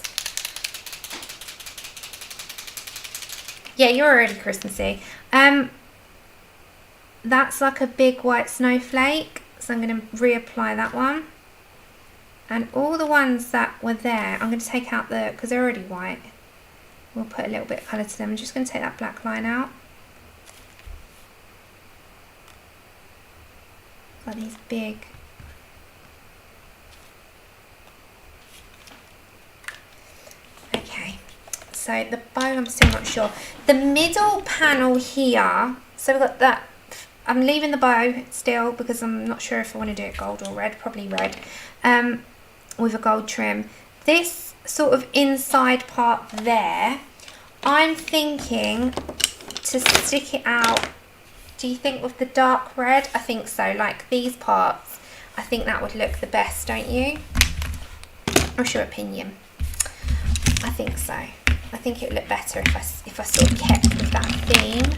Yeah, you're already Christmassy. That's like a big white snowflake, so I'm going to reapply that one. And all the ones that were there, I'm going to take out the, because they're already white. We'll put a little bit of colour to them. I'm just going to take that black line out. Got these big. Okay, so the bow, I'm still not sure. The middle panel here, so we've got that. I'm leaving the bow still because I'm not sure if I want to do it gold or red, probably red, with a gold trim. This sort of inside part there, I'm thinking to stick it out. Do you think with the dark red? I think so, like these parts. I think that would look the best, don't you? What's your opinion? I think so. I think it would look better if I sort of kept with that theme.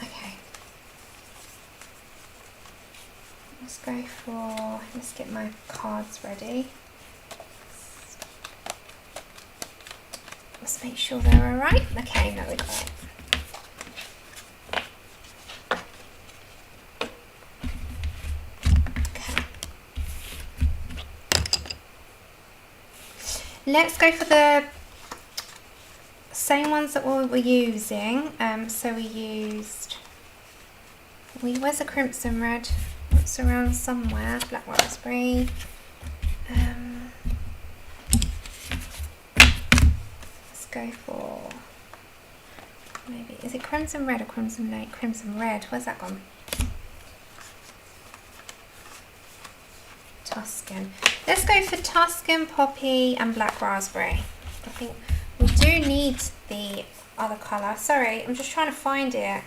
Okay. Let's get my cards ready. Let's make sure they're alright. Okay, no, we got it. Let's go for the same ones that we were using. So we used, where's the crimson red? It's around somewhere. Black raspberry. Let's go for, maybe, is it crimson red or crimson light? Crimson red. Where's that gone? Tuscan. Let's go for Tuscan, poppy and black raspberry. I think we do need the other colour. Sorry, I'm just trying to find it.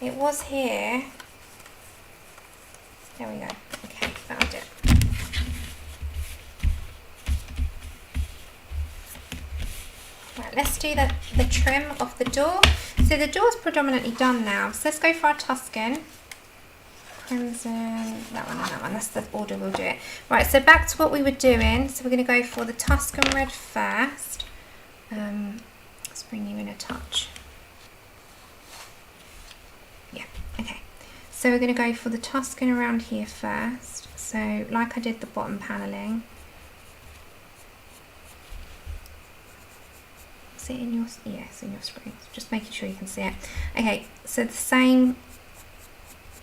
It was here. There we go. Okay, found it. Right, let's do the trim of the door. So the door's predominantly done now. So let's go for our Tuscan. Crimson, that one and that one. That's the order we'll do it. Right, so back to what we were doing. So we're going to go for the Tuscan Red first. Let's bring you in a touch. Yeah, okay. So we're going to go for the Tuscan around here first. So like I did the bottom panelling. Is it in your, yeah, it's in your screen. Just making sure you can see it. Okay, so the same,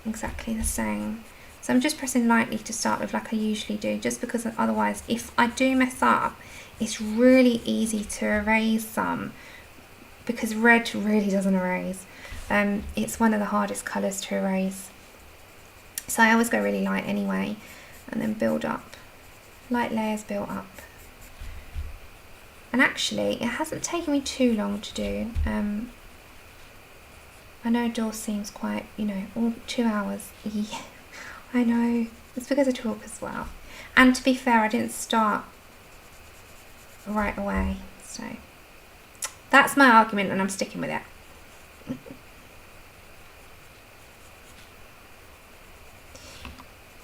exactly the same. So I'm just pressing lightly to start with like I usually do, just because otherwise if I do mess up, it's really easy to erase some, because red really doesn't erase. It's one of the hardest colours to erase. So I always go really light anyway, and then build up. Light layers build up. And actually, it hasn't taken me too long to do. I know door seems quite, you know, all 2 hours. Yeah, I know. It's because I talk as well. And to be fair, I didn't start right away. So that's my argument, and I'm sticking with it.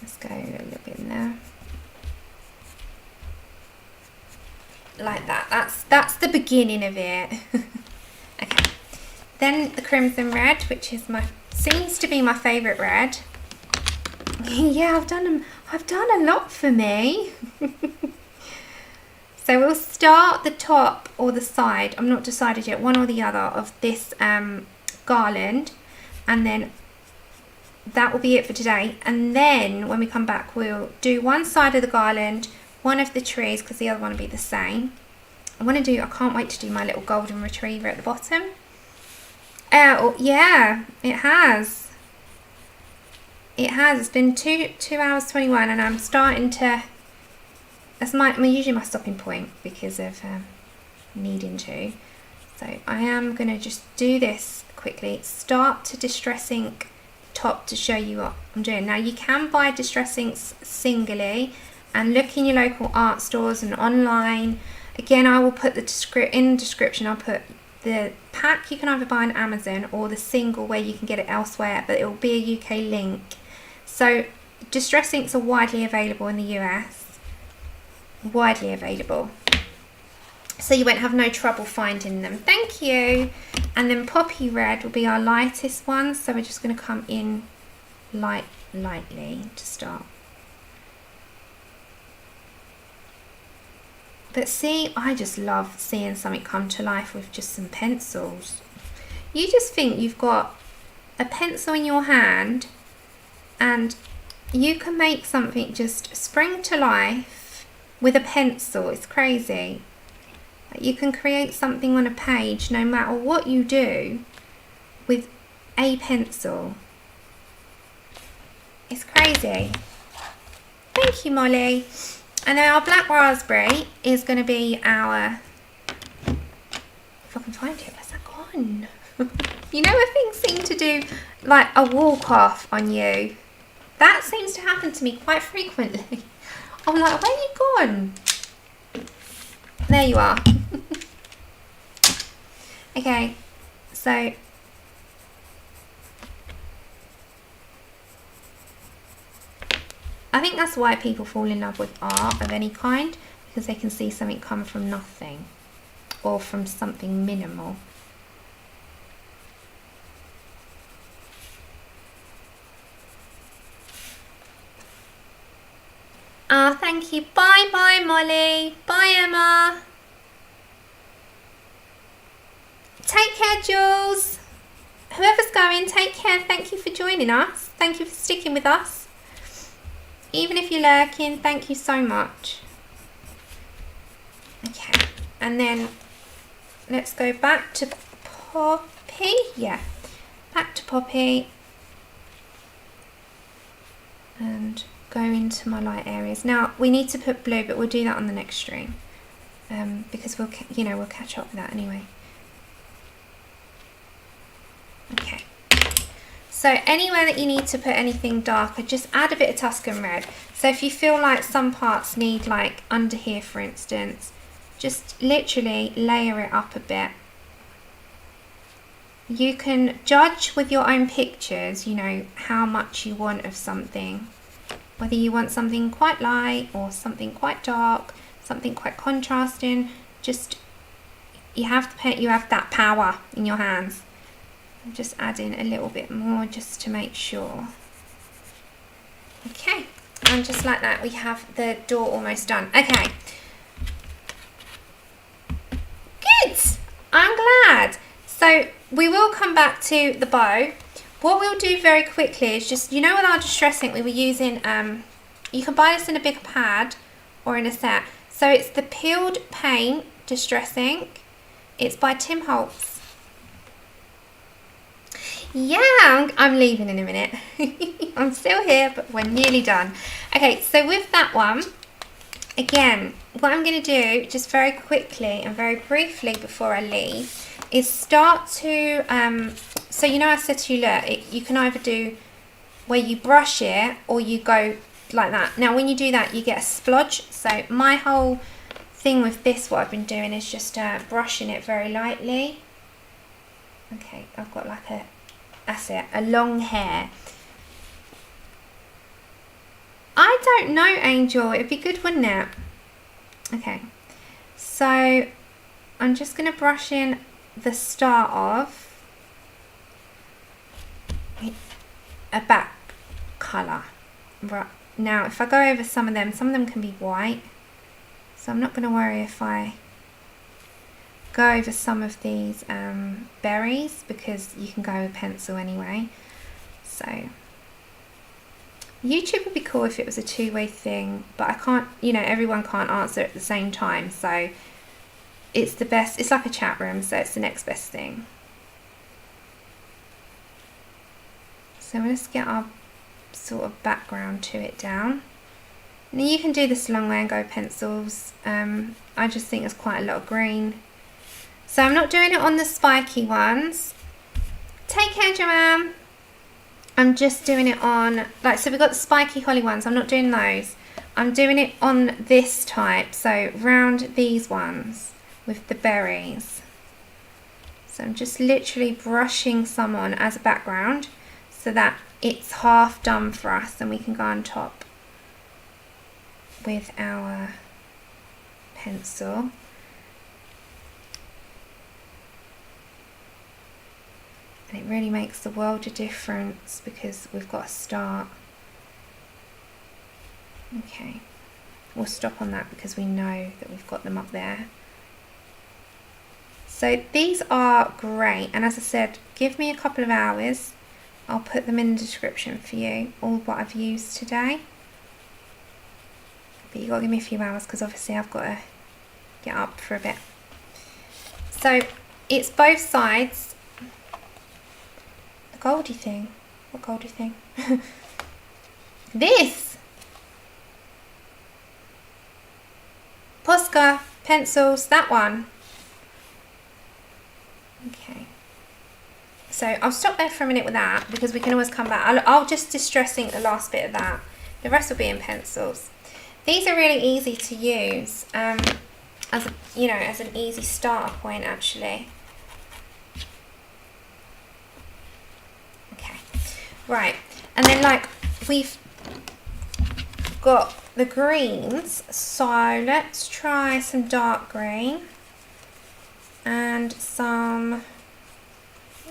Let's go a little bit in there. Like that. That's the beginning of it. Okay. Then the Crimson Red, which is seems to be my favourite red. Yeah, I've done a lot for me. So we'll start the top or the side, I'm not decided yet, one or the other, of this garland, and then that will be it for today. And then when we come back, we'll do one side of the garland, one of the trees, because the other one will be the same. I can't wait to do my little golden retriever at the bottom. Yeah, it has. It's been 2 hours 21, and I'm starting to, that's usually my stopping point because of needing to. So I am going to just do this quickly. Start to distress ink top to show you what I'm doing. Now you can buy distress inks singly, and look in your local art stores and online. Again, I will put in the description, I'll put the pack you can either buy on Amazon, or the single where you can get it elsewhere, but it will be a UK link. So distress inks are widely available in the US. Widely available. So you won't have no trouble finding them. Thank you. And then Poppy Red will be our lightest one. So we're just going to come in lightly to start. But see, I just love seeing something come to life with just some pencils. You just think you've got a pencil in your hand and you can make something just spring to life with a pencil. It's crazy. You can create something on a page no matter what you do with a pencil. It's crazy. Thank you, Molly. And then our black raspberry is going to be our, if I can find it, where's that gone? You know when things seem to do like a walk off on you? That seems to happen to me quite frequently. I'm like, where are you gone? There you are. Okay, so I think that's why people fall in love with art of any kind, because they can see something come from nothing or from something minimal. Ah, thank you. Bye bye, Molly. Bye, Emma. Take care, Jules. Whoever's going, take care. Thank you for joining us. Thank you for sticking with us. Even if you're lurking, thank you so much. Okay, and then let's go back to Poppy. Yeah, back to Poppy. And go into my light areas. Now, we need to put blue, but we'll do that on the next stream. Because we'll catch up with that anyway. So anywhere that you need to put anything darker, just add a bit of Tuscan Red. So if you feel like some parts need, like under here for instance, just literally layer it up a bit. You can judge with your own pictures, you know, how much you want of something. Whether you want something quite light or something quite dark, something quite contrasting, just you have that power in your hands. I'm just adding a little bit more just to make sure. Okay, and just like that we have the door almost done. Okay, good, I'm glad. So we will come back to the bow. What we'll do very quickly is just, you know, with our distress ink we were using, you can buy this in a bigger pad or in a set. So it's the Peeled Paint Distress Ink. It's by Tim Holtz. Yeah, I'm leaving in a minute. I'm still here, but we're nearly done. Okay, so with that one, again, what I'm going to do just very quickly and very briefly before I leave is start to, so you know I said to you, look, you can either do where you brush it or you go like that. Now when you do that you get a splodge. So my whole thing with this, what I've been doing is just brushing it very lightly. Okay, I've got like that's it, a long hair. I don't know, Angel, it'd be good, wouldn't it? Okay, so I'm just going to brush in the start of a back colour. Right, now if I go over some of them can be white, so I'm not going to worry if I go over some of these berries, because you can go with pencil anyway. So YouTube would be cool if it was a two-way thing, but I can't, you know, everyone can't answer at the same time, so it's the best, it's like a chat room, so it's the next best thing. So let's get our sort of background to it down. Now you can do this a long way and go pencils. I just think there's quite a lot of green. So I'm not doing it on the spiky ones. Take care, Joanne. I'm just doing it on, like, so we've got the spiky holly ones. I'm not doing those. I'm doing it on this type, so round these ones with the berries. So I'm just literally brushing some on as a background so that it's half done for us and we can go on top with our pencil. And it really makes the world of difference because we've got a start. Okay, we'll stop on that because we know that we've got them up there. So these are great, and as I said, give me a couple of hours. I'll put them in the description for you, all what I've used today. But you've got to give me a few hours because obviously I've got to get up for a bit. So it's both sides. The Goldie thing. What Goldie thing? This! Posca pencils, that one. Okay. So I'll stop there for a minute with that because we can always come back. I'll just distress ink the last bit of that. The rest will be in pencils. These are really easy to use as a, you know, as an easy starter point actually. Okay, right, and then like we've got the greens, so let's try some dark green and some,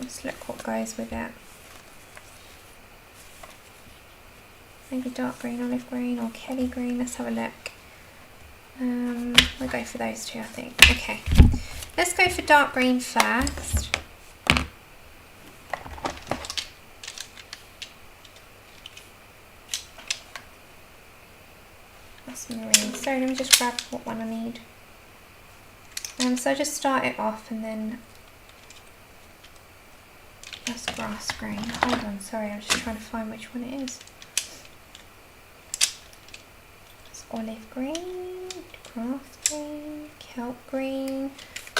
let's look what goes with it. Maybe dark green, olive green, or Kelly green. Let's have a look. We'll go for those two, I think. Okay, let's go for dark green first. That's marine. So let me just grab what one I need. So just start it off and then that's grass green. Hold on, sorry, I'm just trying to find which one it is. Olive green, grass green, kelp green.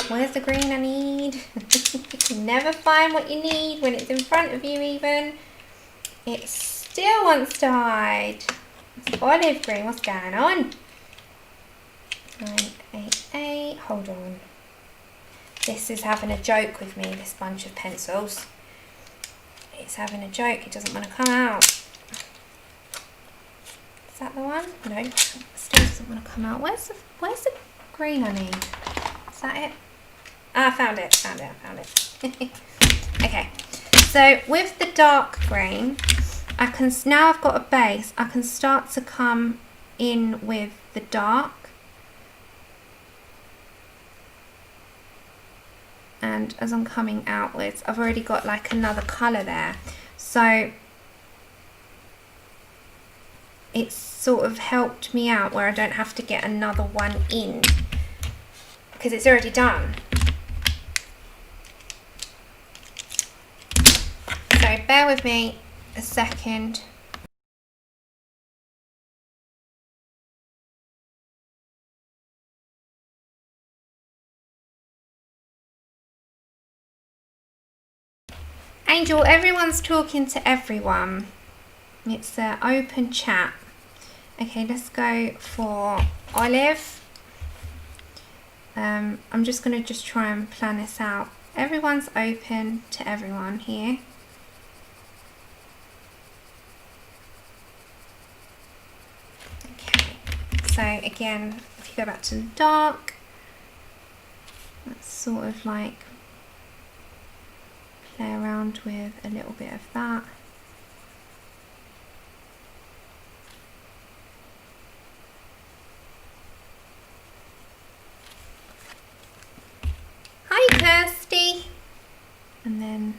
Where's the green I need? You can never find what you need when it's in front of you even. It still wants to hide. It's olive green. What's going on? 988. Hold on. This is having a joke with me, this bunch of pencils. It's having a joke. It doesn't want to come out. Is that the one? No, it still doesn't want to come out. Where's the green I need? Is that it? Ah, I found it. Found it. Okay. So with the dark green, I can, now I've got a base, I can start to come in with the dark. And as I'm coming outwards, I've already got like another colour there. So it's sort of helped me out where I don't have to get another one in because it's already done. So bear with me a second. Angel, everyone's talking to everyone. It's an open chat. Okay, let's go for olive. I'm just going to try and plan this out. Everyone's open to everyone here. Okay, so again, if you go back to the dark, that's sort of like play around with a little bit of that. Hi Kirsty! And then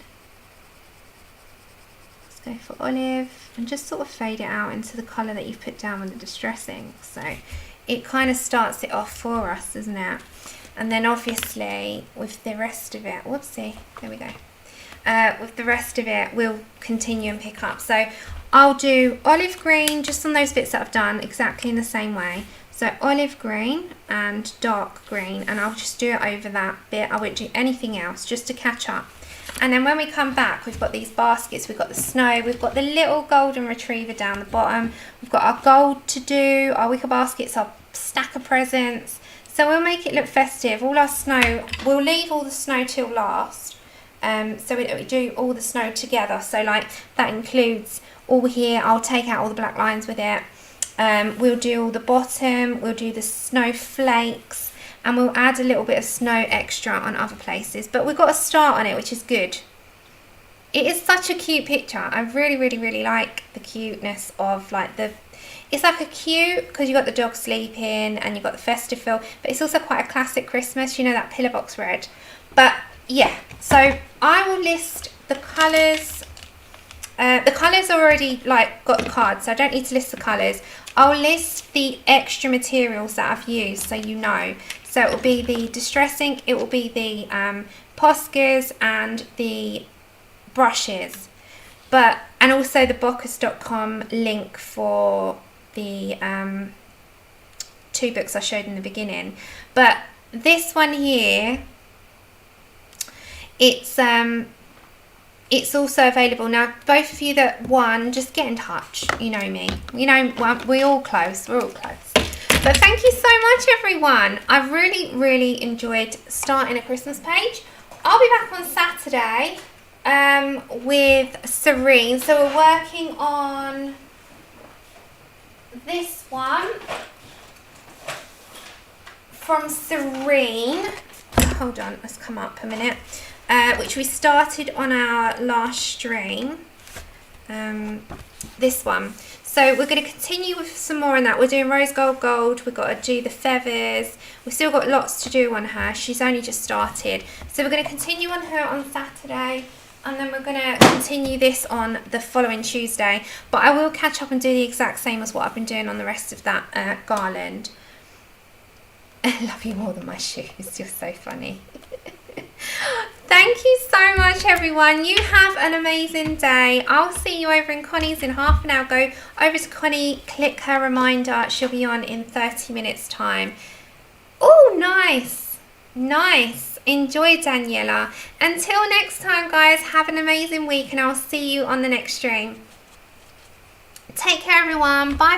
let's go for olive and just sort of fade it out into the colour that you've put down with the distressing. So it kind of starts it off for us, doesn't it? And then obviously with the rest of it, whoopsie, there we go. With the rest of it we'll continue and pick up. So I'll do olive green just on those bits that I've done exactly in the same way. So olive green and dark green, and I'll just do it over that bit. I won't do anything else just to catch up. And then when we come back, we've got these baskets, we've got the snow, we've got the little golden retriever down the bottom, we've got our gold to do, our wicker baskets, our stack of presents. So we'll make it look festive. All our snow, we'll leave all the snow till last. So we do all the snow together. So like that includes all here. I'll take out all the black lines with it. We'll do all the bottom. We'll do the snowflakes, and we'll add a little bit of snow extra on other places. But we've got a start on it, which is good. It is such a cute picture. I really like the cuteness of like the. It's like a cute because you've got the dog sleeping and you've got the festive feel, but it's also quite a classic Christmas. You know, that pillar box red. But yeah, so I will list the colours. The colours already like got the cards, so I don't need to list the colours. I'll list the extra materials that I've used so you know. So it will be the distress ink, it will be the Poscas and the brushes, and also the Poscas.com link for the 2 books I showed in the beginning. But this one here, it's also available now. Both of you that won, just get in touch. You know me. You know, we're all close. We're all close. But thank you so much, everyone. I've really enjoyed starting a Christmas page. I'll be back on Saturday with Serene. So we're working on this one from Serene. Hold on, let's come up a minute. Which we started on our last stream, this one. So we're going to continue with some more on that. We're doing rose gold, we've got to do the feathers, we've still got lots to do on her, she's only just started. So we're going to continue on her on Saturday, and then we're going to continue this on the following Tuesday. But I will catch up and do the exact same as what I've been doing on the rest of that garland. I love you more than my shoes, you're so funny. Thank you so much, everyone. You have an amazing day. I'll see you over in Connie's in half an hour. Go over to Connie, click her reminder. She'll be on in 30 minutes time. Oh, nice. Nice. Enjoy, Daniela. Until next time, guys, have an amazing week, and I'll see you on the next stream. Take care, everyone. Bye.